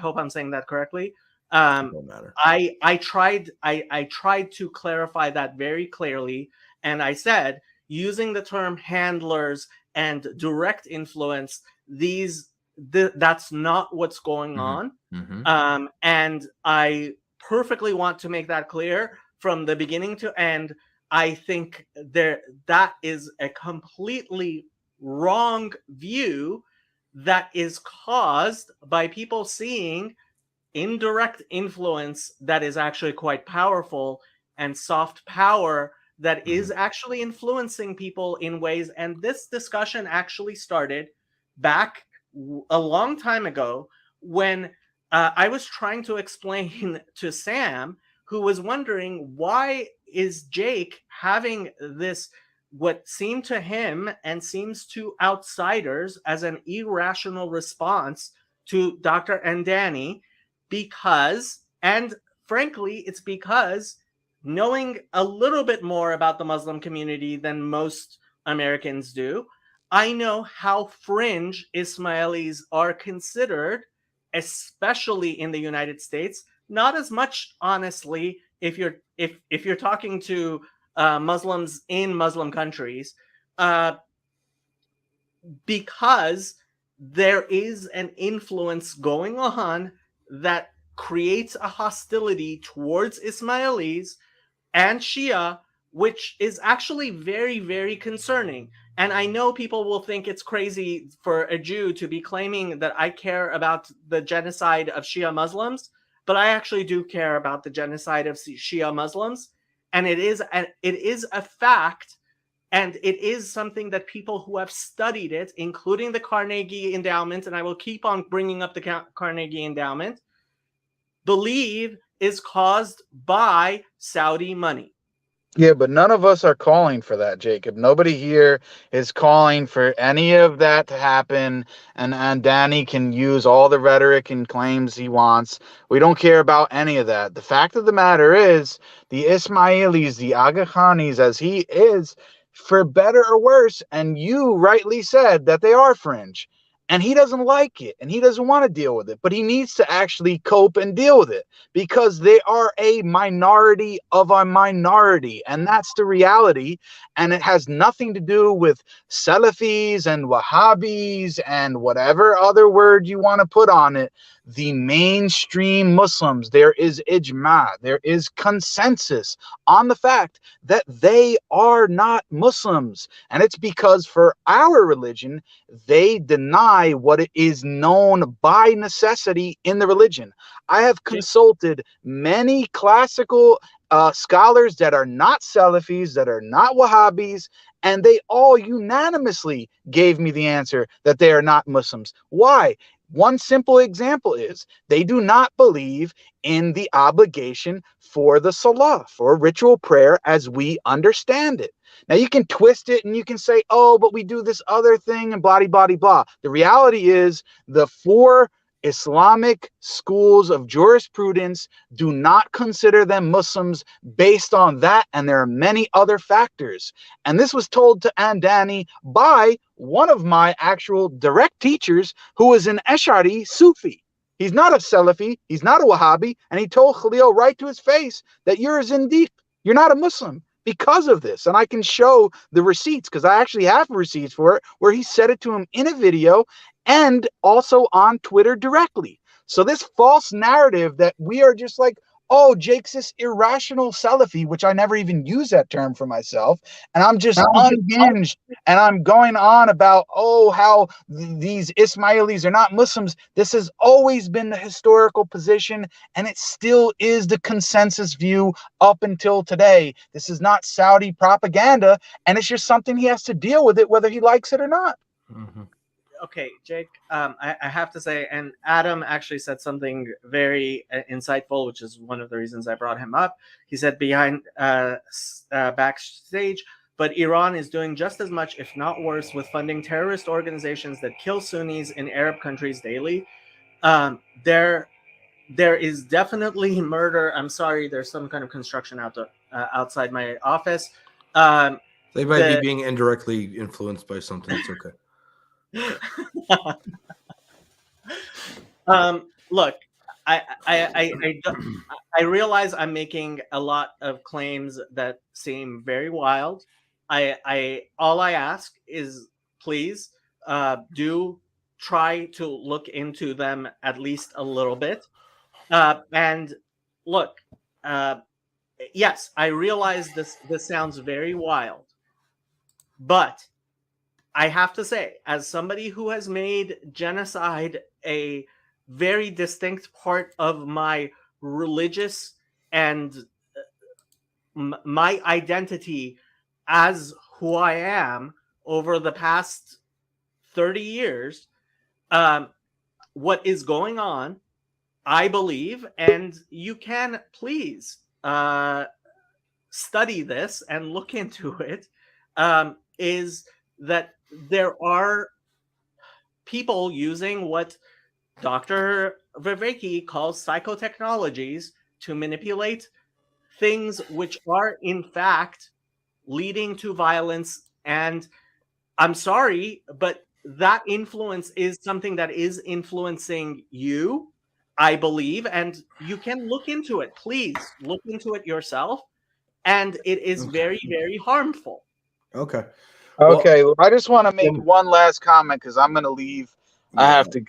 hope I'm saying that correctly. Don't matter. I tried to clarify that very clearly, and I said, using the term handlers and direct influence, that's not what's going on. And I perfectly want to make that clear from the beginning to end. I think that is a completely wrong view that is caused by people seeing indirect influence that is actually quite powerful, and soft power that is actually influencing people in ways. And this discussion actually started back a long time ago when I was trying to explain to Sam, who was wondering, why is Jake having this, what seemed to him and seems to outsiders as an irrational response to Dr. and Danny? Because, and frankly, it's because knowing a little bit more about the Muslim community than most Americans do, I know how fringe Ismailis are considered, especially in the United States. Not as much, honestly, if you're talking to Muslims in Muslim countries, because there is an influence going on that creates a hostility towards Ismailis and Shia, which is actually very, very concerning. And I know people will think it's crazy for a Jew to be claiming that I care about the genocide of Shia Muslims, but I actually do care about the genocide of Shia Muslims. And it is a fact, and it is something that people who have studied it, including the Carnegie Endowment, and I will keep on bringing up the Carnegie Endowment, believe is caused by Saudi money. Yeah, but none of us are calling for that, Jacob. Nobody here is calling for any of that to happen, and Danny can use all the rhetoric and claims he wants. We don't care about any of that. The fact of the matter is, the Ismailis, the Aga Khanis, as he is, for better or worse, and you rightly said that they are fringe, and he doesn't like it, and he doesn't want to deal with it, but he needs to actually cope and deal with it, because they are a minority of a minority, and that's the reality. And it has nothing to do with Salafis and Wahhabis and whatever other word you want to put on it. The mainstream Muslims, there is ijma, there is consensus on the fact that they are not Muslims. And it's because for our religion, they deny what is known by necessity in the religion. I have consulted many classical scholars that are not Salafis, that are not Wahhabis, and they all unanimously gave me the answer that they are not Muslims. Why? One simple example is they do not believe in the obligation for the salah, for ritual prayer as we understand it. Now, you can twist it and you can say, oh, but we do this other thing and blah, blah, blah. The reality is the four Islamic schools of jurisprudence do not consider them Muslims based on that, and there are many other factors. And this was told to Andani by one of my actual direct teachers, who is an Ash'ari Sufi. He's not a Salafi, he's not a Wahhabi, and he told Khalil right to his face that you're a Zindiq, you're not a Muslim because of this. And I can show the receipts, because I actually have receipts for it, where he said it to him in a video and also on Twitter directly. So this false narrative that we are just like, oh, Jake's this irrational Salafi, which I never even use that term for myself. And I'm just unhinged. And I'm going on about, oh, how these Ismailis are not Muslims. This has always been the historical position, and it still is the consensus view up until today. This is not Saudi propaganda, and it's just something he has to deal with it, whether he likes it or not. Mm-hmm. Okay, Jake, I have to say, and Adam actually said something very insightful, which is one of the reasons I brought him up. He said behind backstage, but Iran is doing just as much, if not worse, with funding terrorist organizations that kill Sunnis in Arab countries daily. There is definitely murder. I'm sorry, there's some kind of construction outside my office. They might be being indirectly influenced by something. It's okay. Look, I realize I'm making a lot of claims that seem very wild. All I ask is please do try to look into them at least a little bit. And look, yes, I realize this sounds very wild, but I have to say, as somebody who has made genocide a very distinct part of my religious and my identity as who I am over the past 30 years, what is going on, I believe, and you can please study this and look into it, is that there are people using what Dr. Viveki calls psychotechnologies to manipulate things which are in fact leading to violence. And I'm sorry, but that influence is something that is influencing you, I believe, and you can look into it. Please look into it yourself. And it is very, very harmful. Okay. Okay, well, I just want to make one last comment because I'm going to leave. I have to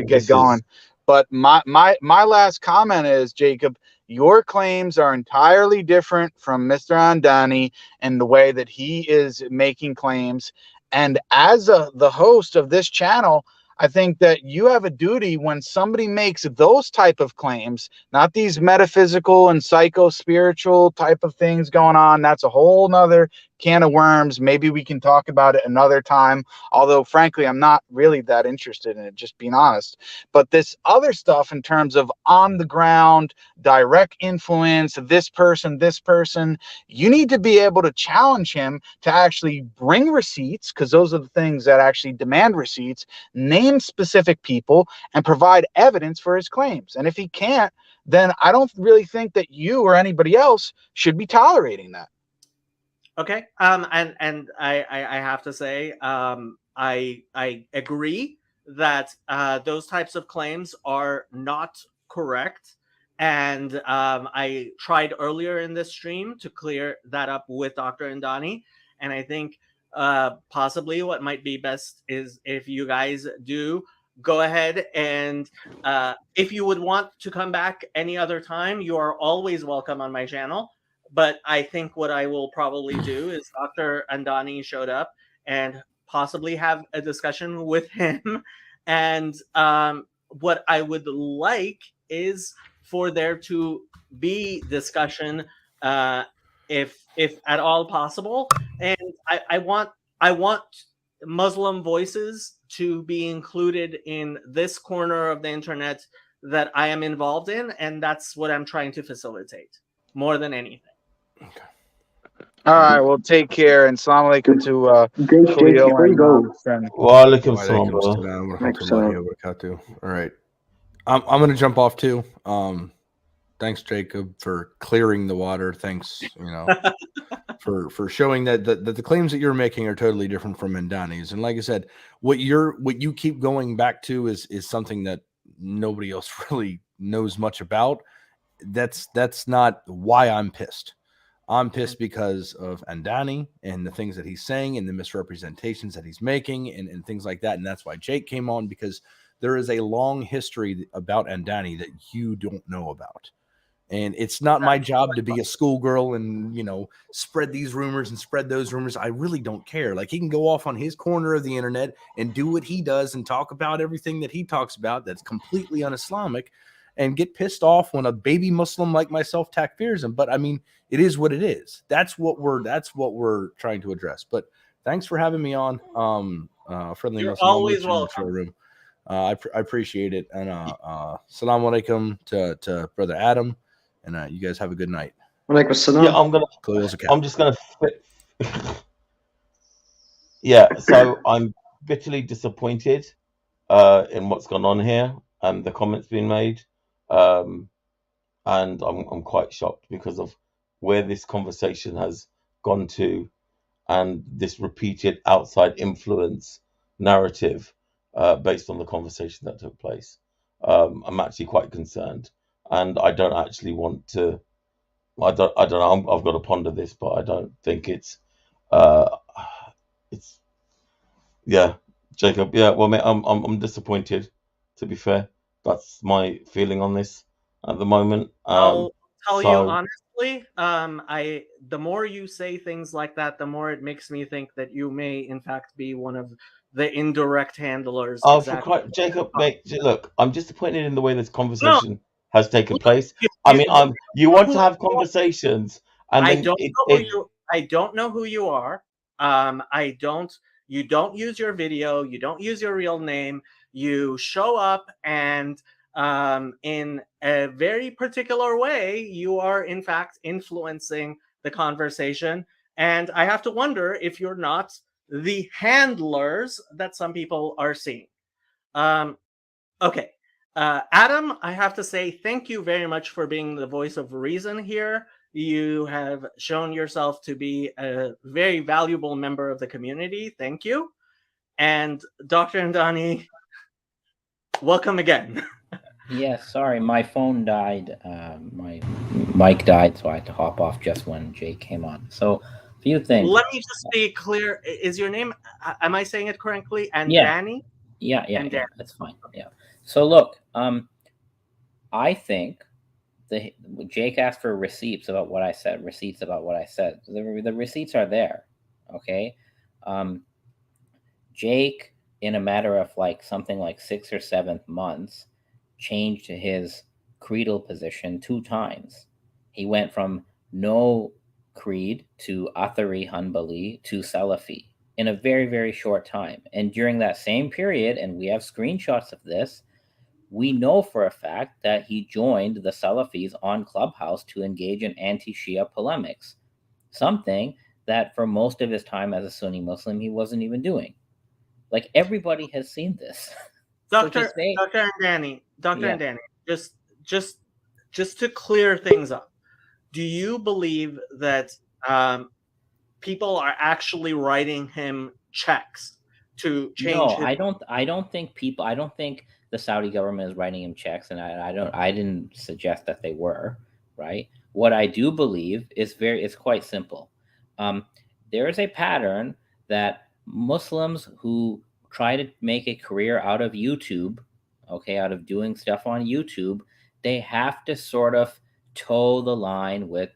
get going. But my last comment is, Jacob, your claims are entirely different from Mr. Andani and the way that he is making claims. And as the host of this channel, I think that you have a duty when somebody makes those type of claims, not these metaphysical and psycho-spiritual type of things going on. That's a whole nother can of worms. Maybe we can talk about it another time. Although, frankly, I'm not really that interested in it, just being honest. But this other stuff in terms of on the ground, direct influence, this person, you need to be able to challenge him to actually bring receipts, because those are the things that actually demand receipts, name specific people, and provide evidence for his claims. And if he can't, then I don't really think that you or anybody else should be tolerating that. Okay. And I have to say, I agree that those types of claims are not correct. And I tried earlier in this stream to clear that up with Dr. Andani. And I think possibly what might be best is if you guys do go ahead and if you would want to come back any other time, you are always welcome on my channel. But I think what I will probably do is Dr. Andani showed up and possibly have a discussion with him. And what I would like is for there to be discussion, if at all possible. And I want Muslim voices to be included in this corner of the internet that I am involved in, and that's what I'm trying to facilitate more than anything. Okay. All right, well, take care, and salam alaikum to Jake, before you go. Wa alaikum salam. All right. I'm going to jump off too. Thanks, Jacob, for clearing the water. Thanks, for showing that the claims that you're making are totally different from Andani's. And like I said, what you keep going back to is something that nobody else really knows much about. That's not why I'm pissed. I'm pissed because of Andani and the things that he's saying and the misrepresentations that he's making and things like that. And that's why Jake came on, because there is a long history about Andani that you don't know about. And it's not my job to be a schoolgirl and, spread these rumors and spread those rumors. I really don't care. Like, he can go off on his corner of the internet and do what he does and talk about everything that he talks about that's completely un-Islamic, and get pissed off when a baby Muslim like myself takfirs him. But I mean, it is what it is. That's what we're trying to address. But thanks for having me on. Friendly You're Muslim. always welcome. Room. I appreciate it. And assalamu alaikum to Brother Adam. And you guys have a good night. Walaikum assalam. Yeah, I'm just gonna. Yeah, so I'm bitterly disappointed in what's gone on here and the comments being made, and I'm quite shocked because of where this conversation has gone to, and this repeated outside influence narrative based on the conversation that took place. I'm actually quite concerned. And I don't actually want to. I don't know. I've got to ponder this, but I don't think it's. Yeah, Jacob. Yeah, well, mate, I'm disappointed. To be fair, that's my feeling on this at the moment. I'll tell you honestly. The more you say things like that, the more it makes me think that you may, in fact, be one of the indirect handlers. Oh, exactly. Jacob, mate, look, I'm disappointed in the way this conversation has taken place. I mean, you want to have conversations, and I don't know who you are. You don't use your video. You don't use your real name. You show up, and in a very particular way, you are in fact influencing the conversation. And I have to wonder if you're not the handlers that some people are seeing. Okay. Adam, I have to say thank you very much for being the voice of reason here. You have shown yourself to be a very valuable member of the community. Thank you. And Dr. Andani, welcome again. Yeah, sorry, my phone died. My mic died, so I had to hop off just when Jake came on. So, a few things. Let me just be clear. Is your name, am I saying it correctly? Andani? Yeah, that's fine. Yeah. So look, I think Jake asked for receipts about what I said. The receipts are there. Okay. Jake, in a matter of something like 6 or 7 months, changed his creedal position 2 times. He went from no creed to Athari Hanbali to Salafi in a very, very short time. And during that same period, and we have screenshots of this, we know for a fact that he joined the Salafis on Clubhouse to engage in anti-Shia polemics, something that for most of his time as a Sunni Muslim, he wasn't even doing. Everybody has seen this. Dr. Andani, just to clear things up, do you believe that people are actually writing him checks to change? No, I don't think the Saudi government is writing him checks, and I didn't suggest that they were, right? What I do believe is it's quite simple. There is a pattern that Muslims who try to make a career out of YouTube, out of doing stuff on YouTube, they have to sort of toe the line with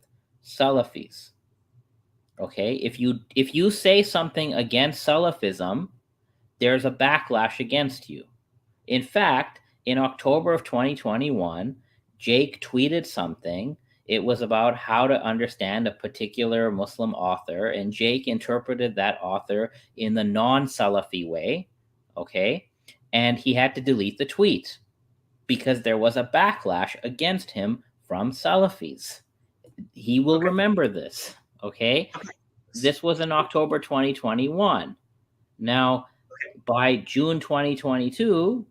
Salafis. Okay, if you say something against Salafism, there's a backlash against you. In fact, in October of 2021, Jake tweeted something. It was about how to understand a particular Muslim author, and Jake interpreted that author in the non-Salafi way, okay? And he had to delete the tweet because there was a backlash against him from Salafis. He will remember this, okay? This was in October 2021. Now, by June 2022,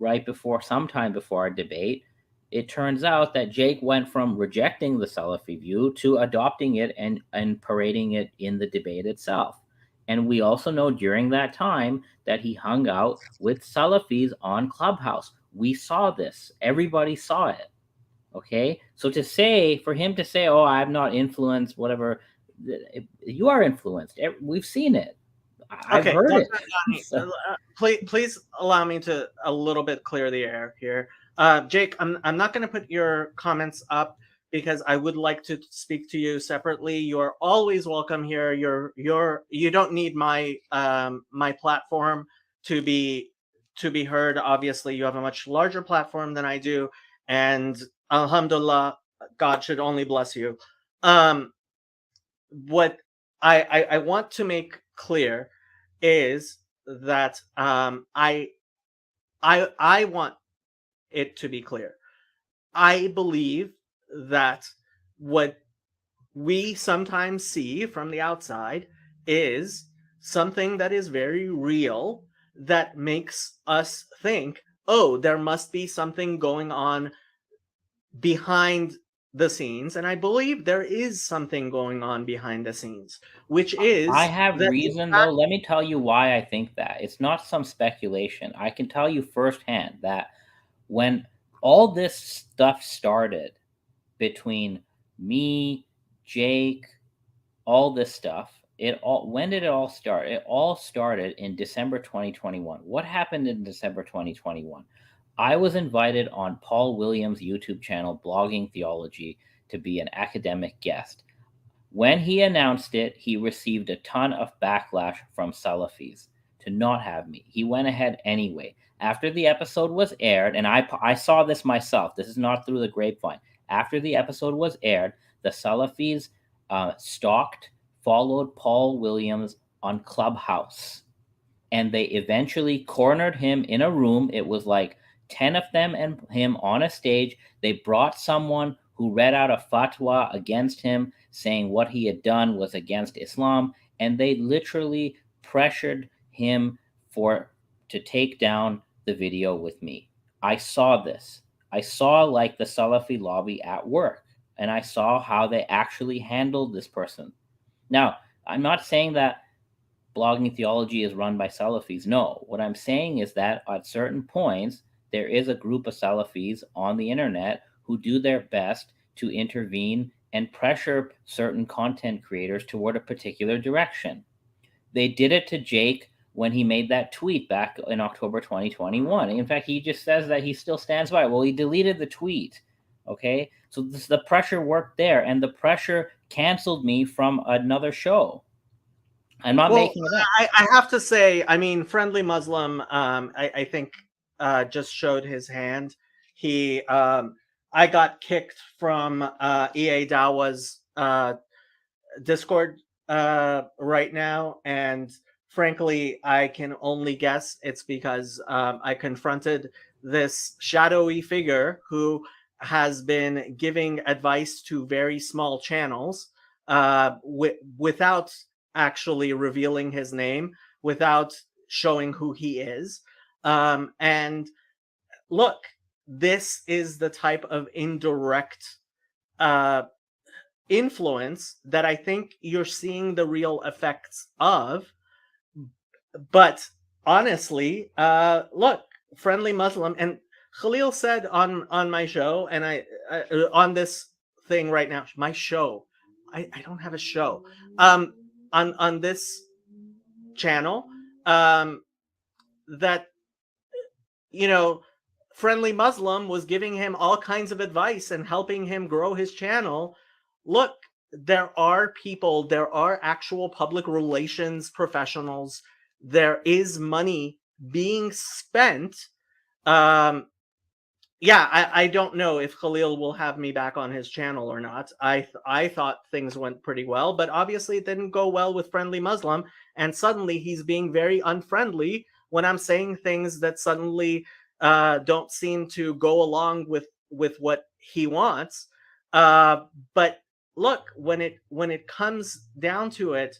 sometime before our debate, it turns out that Jake went from rejecting the Salafi view to adopting it and parading it in the debate itself. And we also know during that time that he hung out with Salafis on Clubhouse. We saw this. Everybody saw it. Okay? So for him to say, oh, I'm not influenced, whatever, you are influenced. We've seen it. I've heard it. Please allow me to a little bit clear the air here. Jake, I'm not going to put your comments up because I would like to speak to you separately. You're always welcome here. You don't need my my platform to be heard. Obviously, you have a much larger platform than I do, and alhamdulillah, God should only bless you. What I want to make clear is that I want it to be clear. I believe that what we sometimes see from the outside is something that is very real that makes us think, oh, there must be something going on behind the scenes. And I believe there is something going on behind the scenes, which is I have that reason, though. Let me tell you why I think that. It's not some speculation. I can tell you firsthand that when all this stuff started between me, Jake, all this stuff, when did it all start? It all started in December 2021. What happened in December 2021? I was invited on Paul Williams' YouTube channel, Blogging Theology, to be an academic guest. When he announced it, he received a ton of backlash from Salafis to not have me. He went ahead anyway. After the episode was aired, and I saw this myself, this is not through the grapevine. After the episode was aired, the Salafis stalked, followed Paul Williams on Clubhouse. And they eventually cornered him in a room. It was like 10 of them and him on a stage. They brought someone who read out a fatwa against him, saying what he had done was against Islam. And they literally pressured him to take down the video with me. I saw this. I saw like the Salafi lobby at work, and I saw how they actually handled this person. Now, I'm not saying that Blogging Theology is run by Salafis. No, what I'm saying is that at certain points, there is a group of Salafis on the internet who do their best to intervene and pressure certain content creators toward a particular direction. They did it to Jake when he made that tweet back in October 2021. In fact, he just says that he still stands by it. Well, he deleted the tweet. Okay, so the pressure worked there, and the pressure canceled me from another show. I'm not making it up. I have to say, I mean, Friendly Muslim, I think, just showed his hand. I got kicked from EA Dawa's Discord right now, and frankly, I can only guess it's because I confronted this shadowy figure who has been giving advice to very small channels without actually revealing his name, without showing who he is. And look, this is the type of indirect influence that I think you're seeing the real effects of. But honestly, look, Friendly Muslim, and Khalil said on my show, and I on this thing right now, my show, I don't have a show, on this channel, that, you know, Friendly Muslim was giving him all kinds of advice and helping him grow his channel. Look, there are people, there are actual public relations professionals, there is money being spent. Yeah, I don't know if Khalil will have me back on his channel or not. I thought things went pretty well, but obviously it didn't go well with Friendly Muslim, and suddenly he's being very unfriendly when I'm saying things that suddenly don't seem to go along with what he wants. But look, when it comes down to it,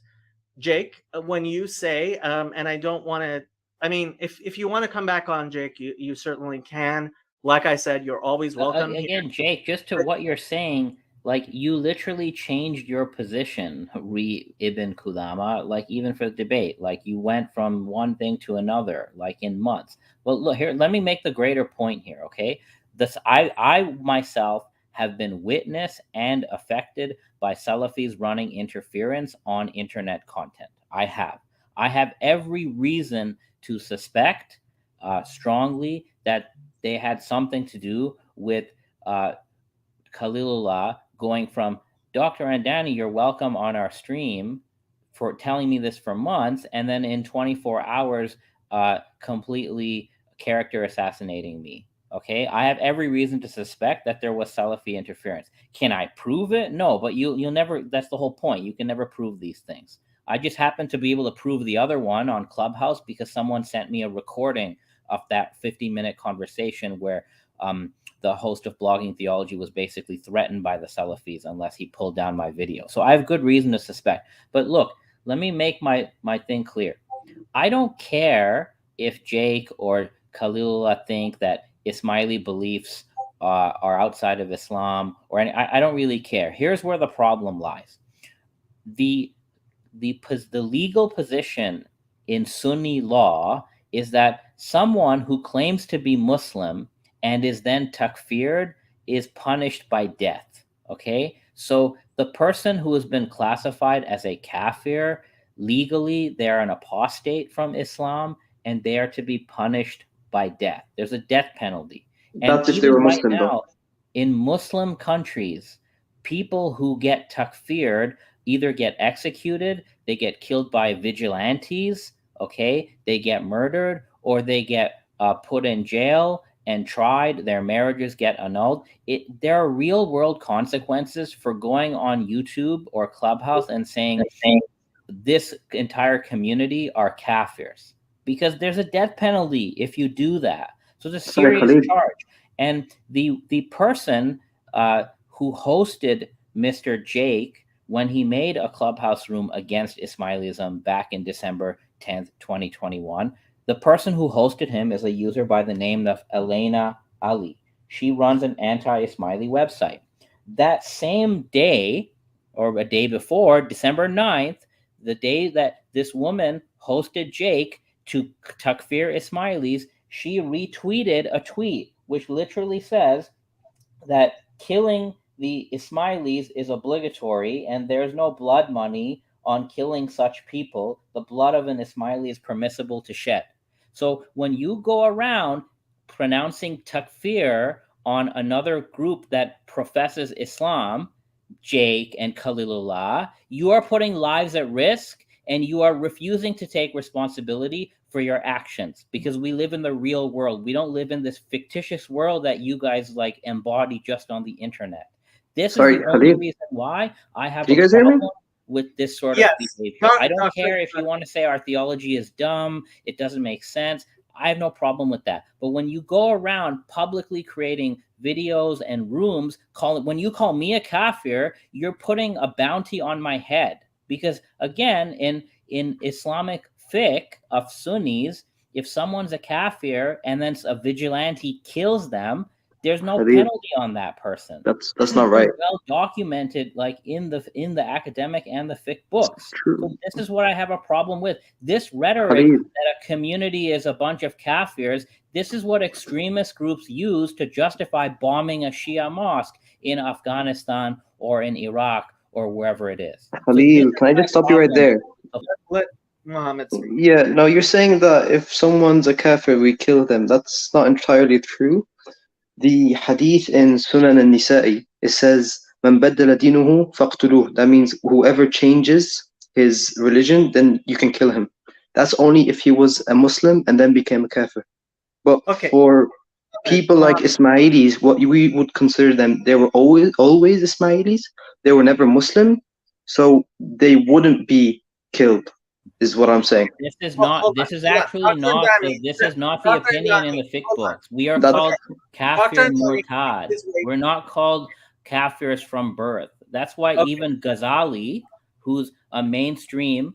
Jake, when you say, and I don't want to, I mean, if you want to come back on, Jake, you certainly can. Like I said, you're always welcome Again, here. Jake, just to what you're saying, like you literally changed your position, Ibn Qudama, like even for the debate, like you went from one thing to another, like in months. Well, look here, let me make the greater point here, okay? I myself have been witness and affected by Salafis running interference on internet content. I have every reason to suspect strongly that they had something to do with Khalilullah going from Dr. Andani, you're welcome on our stream for telling me this for months, and then in 24 hours, completely character assassinating me. Okay, I have every reason to suspect that there was Salafi interference. Can I prove it? No, but you'll never. That's the whole point. You can never prove these things. I just happen to be able to prove the other one on Clubhouse because someone sent me a recording of that 50-minute conversation where the host of Blogging Theology was basically threatened by the Salafis unless he pulled down my video. So I have good reason to suspect. But look, let me make my thing clear. I don't care if Jake or Khalilullah think that Ismaili beliefs are outside of Islam or any. I don't really care. Here's where the problem lies. The legal position in Sunni law is that someone who claims to be Muslim and is then takfired is punished by death. Okay, so the person who has been classified as a kafir, legally they're an apostate from Islam and they are to be punished by death. There's a death penalty. That's if they were Muslim, right now, though. in Muslim countries, people who get takfired either get executed, they get killed by vigilantes, okay, they get murdered, or they get put in jail and tried, their marriages get annulled. There are real world consequences for going on YouTube or Clubhouse and saying this entire community are kafirs, because there's a death penalty if you do that. So it's a serious charge. And the person who hosted Mr. Jake when he made a Clubhouse room against Ismailism back in December 10th, 2021, the person who hosted him is a user by the name of Elena Ali. She runs an anti-Ismaili website. That same day, or a day before, December 9th, the day that this woman hosted Jake to takfir Ismailis, she retweeted a tweet which literally says that killing the Ismailis is obligatory and there's no blood money on killing such people. The blood of an Ismaili is permissible to shed. So when you go around pronouncing takfir on another group that professes Islam, Jake and Khalilullah, you are putting lives at risk and you are refusing to take responsibility for your actions, because we live in the real world. We don't live in this fictitious world that you guys like embody just on the internet. This is the only reason why I have a problem with this sort of behavior. I don't care if you want to say our theology is dumb, it doesn't make sense. I have no problem with that. But when you go around publicly creating videos and rooms, when you call me a kafir, you're putting a bounty on my head. Because again, in Islamic fiqh of Sunnis, if someone's a kafir and then a vigilante kills them, there's no penalty on that person. That's not right. Well documented, like in the academic and the fiqh books. So this is what I have a problem with. This rhetoric that a community is a bunch of kafirs. This is what extremist groups use to justify bombing a Shia mosque in Afghanistan or in Iraq or wherever it is. Khalil, can I just stop you right there? Let Muhammad speak. Yeah, no, you're saying that if someone's a kafir, we kill them. That's not entirely true. The hadith in Sunan al-Nisa'i, it says, "Man baddala dinuhu faqtuluh." That means whoever changes his religion, then you can kill him. That's only if he was a Muslim and then became a kafir. But for people like Ismailis, what we would consider them, they were always Ismailis. They were never Muslim, so they wouldn't be killed, is what I'm saying. This is not. This is actually not. This is not the opinion in the fiqh books. We are called kafir murtad. We're not called kafirs from birth. That's why even Ghazali, who's a mainstream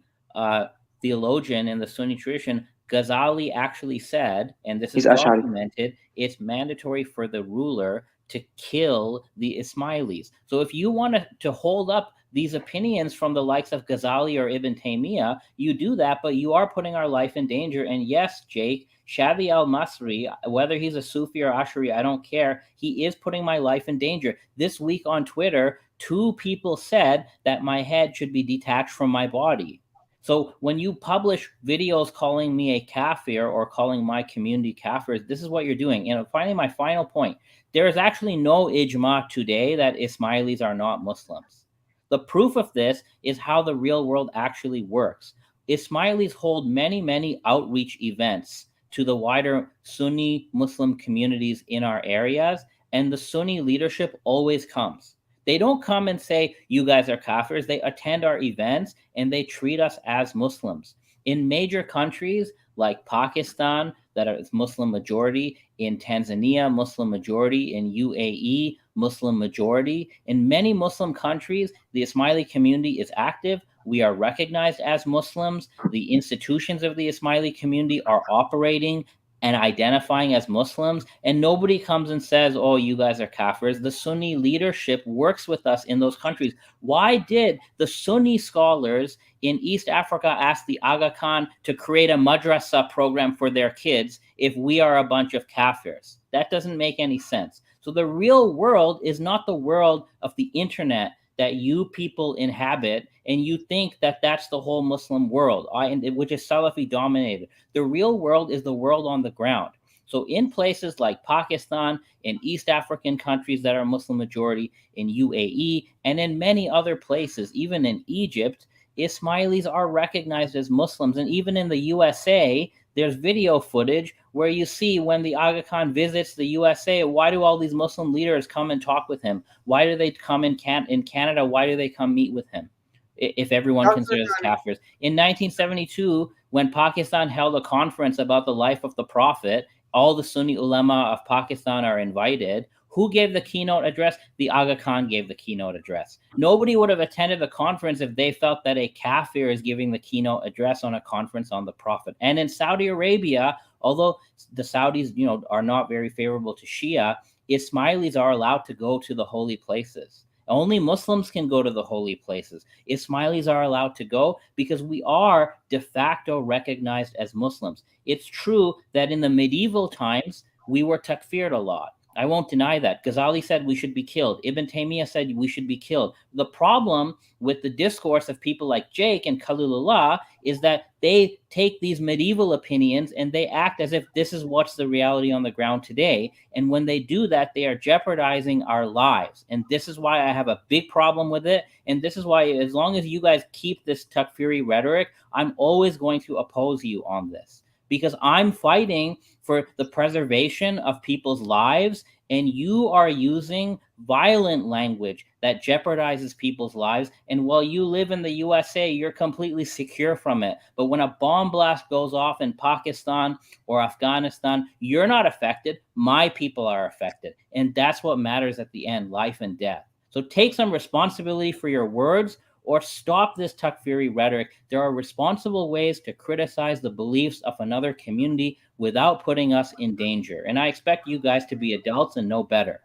theologian in the Sunni tradition, Ghazali actually said, and this is documented, it's mandatory for the ruler to kill the Ismailis. So if you want to hold up these opinions from the likes of Ghazali or Ibn Taymiyyah, you do that, but you are putting our life in danger. And yes, Jake, Shadi al-Masri, whether he's a Sufi or Ash'ari, I don't care, he is putting my life in danger. This week on Twitter, 2 people said that my head should be detached from my body. So when you publish videos calling me a kafir or calling my community kafirs, this is what you're doing. And finally, my final point, There is actually no ijma today that Ismailis are not Muslims. The proof of this is how the real world actually works. Ismailis hold many, many outreach events to the wider Sunni Muslim communities in our areas, and the Sunni leadership always comes. They don't come and say, you guys are kafirs. They attend our events and they treat us as Muslims. In major countries like Pakistan, that is Muslim majority, in Tanzania, Muslim majority, in UAE, Muslim majority. In many Muslim countries, the Ismaili community is active. We are recognized as Muslims. The institutions of the Ismaili community are operating and identifying as Muslims, and nobody comes and says, oh, you guys are kafirs. The Sunni leadership works with us in those countries. Why did the Sunni scholars in East Africa ask the Aga Khan to create a madrasa program for their kids if we are a bunch of kafirs? That doesn't make any sense. So the real world is not the world of the internet that you people inhabit, and you think that that's the whole Muslim world, which is Salafi dominated. The real world is the world on the ground. So in places like Pakistan, in East African countries that are Muslim majority, in UAE, and in many other places, even in Egypt, Ismailis are recognized as Muslims. And even in the USA, there's video footage where you see when the Aga Khan visits the USA, why do all these Muslim leaders come and talk with him? Why do they come in Canada? Why do they come meet with him if everyone considers kafirs? In 1972, when Pakistan held a conference about the life of the Prophet, all the Sunni ulama of Pakistan are invited. Who gave the keynote address? The Aga Khan gave the keynote address. Nobody would have attended the conference if they felt that a kafir is giving the keynote address on a conference on the Prophet. And in Saudi Arabia, although the Saudis, are not very favorable to Shia, Ismailis are allowed to go to the holy places. Only Muslims can go to the holy places. Ismailis are allowed to go because we are de facto recognized as Muslims. It's true that in the medieval times, we were takfired a lot. I won't deny that. Ghazali said we should be killed. Ibn Taymiyyah said we should be killed. The problem with the discourse of people like Jake and Khalilullah is that they take these medieval opinions and they act as if this is what's the reality on the ground today. And when they do that, they are jeopardizing our lives. And this is why I have a big problem with it. And this is why, as long as you guys keep this takfiri rhetoric, I'm always going to oppose you on this. Because I'm fighting for the preservation of people's lives, and you are using violent language that jeopardizes people's lives. And while you live in the USA, you're completely secure from it. But when a bomb blast goes off in Pakistan or Afghanistan, you're not affected. My people are affected. And that's what matters at the end, life and death. So take some responsibility for your words, or stop this takfiri rhetoric. There are responsible ways to criticize the beliefs of another community without putting us in danger. And I expect you guys to be adults and know better.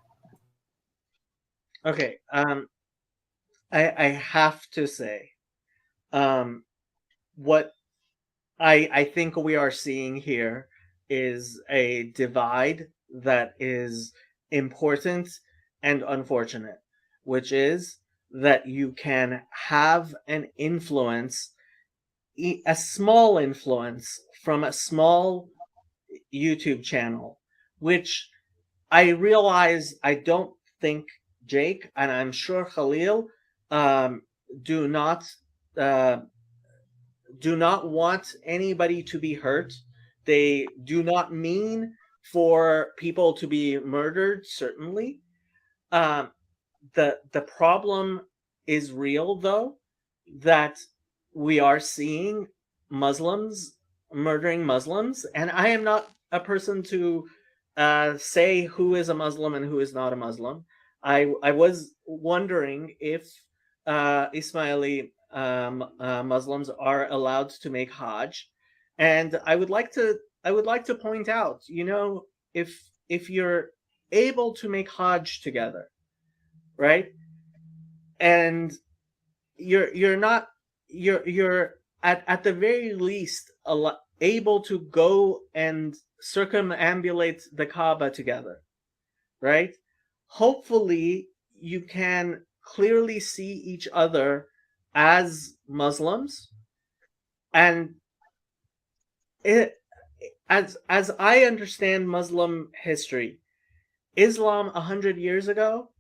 Okay. I have to say, what I think we are seeing here is a divide that is important and unfortunate, which is that you can have an influence, a small influence from a small YouTube channel, which I realize I don't think Jake, and I'm sure Khalil, do not want anybody to be hurt. They do not mean for people to be murdered, certainly. The problem is real, though, that we are seeing Muslims murdering Muslims, and I am not a person to say who is a Muslim and who is not a Muslim. I was wondering if Ismaili Muslims are allowed to make Hajj, and I would like to point out, if you're able to make Hajj together, right? And you're at the very least able to go and circumambulate the Kaaba together, right? Hopefully you can clearly see each other as Muslims, and as I understand Muslim history, Islam 100 years ago,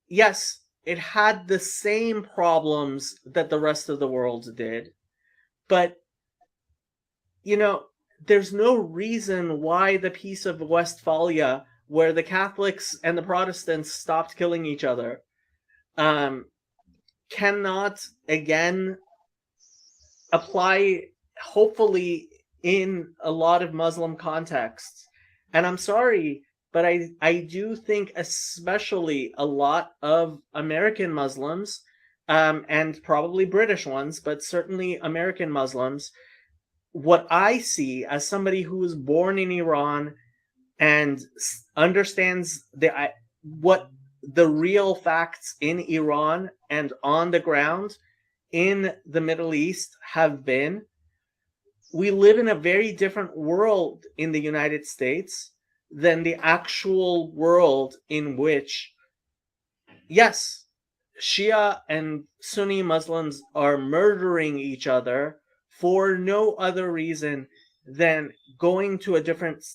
yes, it had the same problems that the rest of the world did, but there's no reason why the Peace of Westphalia, where the Catholics and the Protestants stopped killing each other, cannot again apply, hopefully, in a lot of Muslim contexts. And I'm sorry, but I do think especially a lot of American Muslims, and probably British ones, but certainly American Muslims, what I see as somebody who was born in Iran and understands what the real facts in Iran and on the ground in the Middle East have been, we live in a very different world in the United States than the actual world in which, yes, Shia and Sunni Muslims are murdering each other for no other reason than going to a different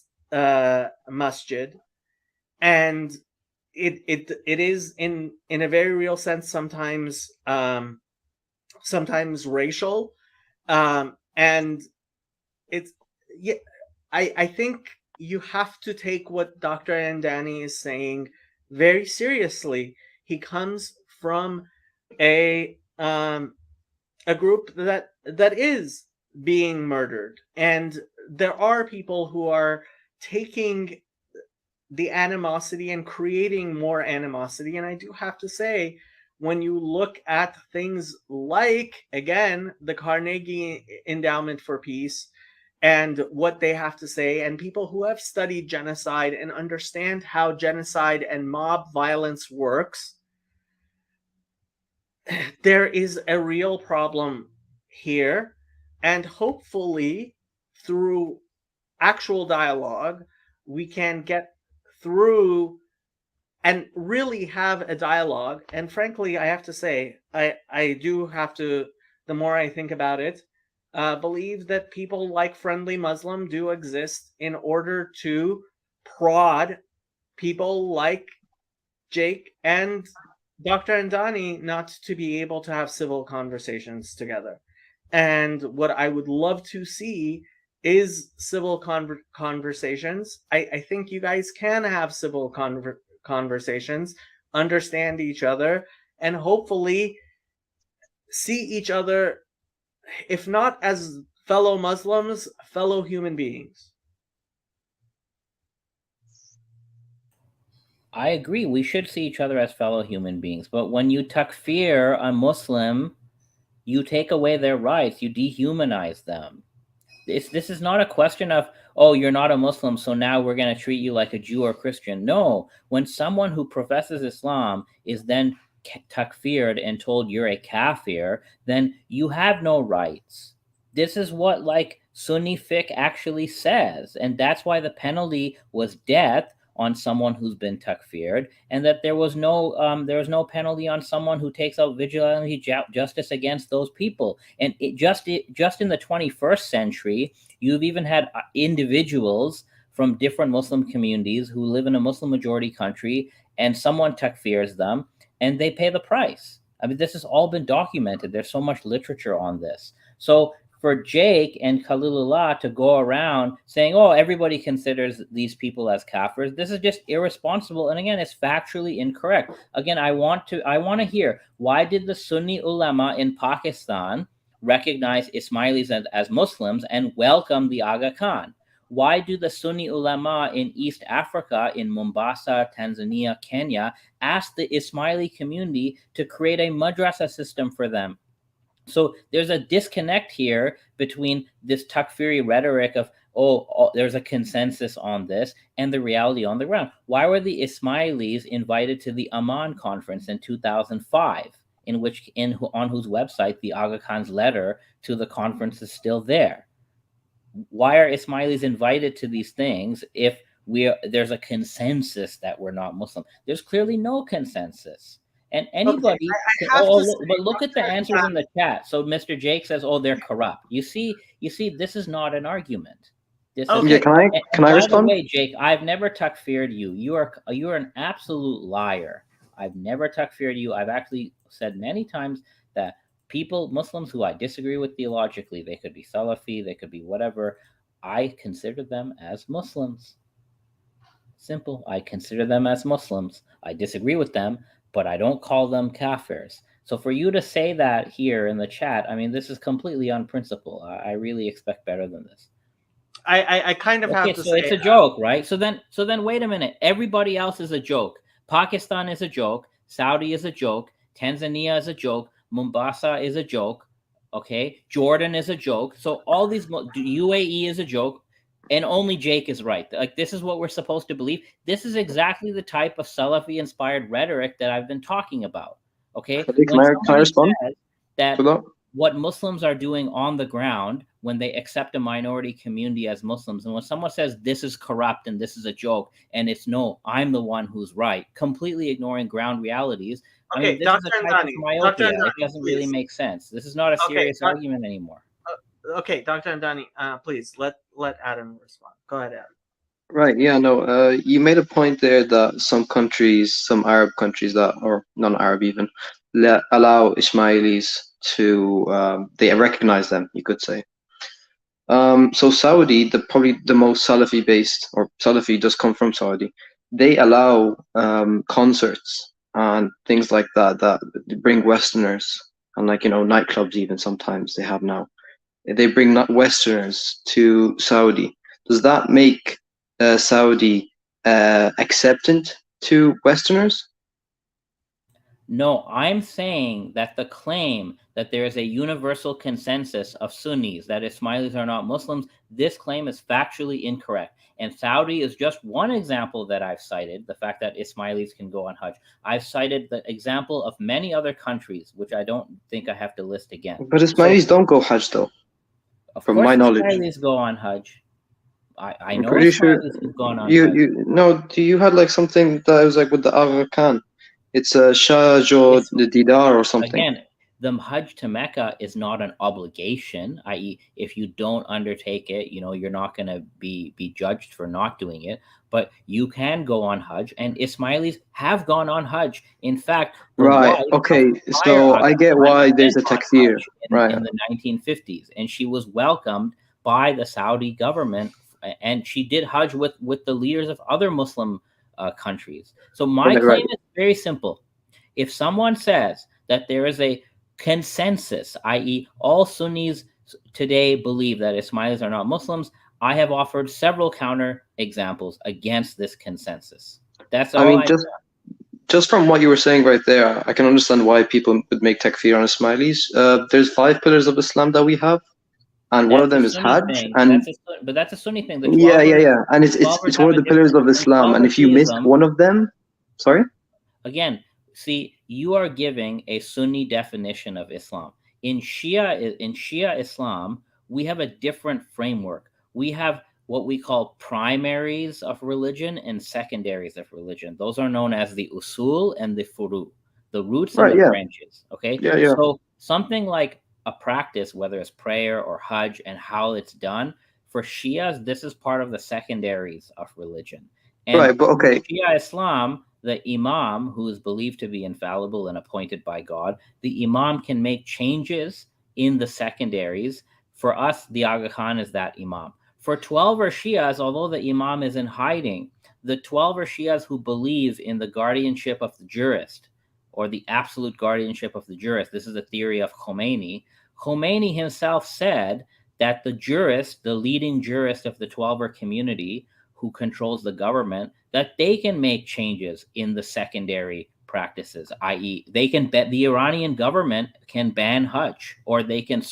masjid, and it is in a very real sense sometimes racial, and it's I think you have to take what Dr. Andani is saying very seriously. He comes from a group that is being murdered, and there are people who are taking the animosity and creating more animosity. And I do have to say, when you look at things like, again, the Carnegie Endowment for Peace and what they have to say, and people who have studied genocide and understand how genocide and mob violence works, there is a real problem here. And hopefully, through actual dialogue, we can get through and really have a dialogue. And frankly, I have to say, I do have to, the more I think about it, believe that people like Friendly Muslim do exist in order to prod people like Jake and Dr. Andani not to be able to have civil conversations together. And what I would love to see is civil conversations. I think you guys can have civil conversations, understand each other, and hopefully see each other, if not as fellow Muslims, fellow human beings. I agree. We should see each other as fellow human beings. But when you takfir a Muslim, you take away their rights. You dehumanize them. This is not a question of, oh, you're not a Muslim, so now we're going to treat you like a Jew or Christian. No, when someone who professes Islam is then takfired and told you're a kafir, then you have no rights. This is what Sunni fiqh actually says, and that's why the penalty was death on someone who's been takfired, and that there was no penalty on someone who takes out vigilante justice against those people. And just in the 21st century, you've even had individuals from different Muslim communities who live in a Muslim majority country, and someone takfirs them, and they pay the price. I mean, this has all been documented. There's so much literature on this. So for Jake and Khalilullah to go around saying, oh, everybody considers these people as kafirs, this is just irresponsible. And again, it's factually incorrect. Again, I want to hear, why did the Sunni ulama in Pakistan recognize Ismailis as Muslims and welcome the Aga Khan? Why do the Sunni ulama in East Africa, in Mombasa, Tanzania, Kenya, ask the Ismaili community to create a madrasa system for them? So there's a disconnect here between this takfiri rhetoric of, oh, there's a consensus on this, and the reality on the ground. Why were the Ismailis invited to the Amman conference in 2005, on whose website the Aga Khan's letter to the conference is still there? Why are Ismailis invited to these things if there's a consensus that we're not Muslim? There's clearly no consensus. And anybody, but look at the answers in the chat. So Mr. Jake says, oh, they're corrupt. You see, this is not an argument. This Okay. is Yeah, can I and can I by respond? the way, Jake, I've never takfired you. You are an absolute liar. I've never takfired you. I've actually said many times that people, Muslims who I disagree with theologically, they could be Salafi, they could be whatever. I consider them as Muslims. Simple. I consider them as Muslims. I disagree with them, but I don't call them kafirs. So for you to say that here in the chat, I mean, this is completely unprincipled. I really expect better than this. I kind of Okay, have to so say it's a joke, right? So then wait a minute. Everybody else is a joke. Pakistan is a joke. Saudi is a joke. Tanzania is a joke. Mombasa is a joke. Okay, Jordan is a joke. So all these UAE is a joke, and only Jake is right. Like, this is what we're supposed to believe. This is exactly the type of Salafi inspired rhetoric that I've been talking about. Okay, Can when I somebody respond says that to that? what Muslims are doing on the ground when they accept a minority community as Muslims, and when someone says this is corrupt and this is a joke, and it's no, I'm the one who's right, completely ignoring ground realities. I mean, Okay, this is Dr. a type of Andani, myopia. Dr. It Andani, doesn't really please. make sense. This is not a Okay, serious argument anymore. Okay, Dr. Andani, please let Adam respond. Go ahead, Adam. Right, yeah, no, you made a point there that some countries, some Arab countries that, or non-Arab even, allow Ismailis to, they recognize them, you could say. So Saudi, probably the most Salafi based, or Salafi does come from Saudi, they allow concerts and things like that bring Westerners, and like, nightclubs even sometimes they have now. They bring Westerners to Saudi. Does that make Saudi acceptant to Westerners? No, I'm saying that the claim that there is a universal consensus of Sunnis that Ismailis are not Muslims, this claim is factually incorrect. And Saudi is just one example that I've cited, the fact that Ismailis can go on Hajj. I've cited the example of many other countries, which I don't think I have to list again. But Ismailis don't go Hajj though, from course my knowledge. Ismailis go on Hajj. I know pretty sure Ismailis have gone on Hajj. you had like something that was like with the Aga Khan. It's a Shajo the Didar or something. Again, the Hajj to Mecca is not an obligation, i.e., if you don't undertake it, you're not going to be judged for not doing it. But you can go on Hajj, and Ismailis have gone on Hajj. In fact, Right. Okay. So I get why there's a takfir. Right. In the 1950s, and she was welcomed by the Saudi government, and she did Hajj with the leaders of other Muslim countries. So my claim is very simple. If someone says that there is a consensus, i.e., all Sunnis today believe that Ismailis are not Muslims, I have offered several counter examples against this consensus. That's all. Just from what you were saying right there, I can understand why people would make takfir on Ismailis. There's 5 pillars of Islam that we have, and one of them is Hajj. But that's a Sunni thing. Yeah. And it's one of the pillars of Islam. And if you missed one of them, sorry? Again, see, you are giving a Sunni definition of Islam. In Shia Islam, we have a different framework. We have what we call primaries of religion and secondaries of religion. Those are known as the usul and the furu, the roots and the branches. Okay. Yeah. So something like a practice, whether it's prayer or Hajj, and how it's done, for Shias, this is part of the secondaries of religion. And but okay. Shia Islam, the imam, who is believed to be infallible and appointed by God, the imam can make changes in the secondaries. For us, the Aga Khan is that imam. For 12er Shias, although the imam is in hiding, the 12er Shias who believe in the guardianship of the jurist, or the absolute guardianship of the jurist, this is a theory of Khomeini. Khomeini himself said that the jurist, the leading jurist of the 12er community, who controls the government, that they can make changes in the secondary practices, i.e., the Iranian government can ban Hajj, or they can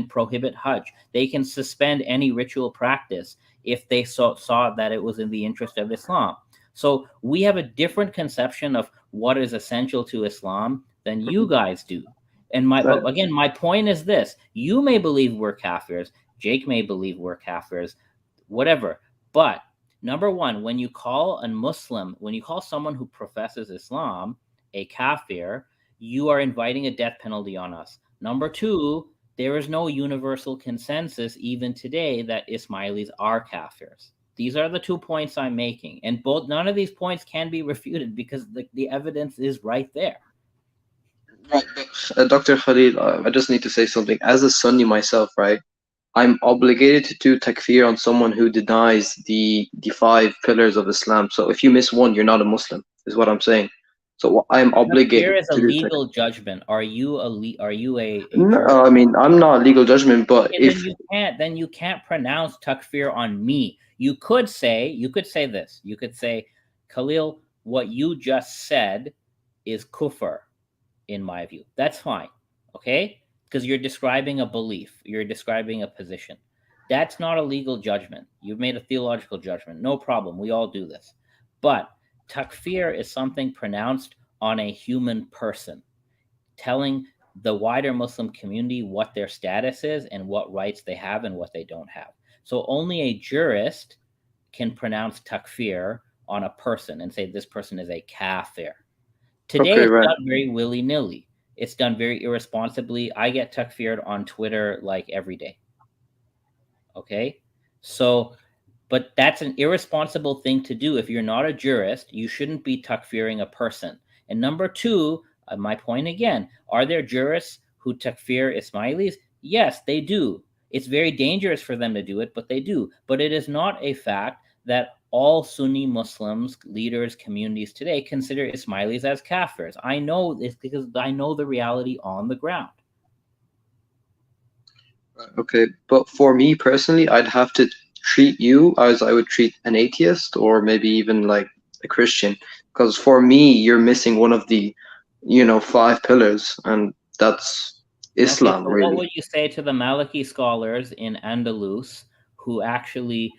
prohibit Hajj. They can suspend any ritual practice if they saw that it was in the interest of Islam. So we have a different conception of what is essential to Islam than you guys do. And my point is this: you may believe we're kafirs, Jake may believe we're kafirs, whatever. But number one, when you call someone who professes Islam a kafir, you are inviting a death penalty on us. Number two, there is no universal consensus even today that Ismailis are kafirs. These are the 2 points I'm making, and none of these points can be refuted because the evidence is right there. Right, but Dr. Khalil, I just need to say something. As a Sunni myself, right, I'm obligated to do takfir on someone who denies the 5 pillars of Islam. So if you miss one, you're not a Muslim, is what I'm saying. So I'm obligated Takfir is a to do legal judgment. Are you a No, jurist? I mean, I'm not legal judgment, but Okay, if then you can't pronounce takfir on me. You could say this. You could say, Khalil, what you just said is kufr, in my view. That's fine, okay? Because you're describing a belief. You're describing a position. That's not a legal judgment. You've made a theological judgment. No problem. We all do this. But takfir is something pronounced on a human person, telling the wider Muslim community what their status is and what rights they have and what they don't have. So only a jurist can pronounce takfir on a person and say this person is a kafir. Today, Okay, it's right. done very willy-nilly. It's done very irresponsibly. I get takfired on Twitter like every day. Okay? So, but that's an irresponsible thing to do. If you're not a jurist, you shouldn't be takfiring a person. And number 2, my point again, are there jurists who takfir Ismailis? Yes, they do. It's very dangerous for them to do it, but they do. But it is not a fact that all Sunni Muslims, leaders, communities today consider Ismailis as kafirs. I know this because I know the reality on the ground. Okay, but for me personally, I'd have to treat you as I would treat an atheist or maybe even like a Christian, because for me, you're missing one of the, 5 pillars, and that's Islam, Okay, so really. what would you say to the Maliki scholars in Andalus who actually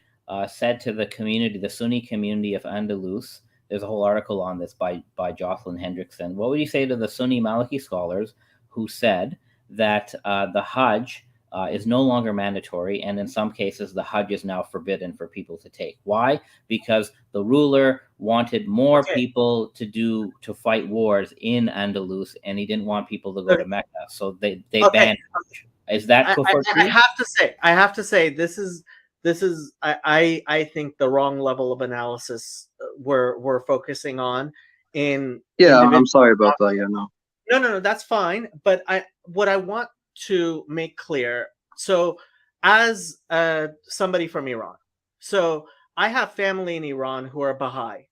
said to the community, the Sunni community of Andalus, there's a whole article on this by Jocelyn Hendrickson. What would you say to the Sunni Maliki scholars who said that the Hajj is no longer mandatory, and in some cases the Hajj is now forbidden for people to take? Why? Because the ruler wanted more people to fight wars in Andalus, and he didn't want people to go to Mecca, so they banned Hajj. Is that kufr too? I have to say this is I think the wrong level of analysis we're focusing on in I'm sorry about that. Yeah, no. No, that's fine. But what I want to make clear, so as somebody from Iran, so I have family in Iran who are Baha'i,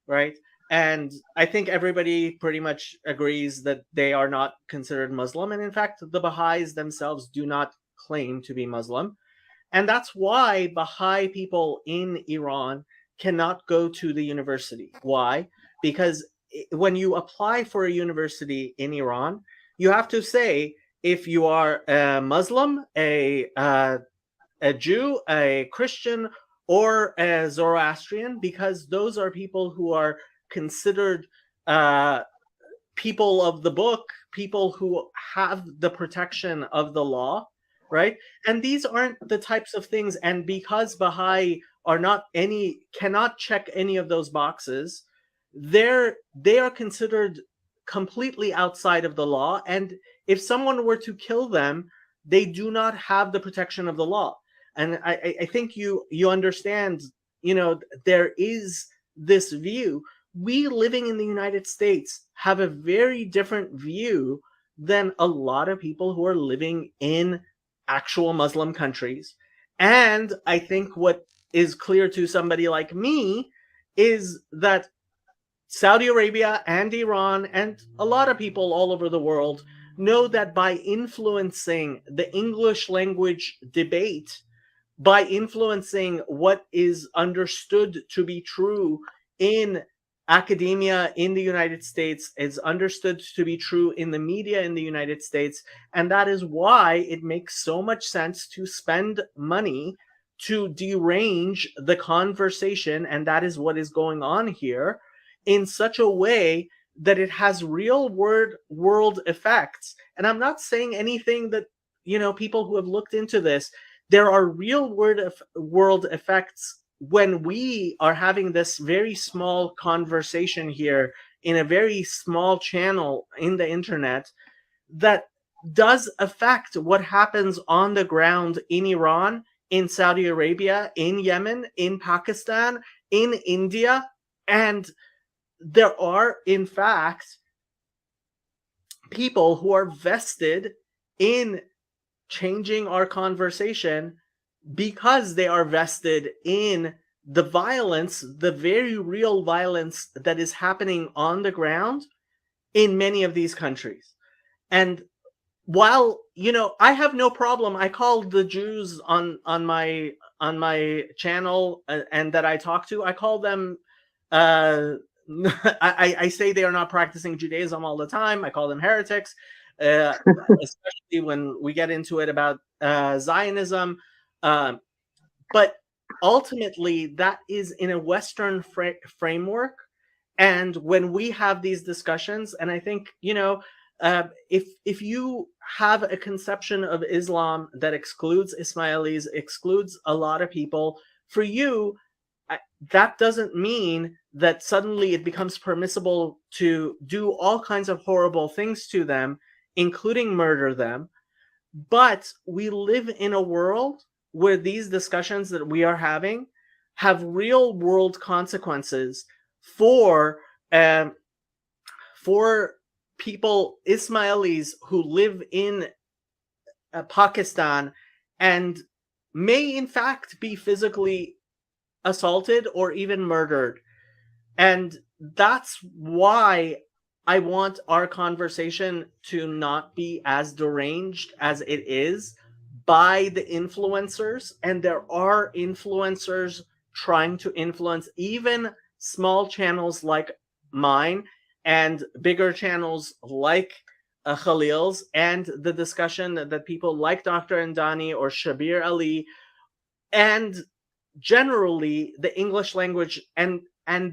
right? And I think everybody pretty much agrees that they are not considered Muslim. And in fact, the Baha'is themselves do not claim to be Muslim. And that's why Baha'i people in Iran cannot go to the university. Why? Because when you apply for a university in Iran, you have to say if you are a Muslim, a Jew, a Christian, or a Zoroastrian, because those are people who are considered people of the book, people who have the protection of the law, right? And these aren't the types of things. And because Baha'i cannot check any of those boxes, they are considered completely outside of the law. And if someone were to kill them, they do not have the protection of the law. And I think you understand, there is this view. We living in the United States have a very different view than a lot of people who are living in actual Muslim countries. And I think what is clear to somebody like me is that Saudi Arabia and Iran and a lot of people all over the world know that by influencing the English language debate, by influencing what is understood to be true in academia in the United States, is understood to be true in the media in the United States. And that is why it makes so much sense to spend money to derange the conversation. And that is what is going on here in such a way that it has real world effects. And I'm not saying anything that, people who have looked into this, there are real world effects when we are having this very small conversation here in a very small channel in the internet, that does affect what happens on the ground in Iran, in Saudi Arabia, in Yemen, in Pakistan, in India. And there are, in fact, people who are vested in changing our conversation because they are vested in the violence, the very real violence that is happening on the ground in many of these countries. And while, you know, I have no problem, I call the Jews on my channel and that I talk to, I call them I say they are not practicing Judaism all the time. I call them heretics, especially when we get into it about Zionism. But ultimately, that is in a Western framework. And when we have these discussions, and I think, you know, if you have a conception of Islam that excludes Ismailis, excludes a lot of people, for you, that doesn't mean that suddenly it becomes permissible to do all kinds of horrible things to them, including murder them. But we live in a world where these discussions that we are having have real world consequences for people, Ismailis who live in Pakistan and may in fact be physically assaulted or even murdered. And that's why I want our conversation to not be as deranged as it is by the influencers. And there are influencers trying to influence even small channels like mine and bigger channels like Khalil's, and the discussion that people like Dr. Andani or Shabir Ali, and generally the English language. And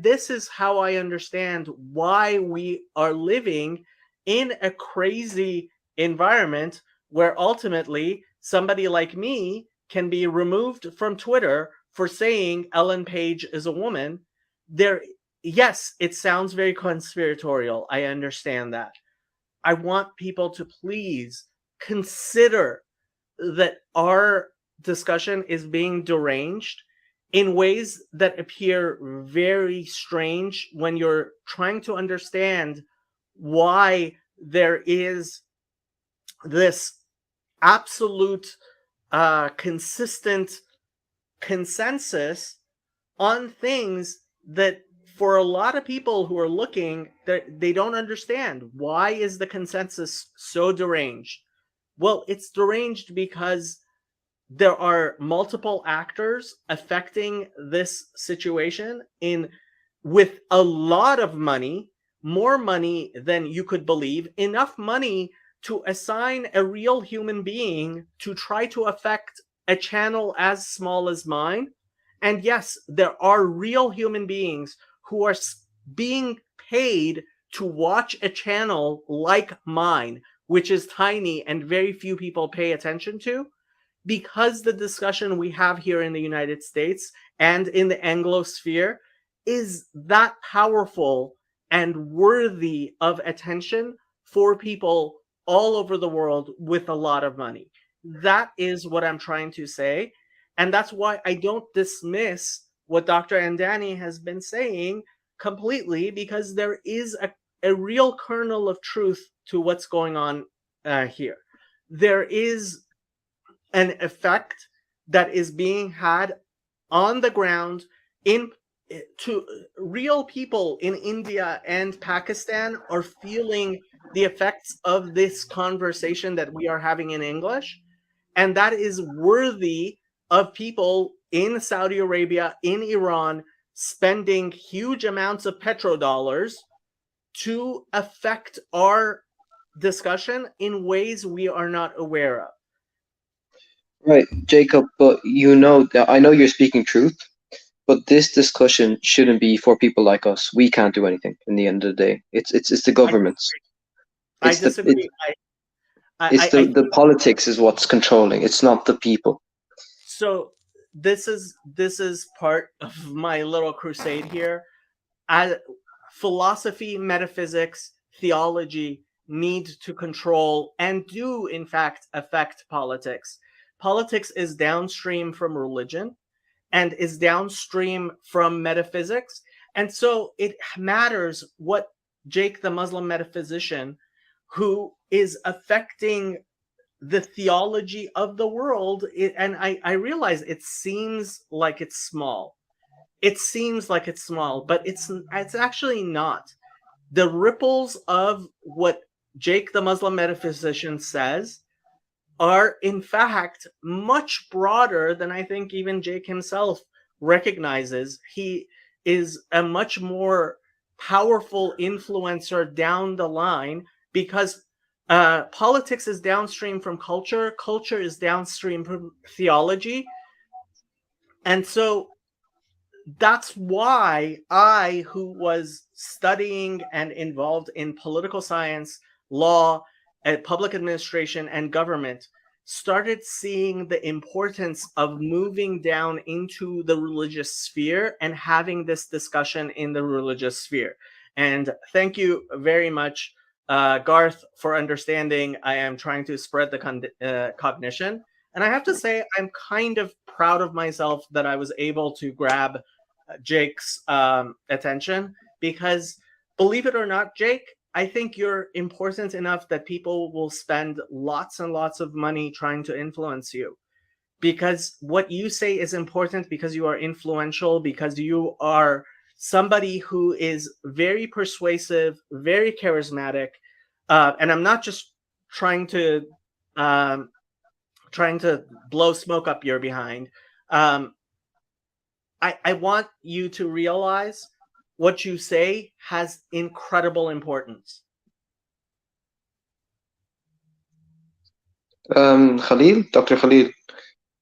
this is how I understand why we are living in a crazy environment where ultimately somebody like me can be removed from Twitter for saying Ellen Page is a woman. Yes, it sounds very conspiratorial. I understand that. I want people to please consider that our discussion is being deranged in ways that appear very strange when you're trying to understand why there is this absolute consistent consensus on things that for a lot of people who are looking, they don't understand. Why is the consensus so deranged? Well, it's deranged because there are multiple actors affecting this situation with a lot of money, more money than you could believe, enough money to assign a real human being to try to affect a channel as small as mine. And yes, there are real human beings who are being paid to watch a channel like mine, which is tiny and very few people pay attention to, because the discussion we have here in the United States and in the Anglosphere is that powerful and worthy of attention for people all over the world with a lot of money. That is what I'm trying to say. And that's why I don't dismiss what Dr. Andani has been saying completely, because there is a real kernel of truth to what's going on here. There is an effect that is being had on the ground to real people in India and Pakistan are feeling the effects of this conversation that we are having in English. And that is worthy of people in Saudi Arabia, in Iran, spending huge amounts of petrodollars to affect our discussion in ways we are not aware of. Right, Jacob, but you know that I know you're speaking truth, but this discussion shouldn't be for people like us. We can't do anything in the end of the day. It's the governments. I disagree. The politics is what's controlling. It's not the people. So this is part of my little crusade here. Philosophy, metaphysics, theology need to control and do, in fact, affect politics. Politics is downstream from religion and is downstream from metaphysics. And so it matters what Jake, the Muslim metaphysician, who is affecting the theology of the world, and I realize it seems like it's small. It seems like it's small, but it's actually not. The ripples of what Jake, the Muslim metaphysician, says are in fact much broader than I think even Jake himself recognizes. He is a much more powerful influencer down the line because politics is downstream from culture, culture is downstream from theology. And so that's why I, who was studying and involved in political science, law, public administration, and government, started seeing the importance of moving down into the religious sphere and having this discussion in the religious sphere. And thank you very much, Garth, for understanding. I am trying to spread the cognition. And I have to say, I'm kind of proud of myself that I was able to grab Jake's attention, because believe it or not, Jake, I think you're important enough that people will spend lots and lots of money trying to influence you, because what you say is important, because you are influential, because you are somebody who is very persuasive, very charismatic, and I'm not just trying to blow smoke up your behind. I want you to realize what you say has incredible importance. Khalil, Dr. Khalil,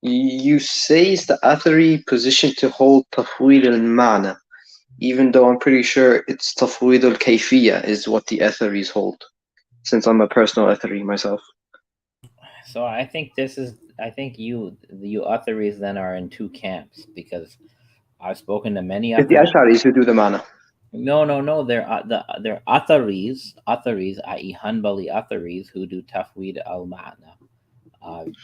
you say it's the Athari position to hold tafwid al-ma'na, even though I'm pretty sure it's tafwid al-kayfiyya is what the Atharis hold, since I'm a personal Athari myself. So I think you Atharis then are in two camps, because I've spoken to many It's the Atharis. Ash'aris who do the ma'na. No. They're Atharis, i.e. Hanbali Atharis, who do tafwid al-ma'na. I've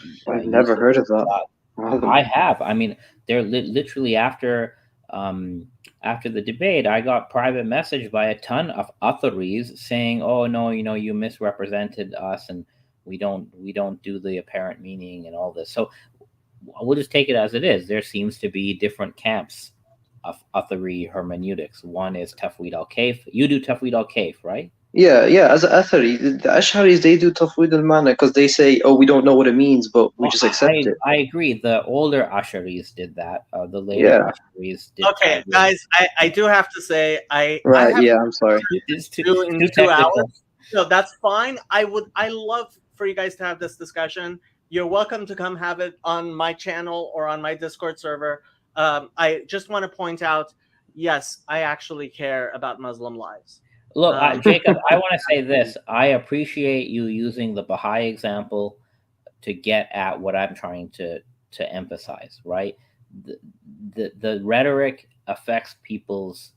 never heard of that. I have. I mean, they're literally after the debate, I got private message by a ton of Atharis saying, "Oh no, you misrepresented us, and we don't do the apparent meaning and all this." So we'll just take it as it is. There seems to be different camps of Athari hermeneutics. One is tafwid al-kayf. You do tafwid al-kayf, right? Yeah. As an Athari, the Ash'aris, they do tafwid al-ma'na because they say, "Oh, we don't know what it means, but we just accept it." I agree. The older Ash'aris did that. The later Ash'aris did. Okay, guys, I do have to say, I have I'm sorry. It's too 2 hours. No, that's fine. I love for you guys to have this discussion. You're welcome to come have it on my channel or on my Discord server. I just want to point out, yes, I actually care about Muslim lives. Look, Jacob, I want to say this. I appreciate you using the Baha'i example to get at what I'm trying to emphasize, right? The rhetoric affects people's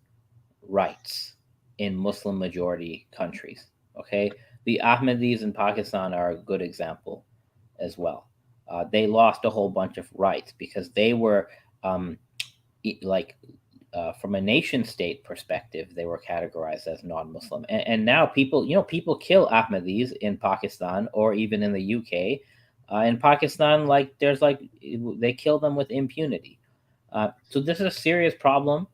rights in Muslim majority countries, okay? The Ahmadis in Pakistan are a good example as well. They lost a whole bunch of rights because they were from a nation state perspective, they were categorized as non-Muslim. And now people kill Ahmadis in Pakistan or even in the UK. In Pakistan, they kill them with impunity. So this is a serious problem.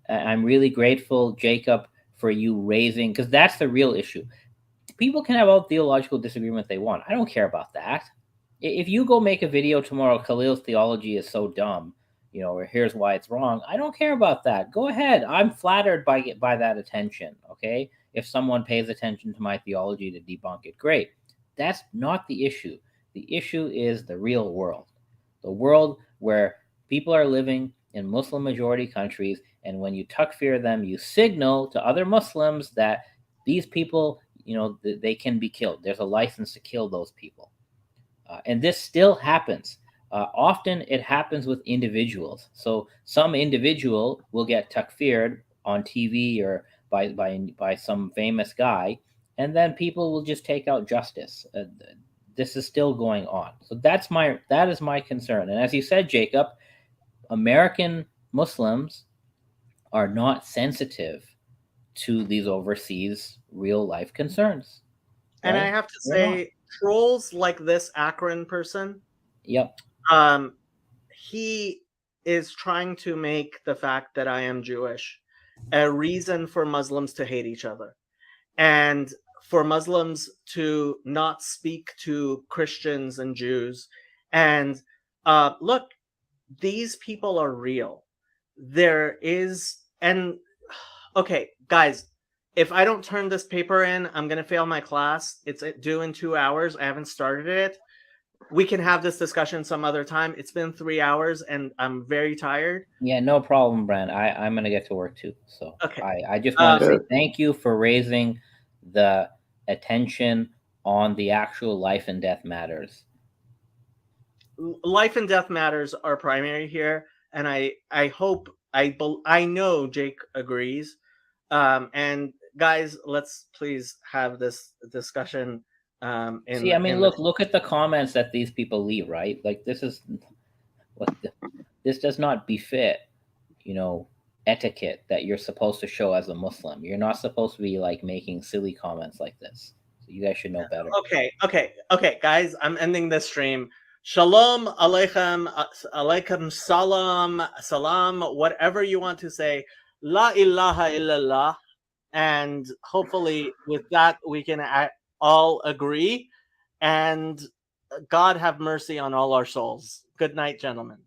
I'm really grateful, Jacob, for you raising, because that's the real issue. People can have all theological disagreement they want. I don't care about that. If you go make a video tomorrow, Khalil's theology is so dumb, or here's why it's wrong, I don't care about that. Go ahead. I'm flattered by that attention, okay? If someone pays attention to my theology to debunk it, great. That's not the issue. The issue is the real world. The world where people are living in Muslim majority countries, and when you takfir them, you signal to other Muslims that these people, they can be killed. There's a license to kill those people. And this still happens. Often it happens with individuals. So some individual will get takfired on TV or by some famous guy, and then people will just take out justice. This is still going on. So that is my concern. And as you said, Jacob, American Muslims are not sensitive to these overseas real life concerns. And right? I have to They're say, trolls like this Akron person, Yep. he is trying to make the fact that I am Jewish a reason for Muslims to hate each other, and for Muslims to not speak to Christians and Jews. And look, these people are real. There is, and okay, guys, if I don't turn this paper in, I'm gonna fail my class. It's due in 2 hours. I haven't started it. We can have this discussion some other time. It's been 3 hours and I'm very tired. Yeah, no problem, Brand. I'm gonna get to work too. So Okay. I just want to say thank you for raising the attention on the actual life and death matters. Life and death matters are primary here, and I hope I know Jake agrees. And guys, let's please have this discussion. See, I mean, look at the comments that these people leave, right? Like this does not befit, etiquette that you're supposed to show as a Muslim. You're not supposed to be like making silly comments like this. So you guys should know better. Okay, guys, I'm ending this stream. Shalom aleichem, alaikum salam, whatever you want to say. La ilaha illallah. And hopefully with that we can all agree, and God have mercy on all our souls. Good night, gentlemen.